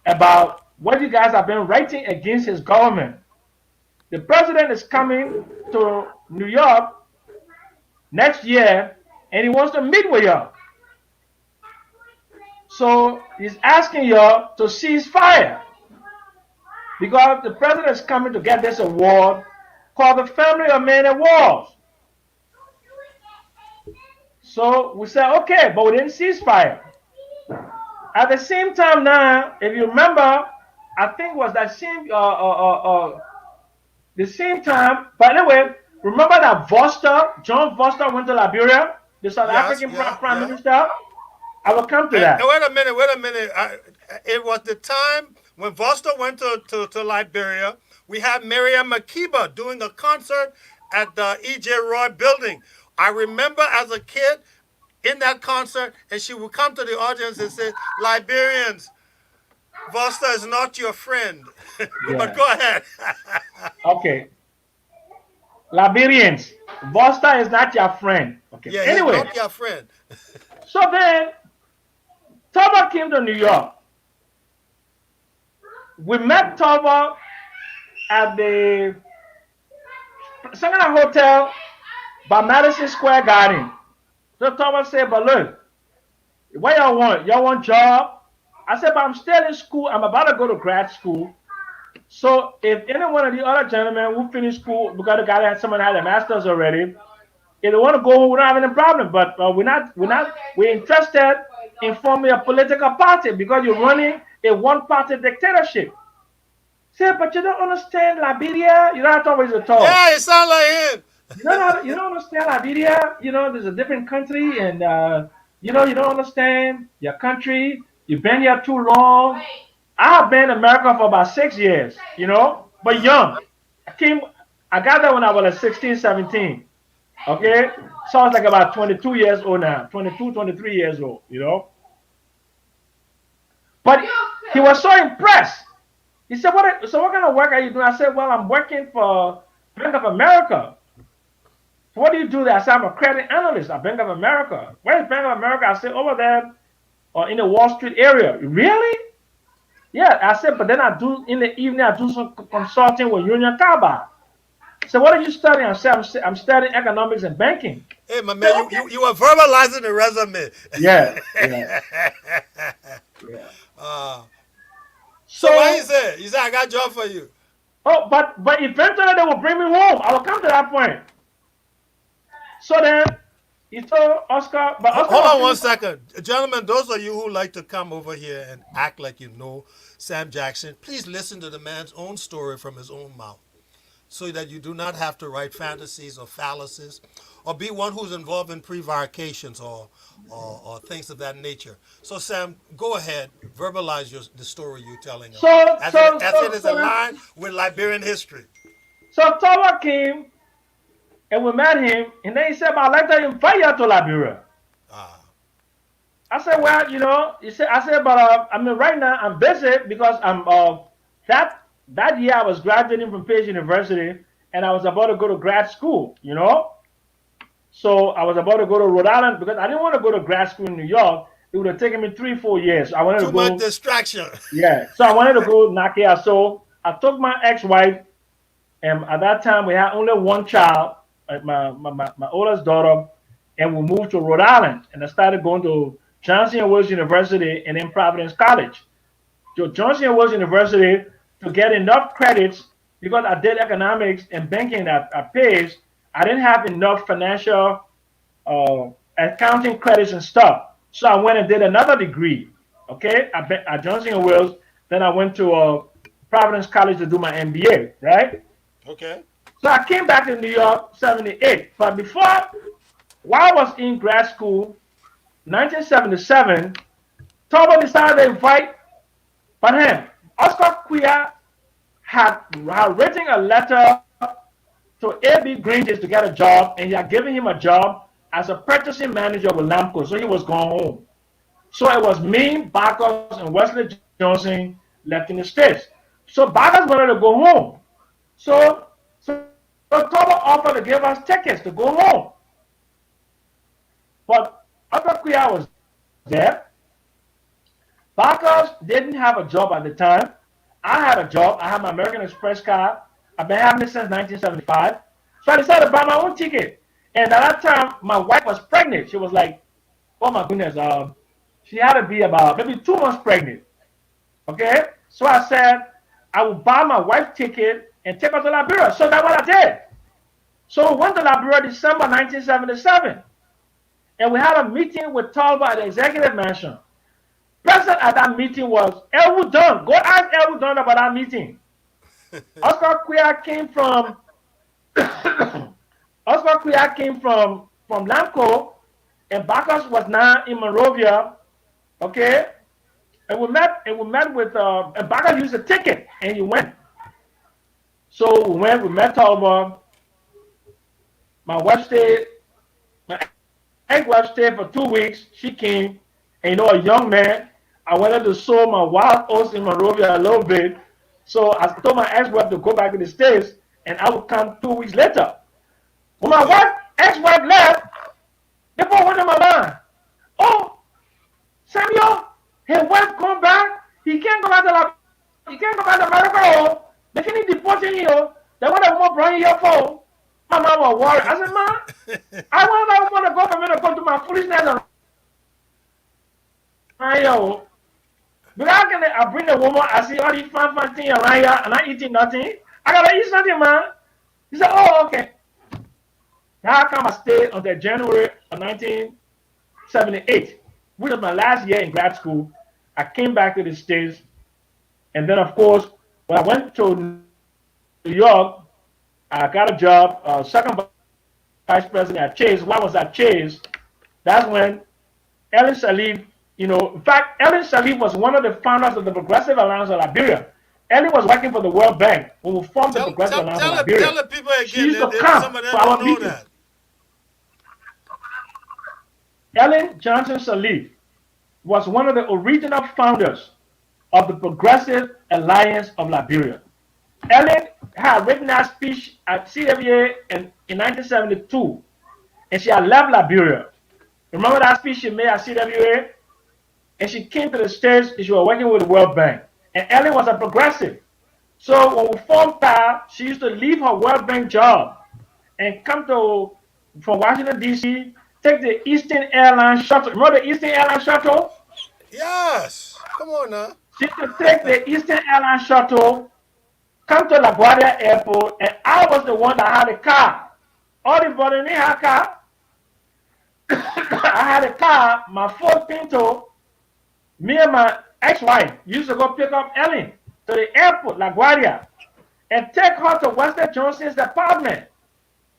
about what you guys have been writing against his government. The president is coming to New York next year and he wants to meet with y'all. So he's asking y'all to cease fire because the president is coming to get this award called the Family of Men and Wars. So we said, okay, but we didn't cease fire. At the same time now, if you remember, I think it was that same the same time. But anyway, remember that John Foster went to Liberia, the South African Prime Minister. I will come to that. Wait a minute. It was the time when Foster went to Liberia. we had Miriam Makeba doing a concert at the E.J. Roy building. I remember as a kid in that concert, and she would come to the audience and say, Liberians, Vosta is not your friend. But Yeah. go ahead. Okay. Liberians, Vosta is not your friend. Okay. Yeah, he's Anyway, not your friend. so then Toba came to New York. We met Toba at the Sangana Hotel by Madison Square Garden. So Toba said, but look, what y'all want? Y'all want job? I said, but I'm still in school. I'm about to go to grad school. So if any one of the other gentlemen who finished school, because the guy that someone had a master's already, if they want to go, we don't have any problem. But we're interested in forming a political party because you're running a one-party dictatorship. Say, but you don't understand Liberia. You don't have to always talk. Yeah, it sounds like him. You don't understand Liberia. There's a different country, and you don't understand your country. You've been here too long. I have been in America for about 6 years. But young. I got there when I was like 16, 17. Okay, so I was like about 22 years old now, 22, 23 years old. But he was so impressed. He said, what kind of work are you doing? I said, well, I'm working for Bank of America. So what do you do there? I said, I'm a credit analyst at Bank of America. Where is Bank of America? I said, over there in the Wall Street area. Really? Yeah. I said, but then in the evening, I do some consulting with Union Carbide. So what are you studying? I said, I'm studying economics and banking. Hey, my man, you were verbalizing the resume. Yeah, yeah, yeah. So what he said? He said, I got a job for you. Oh, but eventually they will bring me home. I will come to that point. So then he told Oscar, but Oscar Hold on 1 second. Gentlemen, those of you who like to come over here and act like you know Sam Jackson, please listen to the man's own story from his own mouth, so that you do not have to write fantasies or fallacies or be one who's involved in prevarications or things of that nature. So, Sam, go ahead, verbalize the story you're telling us. As it is aligned with Liberian history. So Toba came and we met him, and then he said, I'd like to invite you to Liberia. I said, well, I said, but right now I'm busy because I'm that year I was graduating from Page University and I was about to go to grad school, So I was about to go to Rhode Island because I didn't want to go to grad school in New York. It would have taken me 3-4 years. I wanted Too much distraction. Yeah. So I wanted to go knock it out. So I took my ex-wife, and at that time we had only one child, my oldest daughter, and we moved to Rhode Island. And I started going to Johnson & Wales University and then Providence College. To Johnson & Wales University to get enough credits because I did economics and banking at Page. I didn't have enough financial accounting credits and stuff. So I went and did another degree, okay, at Johnson & Wales. Then I went to Providence College to do my MBA, right? Okay. So I came back to New York 78. But while I was in grad school, 1977, Toba decided to invite, but him, Oscar Quia had written a letter to A.B. Gringes to get a job, and he had given him a job as a purchasing manager with Lamco, so he was going home. So it was me, Bacchus, and Wesley Johnson left in the States. So Bacchus wanted to go home. So Toba offered to give us tickets to go home. But Oscar Quia was there. Bacchus didn't have a job at the time. I had a job. I had my American Express card. I've been having it since 1975. So I decided to buy my own ticket. And at that time, my wife was pregnant. She was like, oh my goodness, she had to be about maybe 2 months pregnant. Okay? So I said, I would buy my wife ticket and take her to Liberia. So that's what I did. So we went to Liberia December 1977. And we had a meeting with Talbot at the Executive Mansion. Present at that meeting was Elwood Dunn. Go ask Elwood Dunn about that meeting. Oscar Quia came from Lamco, and Bacchus was now in Monrovia. Okay, and we met with and Bacchus used a ticket and he went. So we met Talbot. My wife stayed, my ex-wife stayed for 2 weeks. She came, and a young man. I wanted to sow my wild oats in Monrovia a little bit. So I told my ex-wife to go back to the States, and I would come 2 weeks later. When my Okay. ex-wife left, they both went in my mind. Oh, Samuel, his wife come back. He can't go back to he can't go back to America. Oh, they finish deporting you. They want to more bring your phone. My mom was worried. I said, "Ma, I want to go for me to go to my foolishness and around here. But I bring the woman, I see all these fun things around here, and I eating nothing. I gotta eat something, man." He said, "Oh, okay." Now I come I stayed until January of 1978, which was my last year in grad school. I came back to the States, and then of course, when I went to New York, I got a job, second vice president at Chase. Why was at Chase? That's when Ellen Salif, in fact, Ellen Salif was one of the founders of the Progressive Alliance of Liberia. Ellen was working for the World Bank when we formed the Progressive Alliance of Tell Liberia. the people She again. used to Some come of them to our don't know meetings. that. Ellen Johnson Sirleaf was one of the original founders of the Progressive Alliance of Liberia. Ellen had written that speech at CWA in 1972, and she had left Liberia. Remember that speech she made at CWA? And she came to the States and she was working with the World Bank. And Ellen was a progressive. So when we formed PAL, she used to leave her World Bank job and come from Washington, D.C., take the Eastern Airlines shuttle. Remember the Eastern Airlines shuttle? Yes. Come on now. She could take the Eastern Airlines shuttle, come to LaGuardia Airport, and I was the one that had a car. All the body didn't have a car. I had a car, my Ford Pinto. Me and my ex-wife used to go pick up Ellen to the airport, LaGuardia, and take her to Wester Johnson's apartment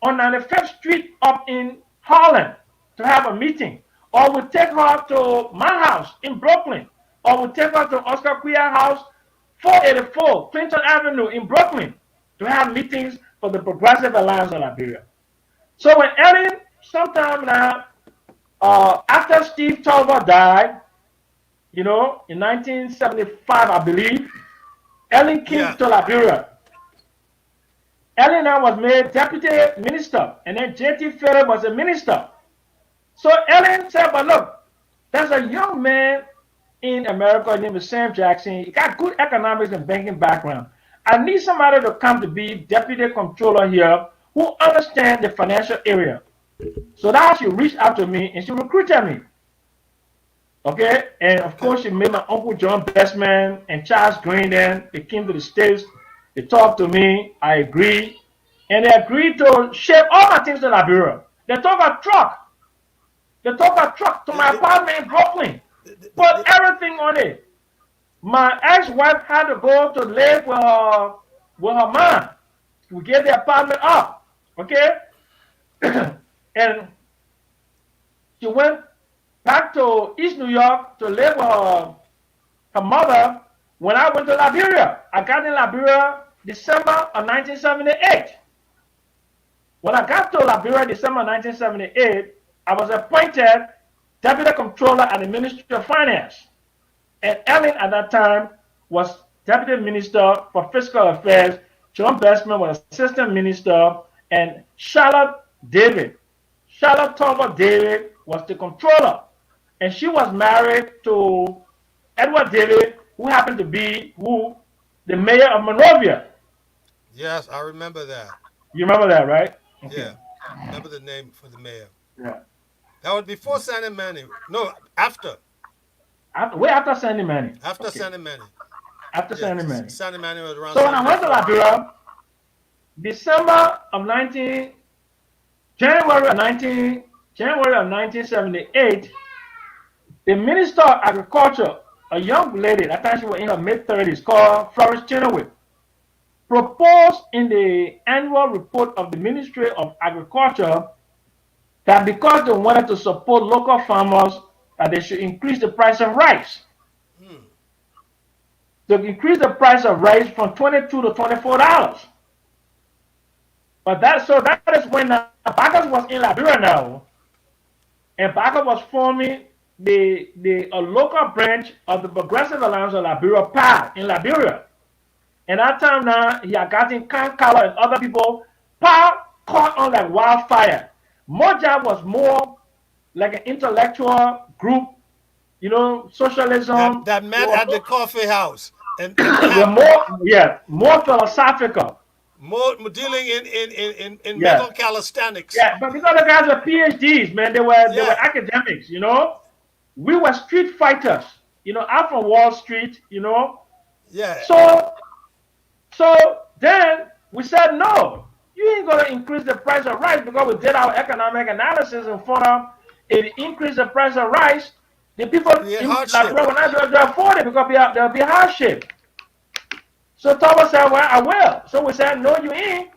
on 95th Street up in Harlem to have a meeting. Or we take her to my house in Brooklyn. Or we take her to Oscar Quia House, 484 Clinton Avenue in Brooklyn to have meetings for the Progressive Alliance of Liberia. So when Ellen, sometime now, after Steve Tolbert died, in 1975, I believe, Ellen came Yeah. to Liberia. Ellen now was made deputy minister, and then J.T. Phillips was a minister. So Ellen said, "But look, there's a young man in America named Sam Jackson. He got good economics and banking background. I need somebody to come to be deputy controller here who understands the financial area." So now she reached out to me and she recruited me. Okay, and of Okay. course she made my uncle John Bestman and Charles Green. Then they came to the States. They talked to me. I agreed, and they agreed to ship all my things to Liberia. They took a truck. They took a truck to my apartment in Brooklyn. Put everything on it. My ex-wife had to go to live with her mom. We gave the apartment up. Okay, and she went back to East New York to live with her mother when I went to Liberia. I got in Liberia December of 1978. When I got to Liberia December 1978, I was appointed Deputy Controller at the Ministry of Finance. And Ellen at that time was Deputy Minister for Fiscal Affairs. John Bestman was Assistant Minister. And Charlotte Tolbert David was the Controller. And she was married to Edward David, who happened to be the mayor of Monrovia. Yes, I remember that. You remember that, right? Okay. Yeah. Remember the name for the mayor. Yeah. That was before Sandy Manning. No, after. Way after Sandy Manning. After Okay. Sandy Manning. After Yeah. Sandy Manning. Sandy Manning was around So when I went to 74. Liberia, December of 19, January of 19, January of 1978, the Minister of Agriculture, a young lady, at that time she was in her mid-30s, called Florence Chenoweth, proposed in the annual report of the Ministry of Agriculture that because they wanted to support local farmers, that they should increase the price of rice. To increase the price of rice from $22 to $24. But that is when Bacchus was in Liberia now, and Bacchus was forming the a local branch of the Progressive Alliance of Liberia PAL in Liberia. And that time now, he had gotten Kankala and other people. PAL caught on like wildfire. Moja was more like an intellectual group, you know, socialism. That met at the coffee house and We're have more, yeah, more philosophical. more dealing in Yeah, mental calisthenics. yeah. But because the guys were PhDs, man, they were Yeah, academics, you know. We were street fighters, you know, out from Wall Street, you know. yeah. So so then we said no, you ain't gonna increase the price of rice because we did our economic analysis and found out if you increase the price of rice, the people Create in hardship. Liberia will not be able to afford it because there'll be hardship. So Thomas said, well, I will. So we said, no, you ain't.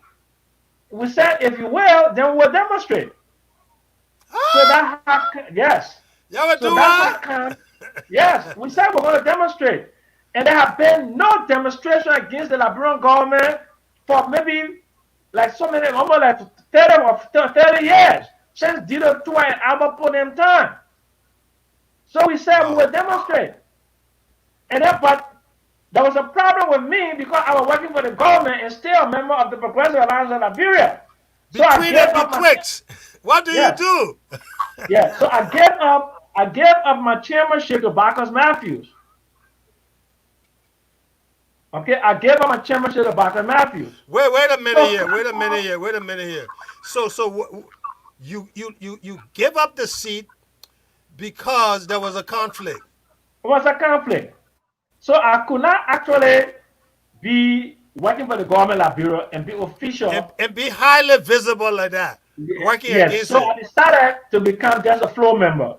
We said, if you will, then we'll demonstrate. So Ah, yes. y'all would So do that's what? how come, yes, we said we're going to demonstrate. And there have been no demonstration against the Liberian government for maybe like so many, almost like 30 or 30 years since Dito Tua and Albert put them time. So we said we Wow. will demonstrate. And then, but there was a problem with me because I was working for the government and still a member of the Progressive Alliance of Liberia. So I Between gave and up my, betwixt, what do you yes, do? yes. So I gave up my chairmanship to Bacchus Matthews. Okay, I gave up my chairmanship to Bacchus Matthews. Wait a minute So here. Wait a minute here. Wait a minute here. You give up the seat because there was a conflict. it was a conflict. So I could not actually be working for the government of Liberia and be official. And be highly visible like that, working Yes. against So it. I decided to become just a floor member.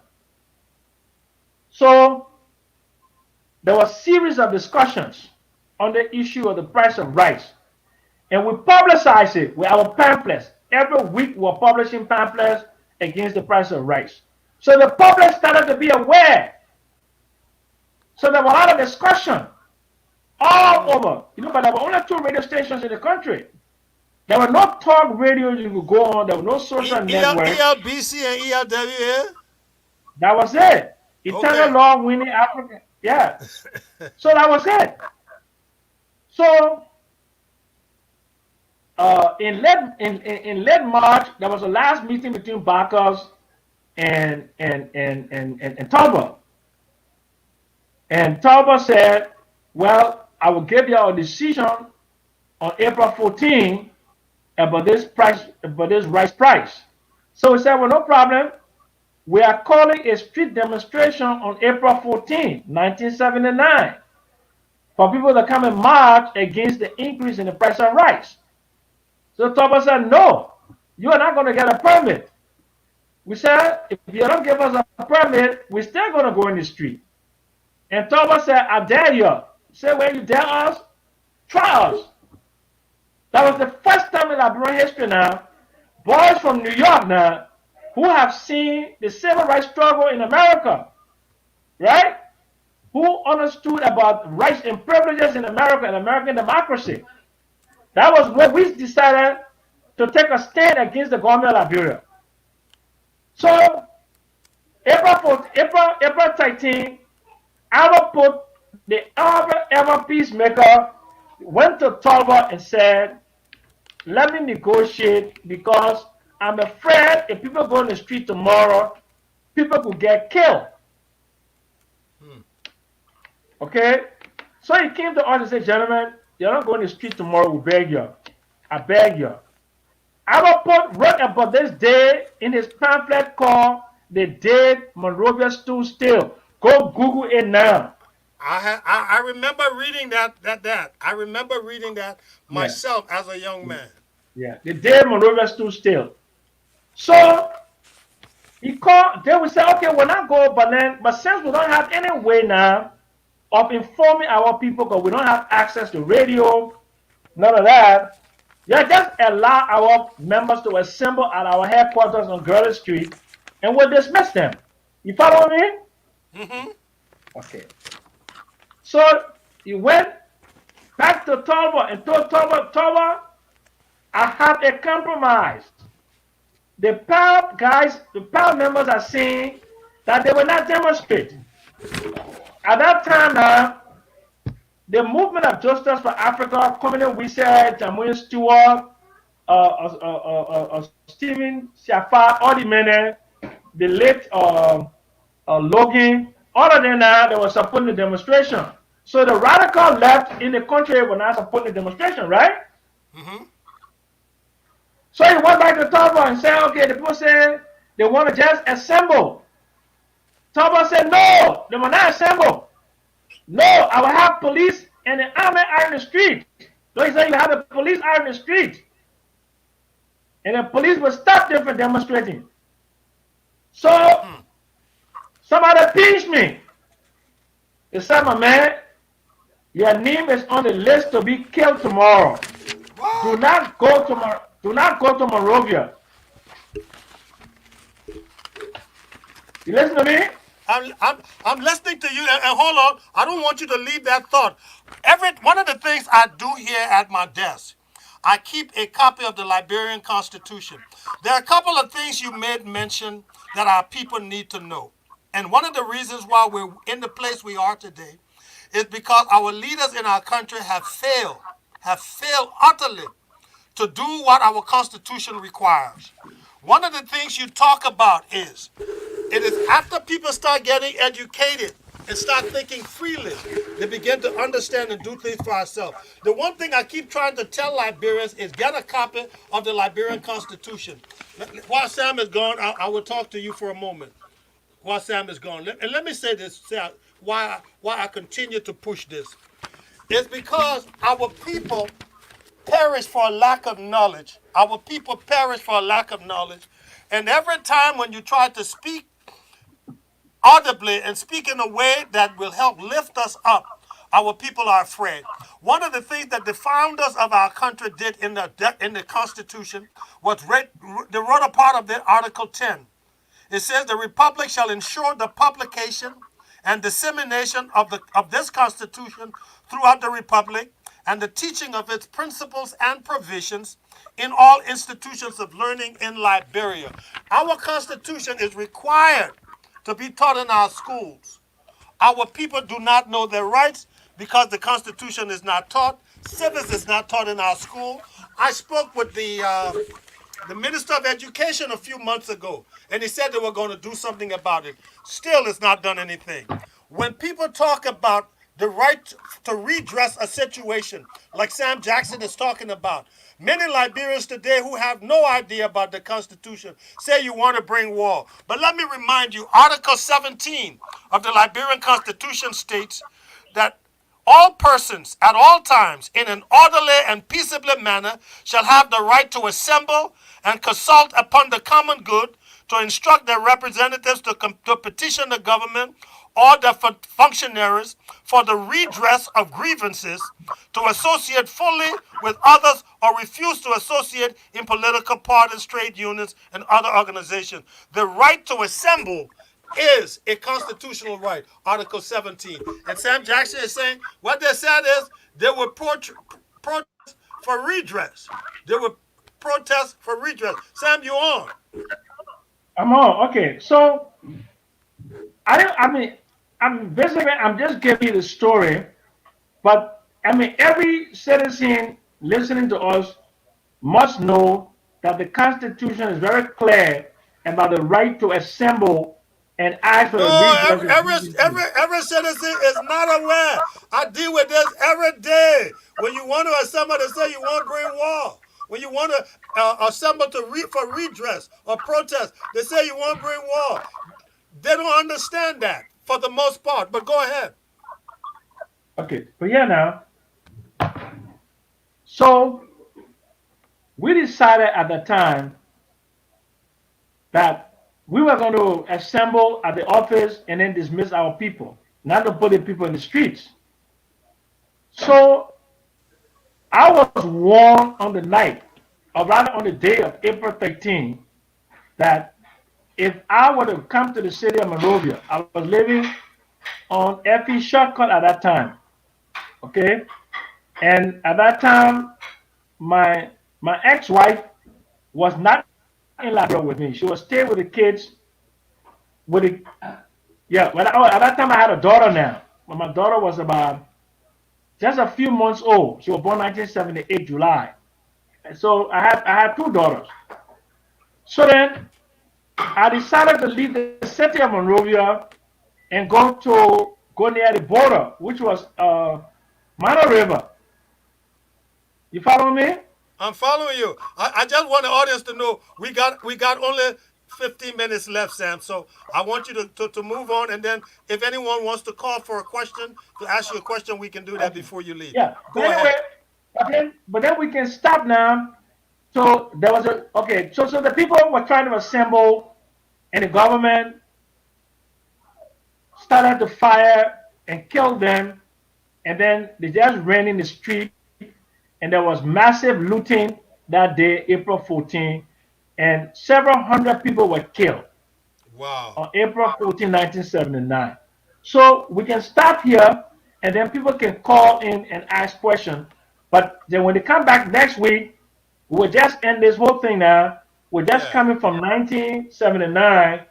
So there was a series of discussions on the issue of the price of rice. And we publicize it with our pamphlets. Every week we're publishing pamphlets against the price of rice. So the public started to be aware. So there was a lot of discussion all over. You know, but there were only 2 radio stations in the country. There were no talk radios you could go on. There were no social networks. ELBC and ELWA? That was it. Eternal Okay. law winning Africa. Yeah. So that was it. So in late March, there was a last meeting between Bacchus and Talbot. And Talbot said, well, I will give you a decision on April 14 about this price, about this rice price. So we said, well, no problem. We are calling a street demonstration on April 14, 1979, for people to come and march against the increase in the price of rice. So Talbot said, no, you are not going to get a permit. We said, if you don't give us a permit, we're still going to go in the street. And Talbot said, I dare you. He said, when you dare us, try us. That was the first time in Liberian history now, boys from New York now, who have seen the civil rights struggle in America, right? Who understood about rights and privileges in America and American democracy. That was when we decided to take a stand against the government of Liberia. So April 13, our put the ever peacemaker went to Talbot and said, let me negotiate because I'm afraid if people go in the street tomorrow, people could get killed. Okay? So he came to us and said, gentlemen, you're not going to the street tomorrow, we beg you. I beg you. Our put wrote about this day in his pamphlet called The Day Monrovia Stood Still. Go Google it now. I remember reading that. I remember reading that Yeah. myself as a young man. Yeah. The Day Monrovia Stood Still. So he called, then we said, okay, we'll not go, but since we don't have any way now of informing our people because we don't have access to radio, none of that, yeah, just allow our members to assemble at our headquarters on Gurley Street and we'll dismiss them. You follow me? Mm-hmm. Okay. So he went back to Talbot and told Talbot, I have a compromise. The PAL guys, the PAL members are saying that they will not demonstrate. At that time now, the movement of Justice for Africa, Communist Research, Jamuel Stewart, Stephen Shafa, all the men, the late Logan, all of them now, they were supporting the demonstration. So the radical left in the country were not supporting the demonstration, right? Mm-hmm. So he went back to Taba and said, okay, the people said they want to just assemble. Taba said, no, they will not assemble. No, I will have police and the army out in the street. So he said, you have the police out in the street. And the police will stop them from demonstrating. So somebody pinched me. They said, my man, your name is on the list to be killed tomorrow. Do not go to Monrovia. You listen to me? I'm listening to you, and hold on. I don't want you to leave that thought. One of the things I do here at my desk, I keep a copy of the Liberian Constitution. There are a couple of things you made mention that our people need to know. And one of the reasons why we're in the place we are today is because our leaders in our country have failed utterly to do what our Constitution requires. One of the things you talk about is it is after people start getting educated and start thinking freely, they begin to understand and do things for ourselves. The one thing I keep trying to tell Liberians is get a copy of the Liberian Constitution. While Sam is gone, I will talk to you for a moment. While Sam is gone. And let me say this, why I continue to push this. It's because our people perish for a lack of knowledge. Our people perish for a lack of knowledge. And every time when you try to speak audibly and speak in a way that will help lift us up, our people are afraid. One of the things that the founders of our country did in the Constitution was they wrote a part of it, Article 10. It says the Republic shall ensure the publication and dissemination of this Constitution throughout the Republic and the teaching of its principles and provisions in all institutions of learning in Liberia. Our Constitution is required to be taught in our schools. Our people do not know their rights because the Constitution is not taught. Civics is not taught in our school. I spoke with the Minister of Education a few months ago, and he said they were going to do something about it. Still, it's not done anything. When people talk about the right to redress a situation, like Sam Jackson is talking about, many Liberians today who have no idea about the Constitution say you want to bring war. But let me remind you, Article 17 of the Liberian Constitution states that all persons at all times in an orderly and peaceable manner shall have the right to assemble and consult upon the common good, to instruct their representatives to petition the government or the functionaries for the redress of grievances, to associate fully with others or refuse to associate in political parties, trade unions, and other organizations. The right to assemble is a constitutional right, Article 17. And Sam Jackson is saying what they said is they were protest for redress. They were protest for redress. Sam, you on? I'm on. Okay, so I'm just giving you the story, but every citizen listening to us must know that the Constitution is very clear about the right to assemble and ask for No, redress. every citizen is not aware. I deal with this every day. When you want to assemble, they say you want to bring war. When you want to assemble for redress or protest, they say you want to bring war. They don't understand that for the most part. But go ahead. Okay, but yeah, now, so we decided at the time that we were going to assemble at the office and then dismiss our people, not to put the people in the streets. So I was warned on the night, or rather on the day of April 13, that if I were to come to the city of Monrovia, I was living on FE shortcut at that time. Okay? And at that time, my My ex-wife was not in Liberia with me. She was staying with the kids. With the yeah. At that time I had a daughter now. When my daughter was about just a few months old. She was born 1978 July. And so I had two daughters. So then I decided to leave the city of Monrovia and go near the border, which was Mana River. You follow me? I'm following you. I just want the audience to know we got only 15 minutes left, Sam. So I want you to move on, and then if anyone wants to call for a question, to ask you a question, we can do that before you leave. Yeah. But Go anyway, ahead. but then we can stop now. So there was a okay. So the people were trying to assemble, and the government started to fire and kill them, and then they just ran in the street, and there was massive looting that day, April 14, and several hundred people were killed Wow. on April 14, 1979. So we can stop here, and then people can call in and ask questions. But then when they come back next week, we'll just end this whole thing now. We're just Yeah. coming from 1979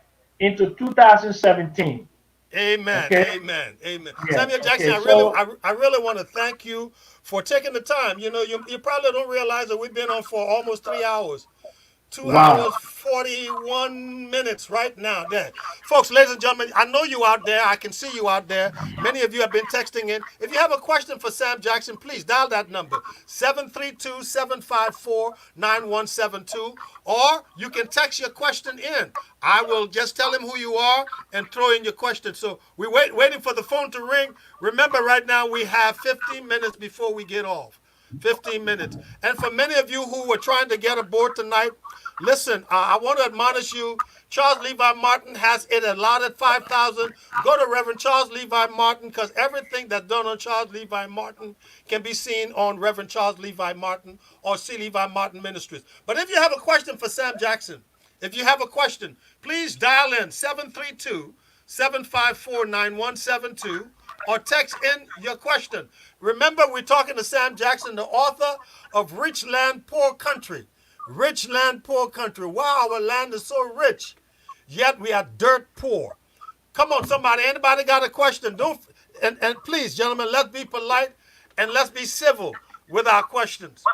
into 2017. Amen. Okay? Amen. Amen. Yeah. Samuel Jackson, Okay. I really, So, I really want to thank you for taking the time. You probably don't realize that we've been on for almost 3 hours. 2 hours, wow. 41 minutes right now. There. Folks, ladies and gentlemen, I know you out there. I can see you out there. Many of you have been texting in. If you have a question for Sam Jackson, please dial that number 732-754-9172, or you can text your question in. I will just tell him who you are and throw in your question. So we're waiting for the phone to ring. Remember, right now we have 15 minutes before we get off. 15 minutes. And for many of you who were trying to get aboard tonight, listen, I want to admonish you. Charles Levi Martin has it allotted 5,000. Go to Reverend Charles Levi Martin, because everything that's done on Charles Levi Martin can be seen on Reverend Charles Levi Martin or C. Levi Martin Ministries. But if you have a question for Sam Jackson, if you have a question, please dial in 732-754-9172 or text in your question. Remember, we're talking to Sam Jackson, the author of Rich Land, Poor Country. Rich Land, Poor Country. Wow, our land is so rich, yet we are dirt poor. Come on, somebody. Anybody got a question? Don't and please, gentlemen, let's be polite and let's be civil with our questions.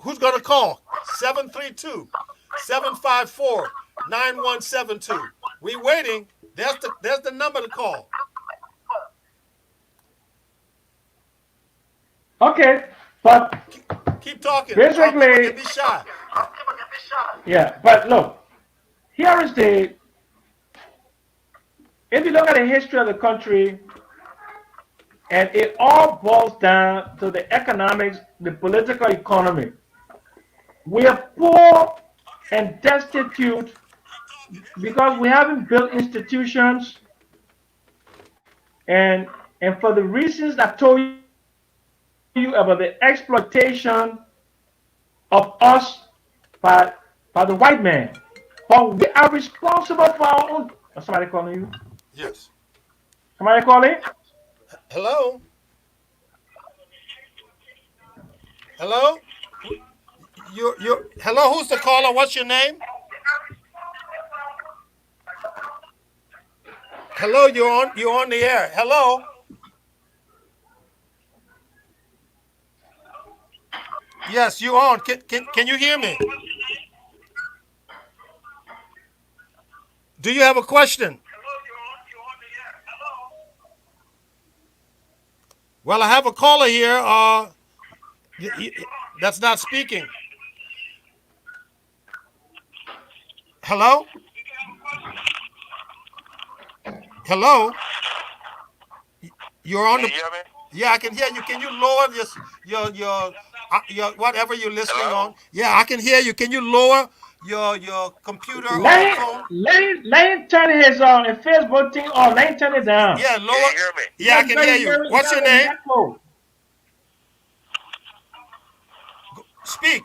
Who's going to call? 732-754-9172. We waiting. There's the number to call. Okay. But Keep talking. People can basically, be shy. yeah. But look, here is the. If you look at the history of the country, and it all boils down to the economics, the political economy. We are poor and destitute because we haven't built institutions, and for the reasons I told you about the exploitation of us by by the white man. But we are responsible for our own. Somebody calling you? Yes. Somebody calling? Hello? Hello? Hello, who's the caller? What's your name? Hello, you're on the air. Hello? Yes, you're on. Can you hear me? Do you have a question? Well, I have a caller here that's not speaking. Hello? Hello? You're on Can the. you hear me? Yeah, I can hear you. Can you lower your whatever you're listening on? Hello? Yeah, I can hear you. Can you lower your computer or Let him, phone? let him turn his Facebook thing on. Let him turn it down. Yeah, Can lower. you hear me? Yeah, I Yeah, can because hear you. you What's your got in name? that mode. Speak.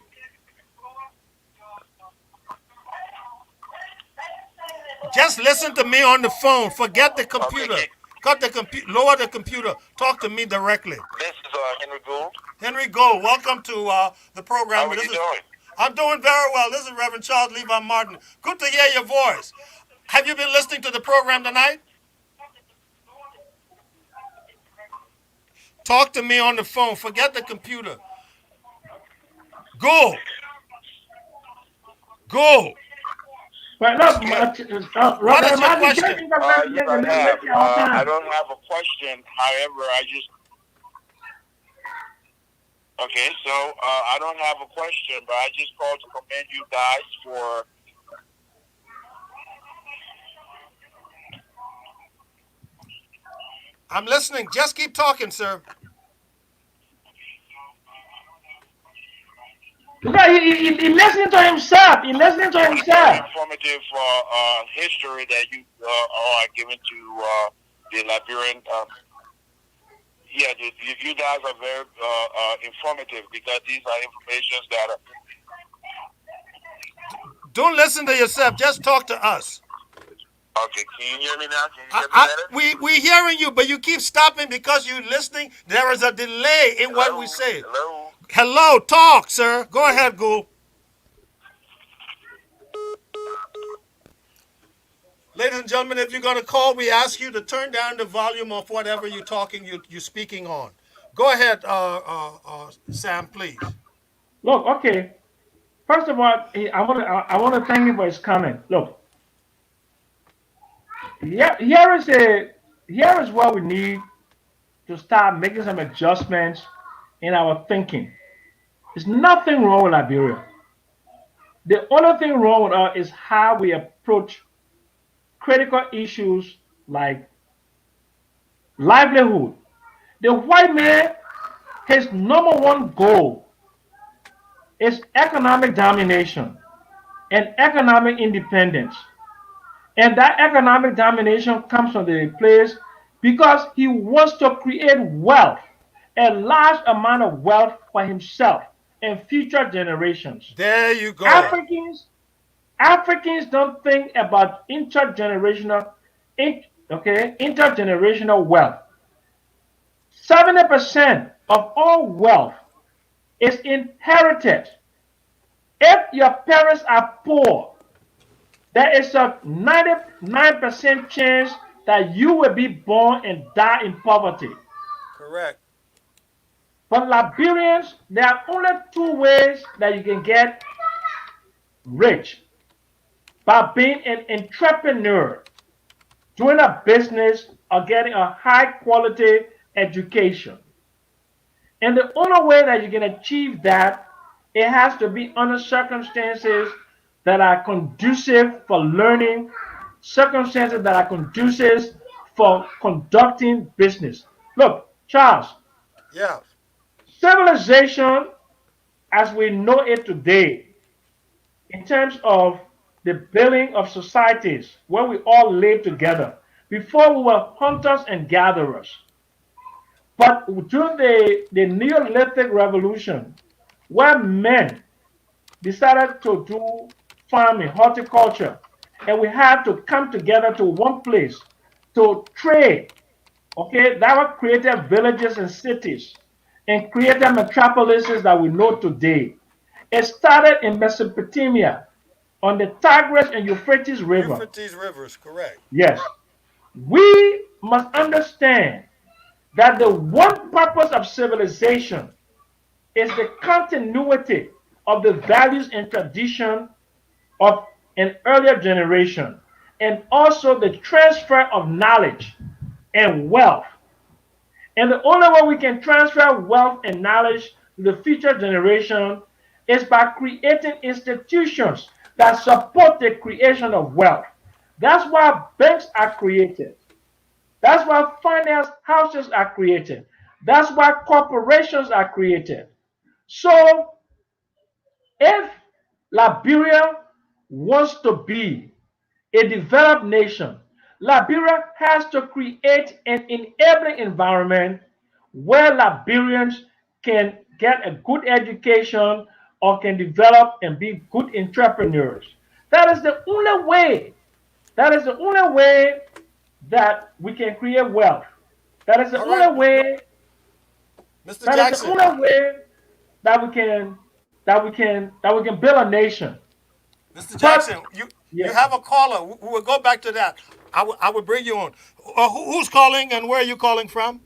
Just listen to me on the phone. Forget the Okay, computer. Cut the lower the computer. Talk to me directly. This is Henry Gould. Henry Gold, welcome to the program. How are you doing? I'm doing very well. This is Reverend Charles Levi Martin. Good to hear your voice. Have you been listening to the program tonight? Talk to me on the phone. Forget the computer. Go. Go. But look, What is your Martin, question? Yes, I have. I don't have a question. However, I just... Okay, so I don't have a question, but I just called to commend you guys for... I'm listening. Just keep talking, sir. He listening to himself. He listening to himself. Informative history that you are giving to the Liberian... yeah, you guys are very informative because these are informations that are... Don't listen to yourself. Just talk to us. Okay, can you hear me now? Can you hear me better? We're hearing you, but you keep stopping because you're listening. There is a delay in what we say. Hello? Hello, talk, sir. Go ahead, Gould. Ladies and gentlemen, if you're going to call, we ask you to turn down the volume of whatever you're talking, you're speaking on. Go ahead, Sam, please. Look, okay. First of all, I want to thank him for his comment. Look, here is what we need to start making some adjustments in our thinking. There's nothing wrong with Liberia. The only thing wrong with us is how we approach critical issues like livelihood. The white man, his number one goal is economic domination and economic independence. And that economic domination comes from the place because he wants to create wealth, a large amount of wealth for himself and future generations. There you go. Africans don't think about intergenerational wealth. 70% of all wealth is inherited. If your parents are poor, there is a 99% chance that you will be born and die in poverty. Correct. But Liberians, there are only two ways that you can get rich: by being an entrepreneur, doing a business, or getting a high quality education. And the only way that you can achieve that, it has to be under circumstances that are conducive for learning, circumstances that are conducive for conducting business. Look, Charles. Yeah. Civilization, as we know it today, in terms of the building of societies where we all live together, before we were hunters and gatherers. But during the Neolithic Revolution, where men decided to do farming, horticulture, and we had to come together to one place to trade, okay, that were created villages and cities and created metropolises that we know today. It started in Mesopotamia on the Tigris and Euphrates River. Euphrates rivers, correct. Yes. We must understand that the one purpose of civilization is the continuity of the values and tradition of an earlier generation, and also the transfer of knowledge and wealth. And the only way we can transfer wealth and knowledge to the future generation is by creating institutions that support the creation of wealth. That's why banks are created. That's why finance houses are created. That's why corporations are created. So, if Liberia wants to be a developed nation, Liberia has to create an enabling environment where Liberians can get a good education or can develop and be good entrepreneurs. That is the only way. That is the only way that we can create wealth. That is the All right, only way. Mr. That is the Jackson. only way that we can build a nation. Mr. But Jackson, you yeah, have a caller. We'll go back to that. I will bring you on. Who's calling and where are you calling from?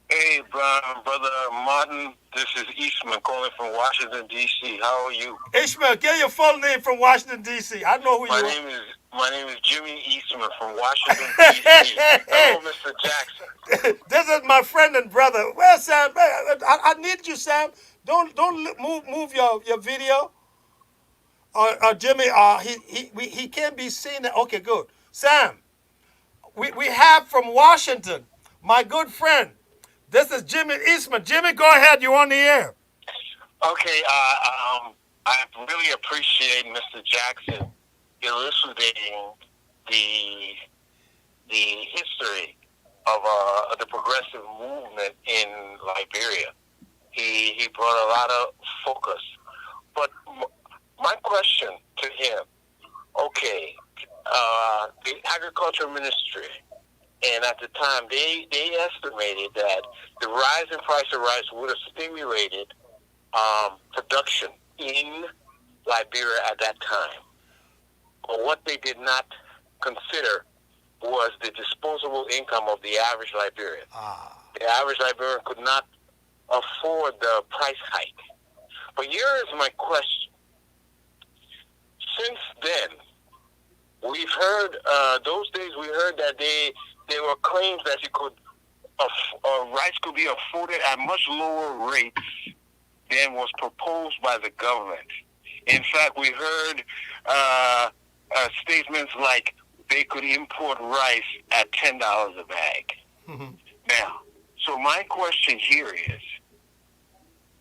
Hey, brother Martin, this is Eastman calling from Washington, D.C. How are you? Ishmael, get your full name from Washington, D.C. I know who My you name is my name is Jimmy Eastman from Washington, D.C. Hello, Mr. Jackson. are. This is my friend and brother. Where's Sam? I need you, Sam. Don't move your video. Jimmy, he can't be seen. Okay, good. Sam, we have from Washington, my good friend. This is Jimmy Eastman. Jimmy, go ahead. You're on the air. Okay, I really appreciate Mr. Jackson elucidating the history of the progressive movement in Liberia. He brought a lot of focus. But my question to him, okay, the agriculture ministry, and at the time they estimated that the rise in price of rice would have stimulated production in Liberia at that time. But what they did not consider was the disposable income of the average Liberian. The average Liberian could not afford the price hike. But here is my question. Since then, we've heard, those days we heard that there were claims that you could, rice could be afforded at much lower rates than was proposed by the government. In fact, we heard statements like they could import rice at $10 a bag. Mhm. Now, so my question here is,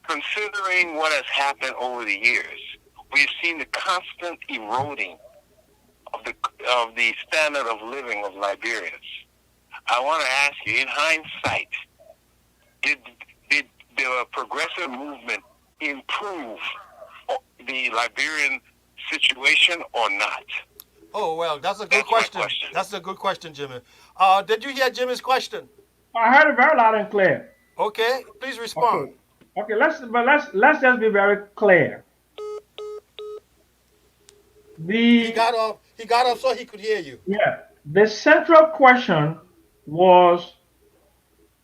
considering what has happened over the years, we've seen the constant eroding of the standard of living of Liberians. I want to ask you, in hindsight, did the progressive movement improve the Liberian situation or not? Oh, well, that's a good That's my question. question. That's a good question, Jimmy. Did you hear Jimmy's question? I heard it very loud and clear. Okay, please Okay, respond. okay. Let's just be very clear. He The got off. He got off so he could hear you. Yeah, the central question was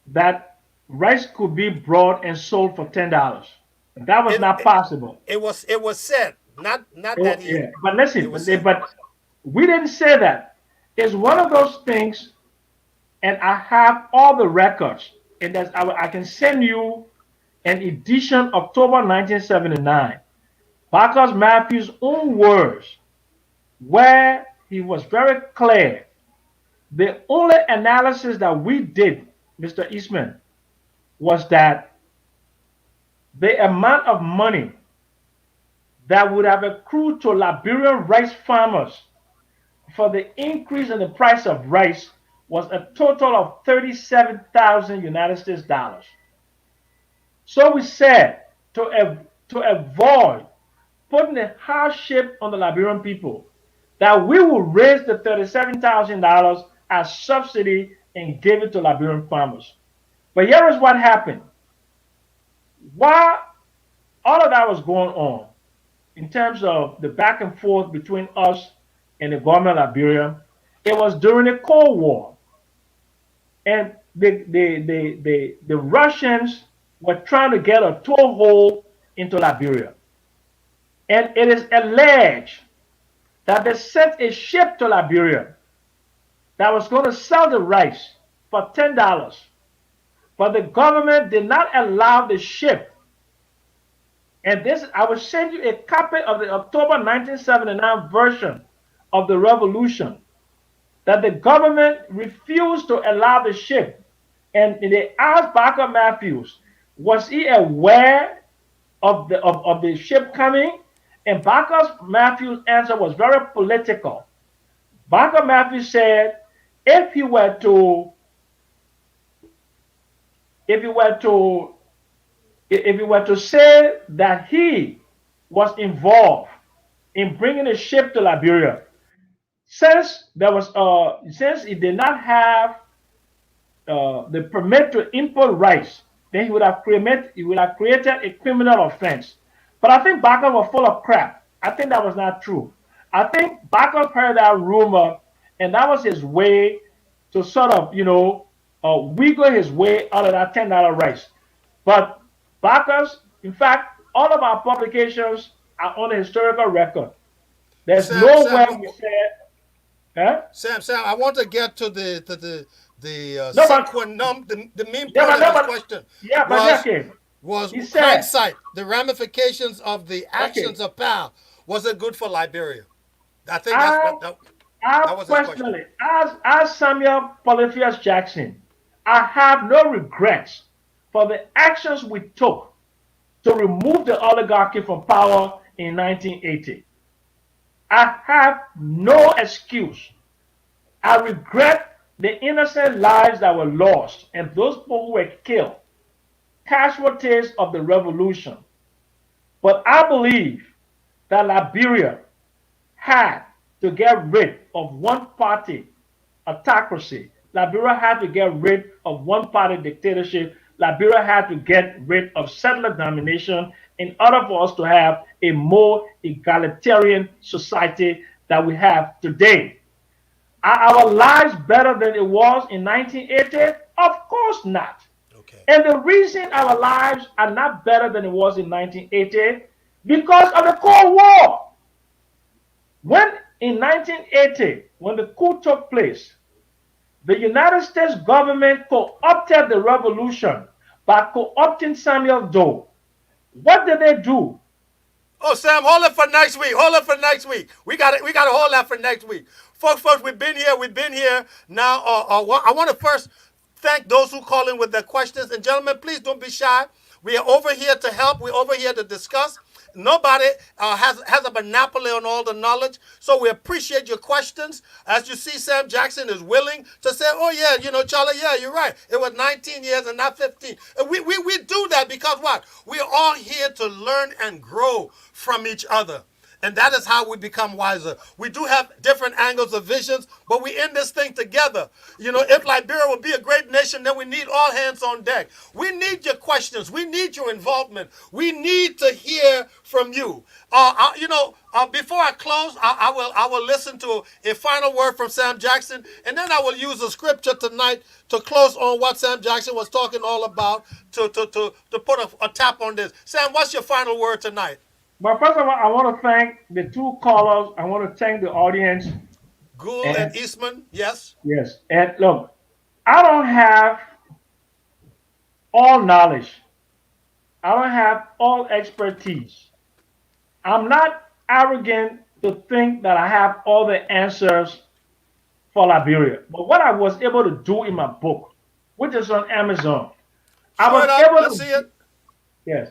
that rice could be brought and sold for $10. That was It not it, possible. it was said, not that Yeah, he. but It listen, was said. but we didn't say that. It's one of those things, and I have all the records, and I can send you an edition October 1979. Marcus Matthews' own words, where he was very clear. The only analysis that we did, Mr. Eastman, was that the amount of money that would have accrued to Liberian rice farmers for the increase in the price of rice was a total of 37,000 United States dollars. So we said to avoid putting a hardship on the Liberian people, that we will raise the $37,000 as subsidy and give it to Liberian farmers. But here is what happened. While all of that was going on, in terms of the back and forth between us and the government of Liberia, it was during the Cold War. And the Russians were trying to get a toehold into Liberia. And it is alleged that they sent a ship to Liberia that was going to sell the rice for $10. But the government did not allow the ship. And this, I will send you a copy of the October 1979 version of the revolution, that the government refused to allow the ship. And they asked Barker Matthews, was he aware of the ship coming? And Barker Matthews' answer was very political. Barker Matthews said, if he were to if he were to if he were to say that he was involved in bringing a ship to Liberia, Since he did not have the permit to import rice, then he would have created a criminal offense. But I think Backup was full of crap. I think that was not true. I think Backup heard that rumor, and that was his way to sort of, wiggle his way out of that $10 rice. But Backups, in fact, all of our publications are on a historical record. There's Sam, Sam, nowhere we said, huh? Sam, I want to get to the No, but sequenum. The main yeah, point but of no, his but question yeah, but was okay. was He said, hindsight, the ramifications of the okay, actions of Powell. Was it good for Liberia? I think I that I was his question. personally, as Samuel Polypheus Jackson, I have no regrets for the actions we took to remove the oligarchy from power in 1980. I have no excuse. I regret the innocent lives that were lost and those people who were killed, casualties of the revolution. But I believe that Liberia had to get rid of one party autocracy. Liberia had to get rid of one party dictatorship. Liberia had to get rid of settler domination in order for us to have a more egalitarian society that we have today. Are our lives better than it was in 1980? Of course not. Okay. And the reason our lives are not better than it was in 1980 because of the Cold War. When in 1980, when the coup took place, the United States government co-opted the revolution by co-opting Samuel Doe. What did they do? Oh, Sam, hold it for next week. Hold it for next week. We got it. We got to hold that for next week, folks. We've been here. We've been here now. I want to first thank those who call in with their questions, and gentlemen, please don't be shy. We are over here to help. We're over here to discuss. Nobody has a monopoly on all the knowledge, so we appreciate your questions. As you see, Sam Jackson is willing to say, "Oh yeah, Charlie, yeah, you're right. It was 19 years and not 15." And we do that because what? We're all here to learn and grow from each other. And that is how we become wiser. We do have different angles of visions, but we in this thing together. If Liberia would be a great nation, then we need all hands on deck. We need your questions. We need your involvement. We need to hear from you. Before I close, I will listen to a final word from Sam Jackson, and then I will use a scripture tonight to close on what Sam Jackson was talking all about to put a tap on this. Sam, what's your final word tonight? But first of all, I want to thank the two callers. I want to thank the audience. Gould And and Eastman, yes. yes, and look, I don't have all knowledge. I don't have all expertise. I'm not arrogant to think that I have all the answers for Liberia. But what I was able to do in my book, which is on Amazon, I Show it was up. able Let's see to, it. yes,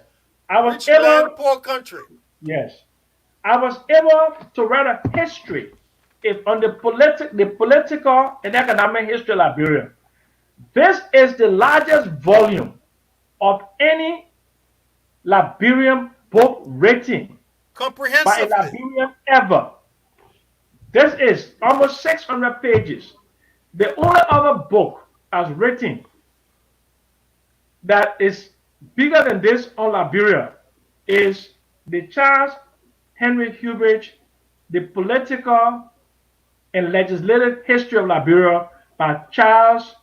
I was Rich able, land, poor country. yes, I was able to write a history if on the political and economic history of Liberia. This is the largest volume of any Liberian book written by a Comprehensively. Liberian ever. This is almost 600 pages. The only other book as written that is bigger than this on Liberia is the Charles Henry Hubridge, The Political and Legislative History of Liberia by Charles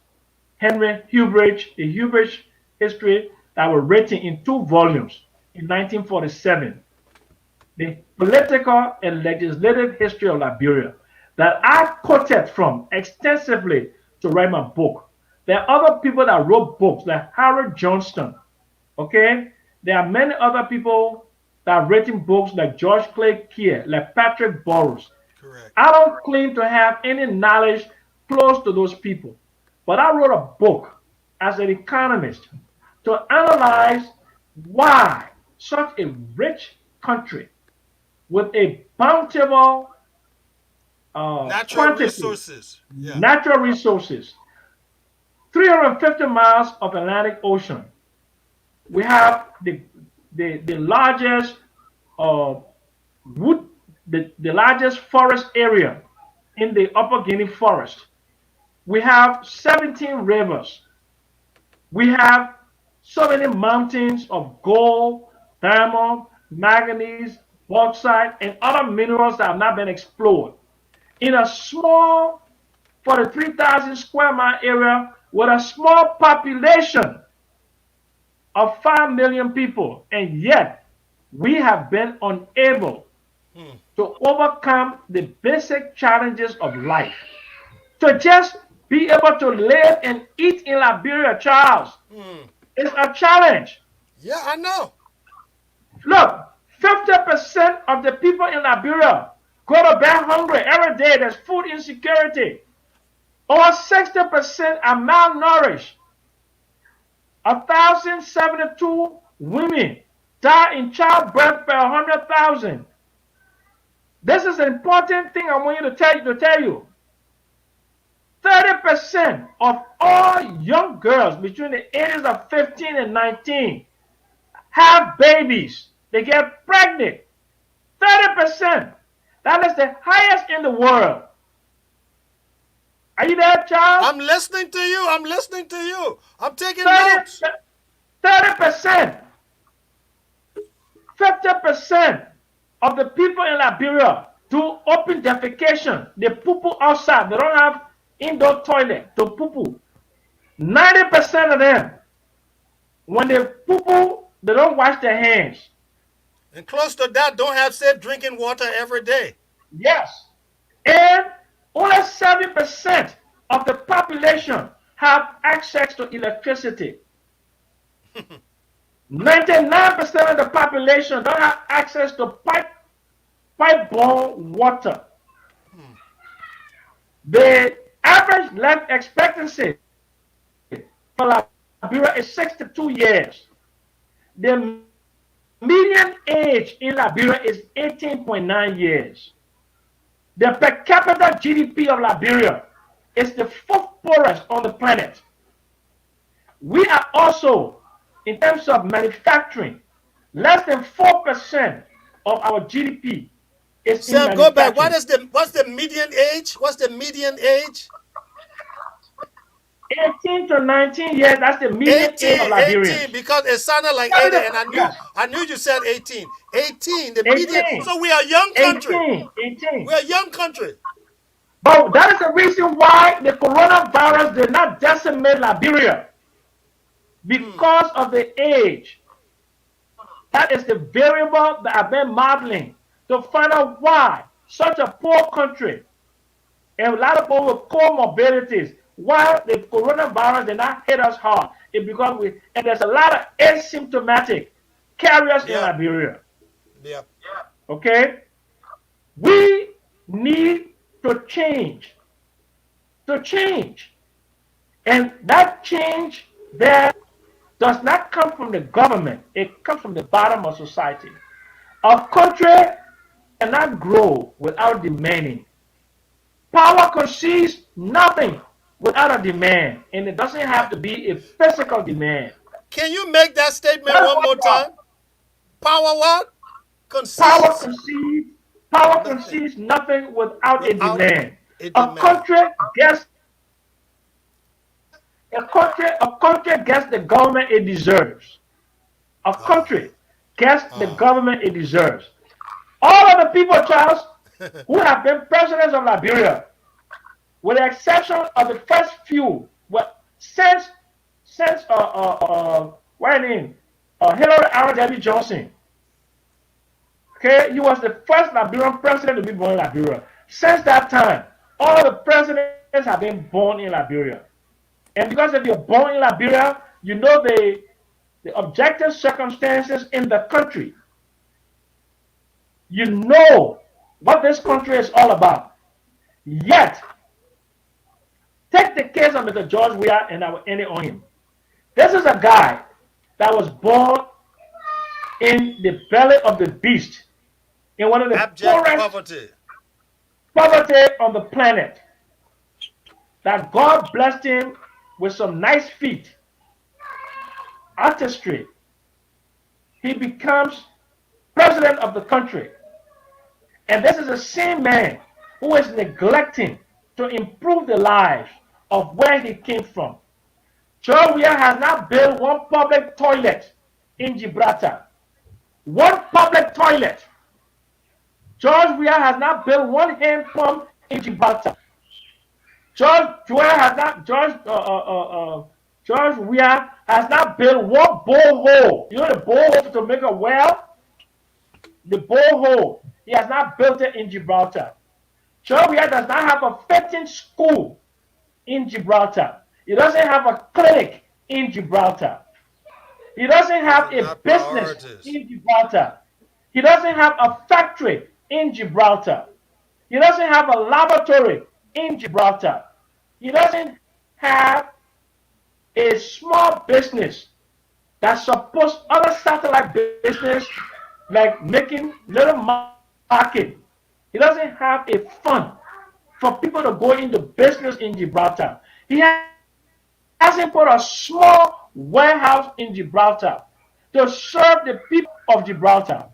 Henry Hubridge, the Hubridge history that were written in two volumes in 1947. The Political and Legislative History of Liberia that I quoted from extensively to write my book. There are other people that wrote books like Harold Johnston. Okay? There are many other people that have written books like George Clay Keir, like Patrick Burroughs. Correct. I don't claim to have any knowledge close to those people, but I wrote a book as an economist to analyze why such a rich country with a bountiful Natural quantity, resources. Yeah. natural resources, 350 miles of Atlantic Ocean. We have the largest uh, wood, the largest forest area in the Upper Guinea forest. We have 17 rivers. We have so many mountains of gold, diamond, manganese, bauxite, and other minerals that have not been explored. In a small 43,000 square mile area with a small population of 5 million people, and yet we have been unable to overcome the basic challenges of life. To just be able to live and eat in Liberia, Charles, is a challenge. Yeah, I know. Look, 50% of the people in Liberia go to bed hungry every day. There's food insecurity. Over 60% are malnourished. 1,072 women die in childbirth per 100,000. This is an important thing I want you to tell you. 30% of all young girls between the ages of 15 and 19 have babies. They get pregnant. 30%. That is the highest in the world. Are you there, Charles? I'm listening to you. I'm listening to you. I'm taking notes. 30%. 50% of the people in Liberia do open defecation. They poo-poo outside. They don't have indoor toilet to poo-poo. 90% of them, when they poo-poo, they don't wash their hands. And close to that, don't have safe drinking water every day. Yes. And only 7% of the population have access to electricity. 99% of the population don't have access to pipe-borne water. The average life expectancy for Liberia is 62 years. The median age in Liberia is 18.9 years. The per capita GDP of Liberia is the fourth poorest on the planet. We are also, in terms of manufacturing, less than 4% of our GDP is in Sam, go back. manufacturing. What's the median age? What's the median age? 18 to 19 years, that's the median age 18, of Liberians. 18, because it sounded like 80, and I knew you said 18. 18, the median. 18. So we are a young country. 18. We're a young country. But that is the reason why the coronavirus did not decimate Liberia. Because of the age. That is the variable that I've been modeling to find out why such a poor country and a lot of people with comorbidities, why the coronavirus did not hit us hard. It's because and there's a lot of asymptomatic carriers in Liberia. Yeah. Okay? We need to change. To change. And that change there does not come from the government. It comes from the bottom of society. A country cannot grow without demanding. Power concedes nothing without a demand. And it doesn't have to be a physical demand. Can you make that statement one more time? Power what? Power concedes nothing without a demand. A country gets the government it deserves. A country gets the government it deserves. All of the people, Charles, who have been presidents of Liberia, with the exception of the first few, since Hillary R.W. Johnson. Okay, he was the first Liberian president to be born in Liberia. Since that time, all the presidents have been born in Liberia. And because if you're born in Liberia, you know the objective circumstances in the country. You know what this country is all about. Yet, take the case of Mr. George Weah, and I will end it on him. This is a guy that was born in the belly of the beast, in one of the poorest poverty on the planet. That God blessed him with some nice feet, artistry. He becomes president of the country. And this is the same man who is neglecting to improve the lives of where he came from. George Weah has not built one public toilet in Gibraltar. One public toilet. George Weah has not built one hand pump in Gibraltar. George Weah has not built one borehole. You know the borehole to make a well? The borehole. He has not built it in Gibraltar. George Weah does not have a fitting school in Gibraltar. He doesn't have a clinic in Gibraltar. He doesn't have a Not business priorities. in Gibraltar. He doesn't have a factory in Gibraltar. He doesn't have a laboratory in Gibraltar. He doesn't have a small business that supports other satellite business like making little market. He doesn't have a fund for people to go into business in Gibraltar. He hasn't put a small warehouse in Gibraltar to serve the people of Gibraltar.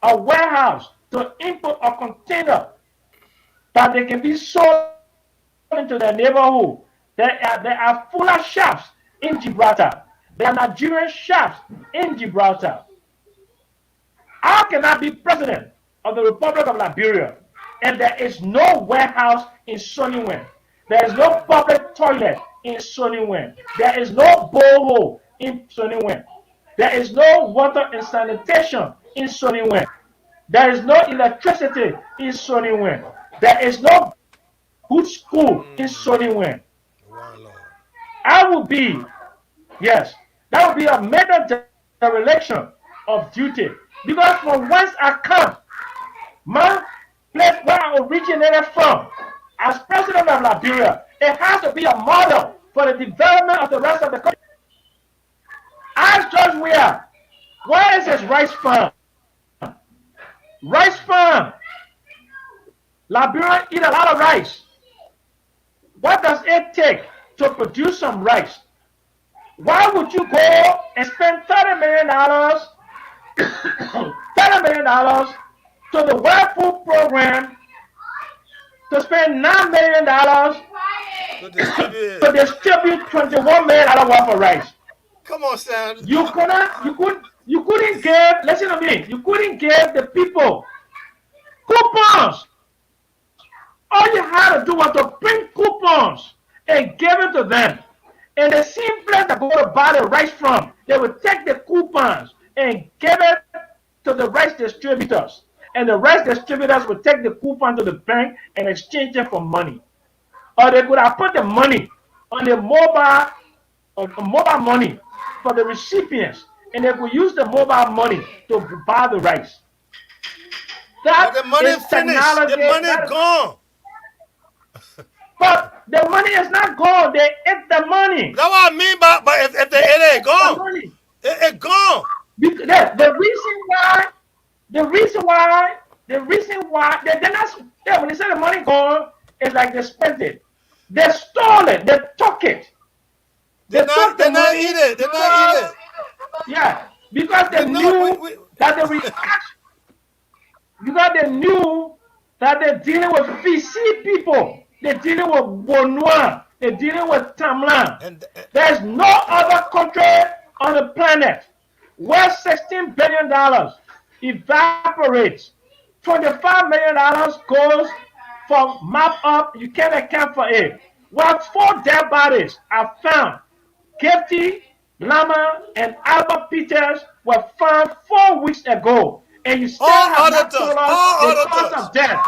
A warehouse to import a container that they can be sold into their neighborhood. There are fuller shops in Gibraltar. There are Nigerian shops in Gibraltar. How can I be president of the Republic of Liberia and there is no warehouse in Soniwen? There is no public toilet in Soniwen. There is no borehole in Soniwen. There is no water and sanitation in Soniwen. There is no electricity in Soniwen. There is no good school in Soniwen. I will be, yes, that would be a major dereliction of duty. Because from whence I come, my place where I originated from, as president of Liberia, it has to be a model for the development of the rest of the country. Ask George Weah, where is his rice farm? Rice farm. Liberians eat a lot of rice. What does it take to produce some rice? Why would you go and spend $30 million, $30 million to the World Food Program to spend $9 million to distribute $21 million worth of rice? Come on, Sam. You couldn't give, listen to me, you couldn't give the people coupons. All you had to do was to print coupons and give it to them. And the same place that go to buy the rice from, they would take the coupons and give it to the rice distributors. And the rice distributors would take the coupon to the bank and exchange it for money. Or they could have put the money on the mobile money for the recipients, and they could use the mobile money to buy the rice. But the money finished. The money gone. But the money is not gone. They ate the money. That's what I mean. But if they ate it, gone. It gone. The reason why they're not. When they say the money gone, it's like they spent it. They stole it. They took it. They're not eat it. They're not eat it. Yeah, because they knew that the reaction. Because they knew that they're dealing with VC people. They're dealing with Bonois. They're dealing with Tamlan. There's no other country on the planet where $16 billion evaporates. $25 million goes for map up. You can't account for it. Well, 4 dead bodies are found. Gifty, Lama, and Albert Peters were found 4 weeks ago. And you still have not told us the cause of death.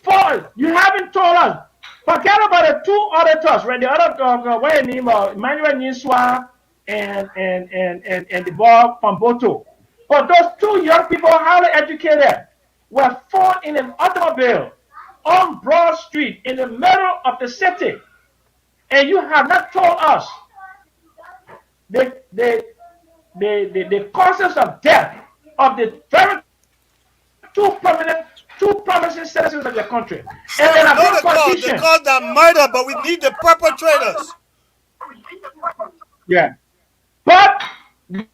4, you haven't told us. Forget about the 2 auditors, right? The other what his name Emmanuel Ninswa and the boy from Boto. But those 2 young people, highly educated, were found in an automobile on Broad Street in the middle of the city. And you have not told us the causes of death of the very 2 promising citizens of the country. And then they call that murder, but we need the perpetrators. Yeah. But we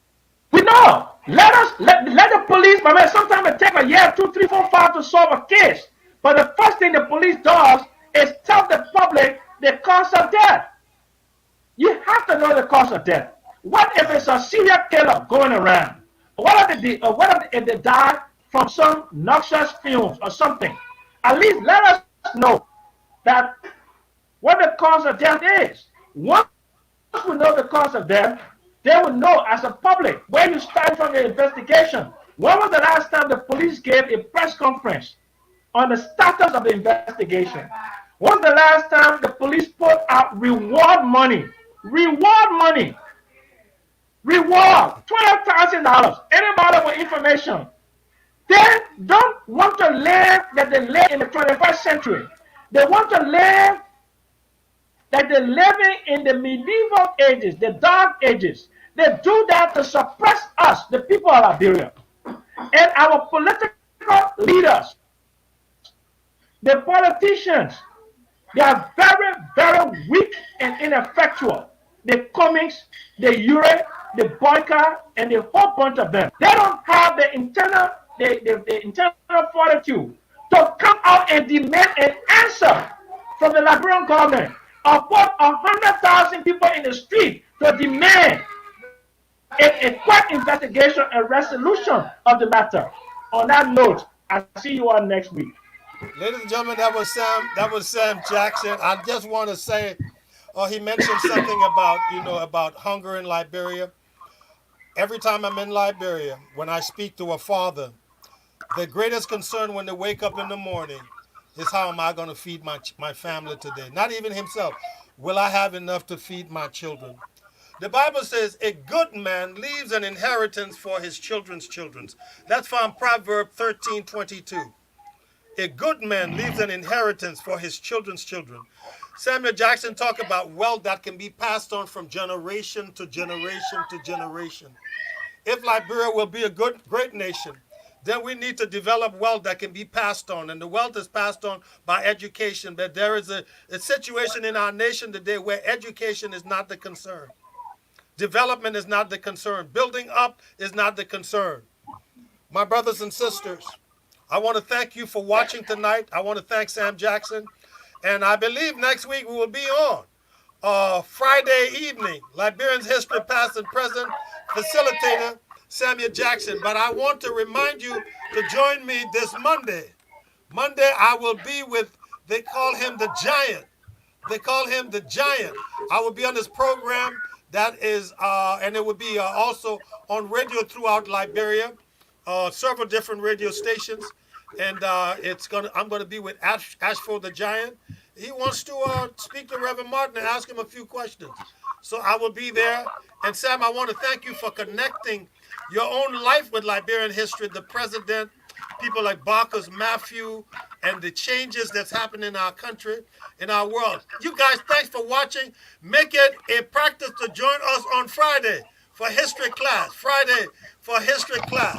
know. Let the police, my man, sometimes it takes a year, 2, 3, 4, 5 to solve a case. But the first thing the police does is tell the public the cause of death. You have to know the cause of death. What if it's a serial killer going around? What if they die from some noxious fumes or something? At least let us know that what the cause of death is. Once we know the cause of death, they will know as a public where you stand from the investigation. When was the last time the police gave a press conference on the status of the investigation? When was the last time the police put out reward money? Reward money. Reward $12,000. Anybody with information. They don't want to live that they live in the 21st century. They want to live that they're living in the medieval ages, the dark ages. They do that to suppress us, the people of Liberia. And our political leaders, the politicians, they are very, very weak and ineffectual. The Cummings, the Ure, the Boyka, and the whole bunch of them. They don't have the internal fortitude to come out and demand an answer from the Liberian government or put 100,000 people in the street to demand a quick investigation and resolution of the matter. On that note, I'll see you all next week. Ladies and gentlemen, that was Sam Jackson. I just want to say, he mentioned something about hunger in Liberia. Every time I'm in Liberia, when I speak to a father, the greatest concern when they wake up in the morning is how am I going to feed my family today? Not even himself. Will I have enough to feed my children? The Bible says a good man leaves an inheritance for his children's children. That's found Proverbs 13:22. A good man leaves an inheritance for his children's children. Samuel Jackson talked about wealth that can be passed on from generation to generation to generation. If Liberia will be a great nation, then we need to develop wealth that can be passed on. And the wealth is passed on by education. But there is a situation in our nation today where education is not the concern. Development is not the concern. Building up is not the concern. My brothers and sisters, I want to thank you for watching tonight. I want to thank Sam Jackson. And I believe next week we will be on Friday evening. Liberians History, Past and Present, facilitator Samuel Jackson. But I want to remind you to join me this Monday. Monday I will be with, they call him the Giant. They call him the Giant. I will be on this program that is, and it will be also on radio throughout Liberia, several different radio stations. And I'm going to be with Ashford the Giant. He wants to speak to Reverend Martin and ask him a few questions. So I will be there. And Sam, I want to thank you for connecting your own life with Liberian history, the president, people like Barker's Matthew, and the changes that's happened in our country, in our world. You guys, thanks for watching. Make it a practice to join us on Friday for history class. Friday for history class.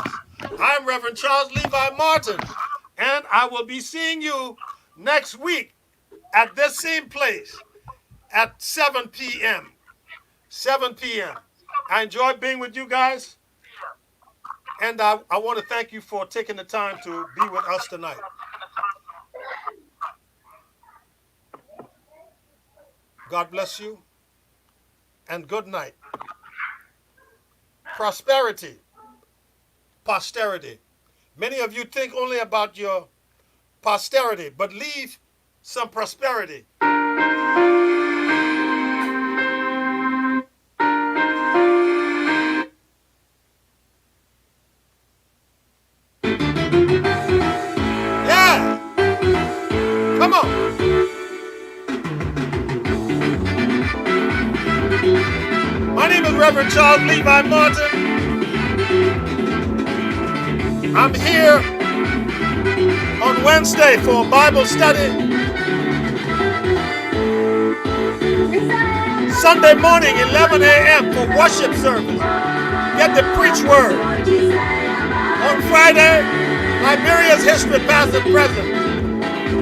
I'm Reverend Charles Levi Martin, and I will be seeing you next week at this same place at 7 p.m. 7 p.m. I enjoyed being with you guys, and I want to thank you for taking the time to be with us tonight. God bless you, and good night. Prosperity. Posterity. Many of you think only about your posterity, but leave some prosperity. Yeah! Come on! My name is Reverend Charles Levi Martin. I'm here on Wednesday for a Bible study. Sunday morning, 11 a.m. for worship service. Get the preach word. On Friday, Liberia's history, past and present.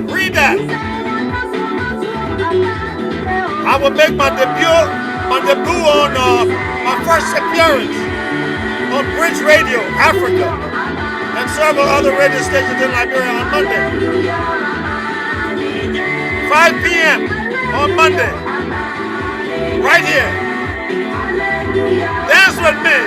Read that. I will make my debut on my first appearance on Bridge Radio, Africa, and several other radio stations in Liberia on Monday. 5 p.m. on Monday. Right here. Dance with me.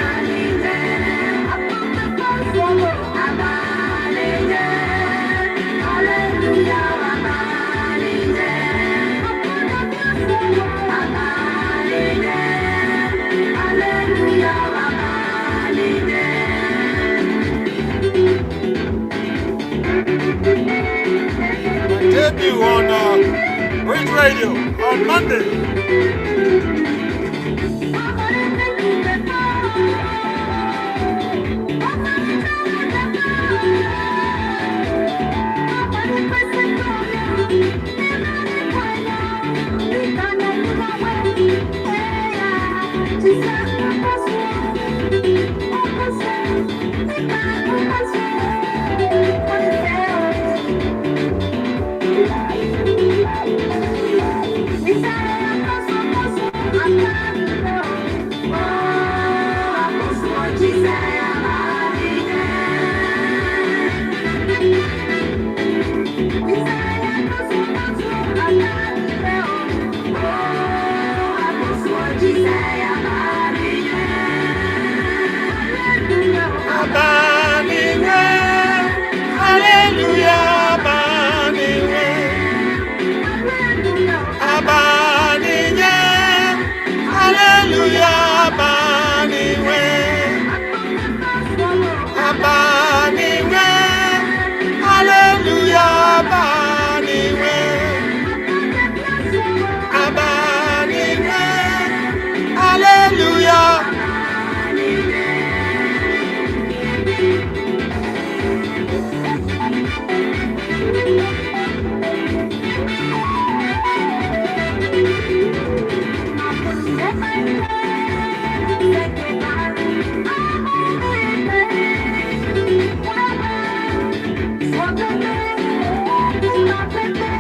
Debut on Bridge Radio on Monday.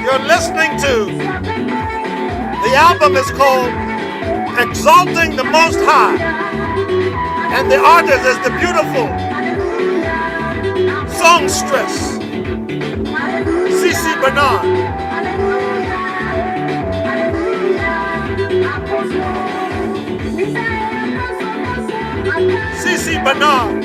You're listening to, the album is called Exalting the Most High, and the artist is the beautiful songstress, CC Bernard. CC Bernard.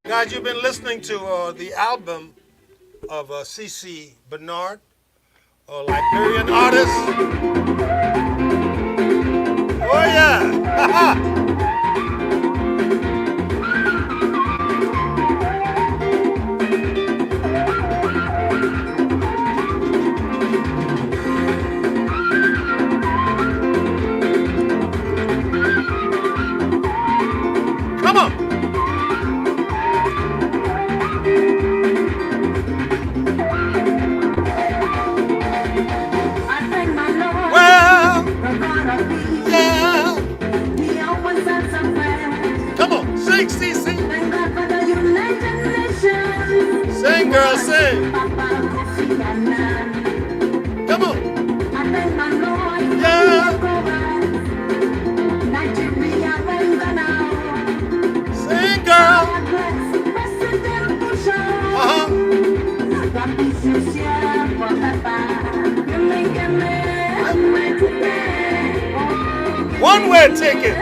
Guys, you've been listening to the album of CC Bernard, a Liberian artist. Oh yeah! Come on! Sing, girl, sing. Come on. Yeah. Sing, girl. One-way ticket.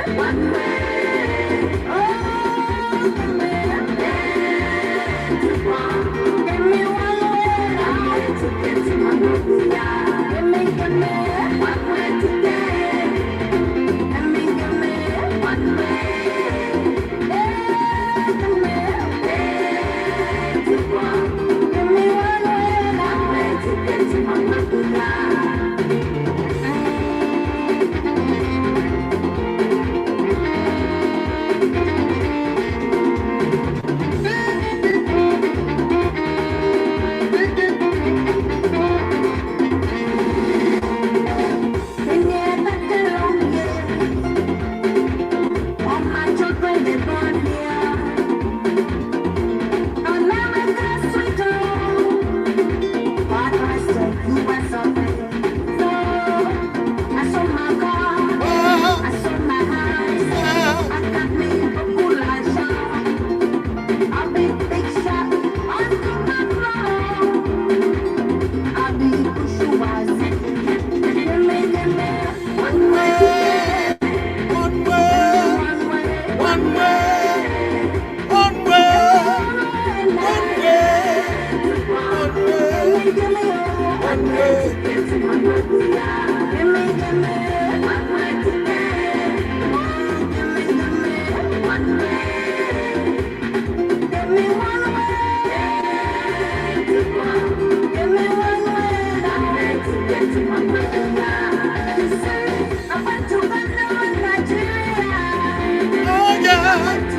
Oh, yeah.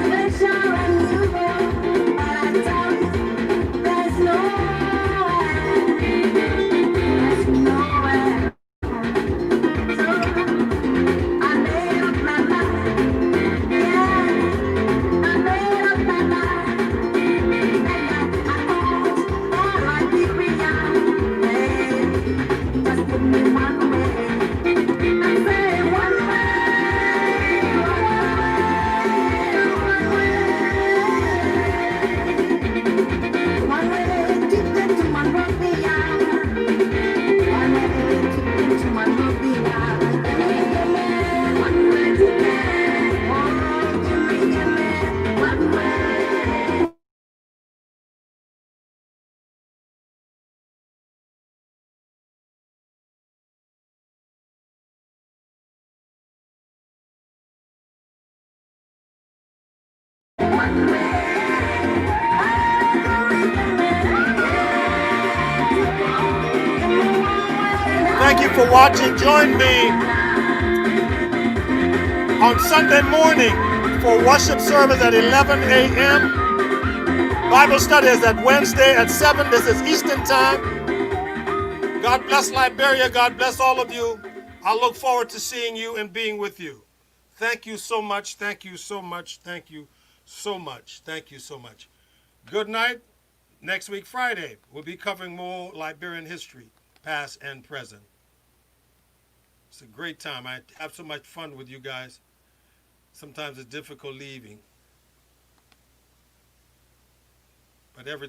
Thank you for watching. Join me on Sunday morning for worship service at 11 a.m. Bible study is at Wednesday at 7. This is Eastern Time. God bless Liberia. God bless all of you. I look forward to seeing you and being with you. Thank you so much. Thank you so much. Thank you so much. Thank you so much. Good night. Next week, Friday, we'll be covering more Liberian history, past and present. It's a great time. I have so much fun with you guys. Sometimes it's difficult leaving, but everything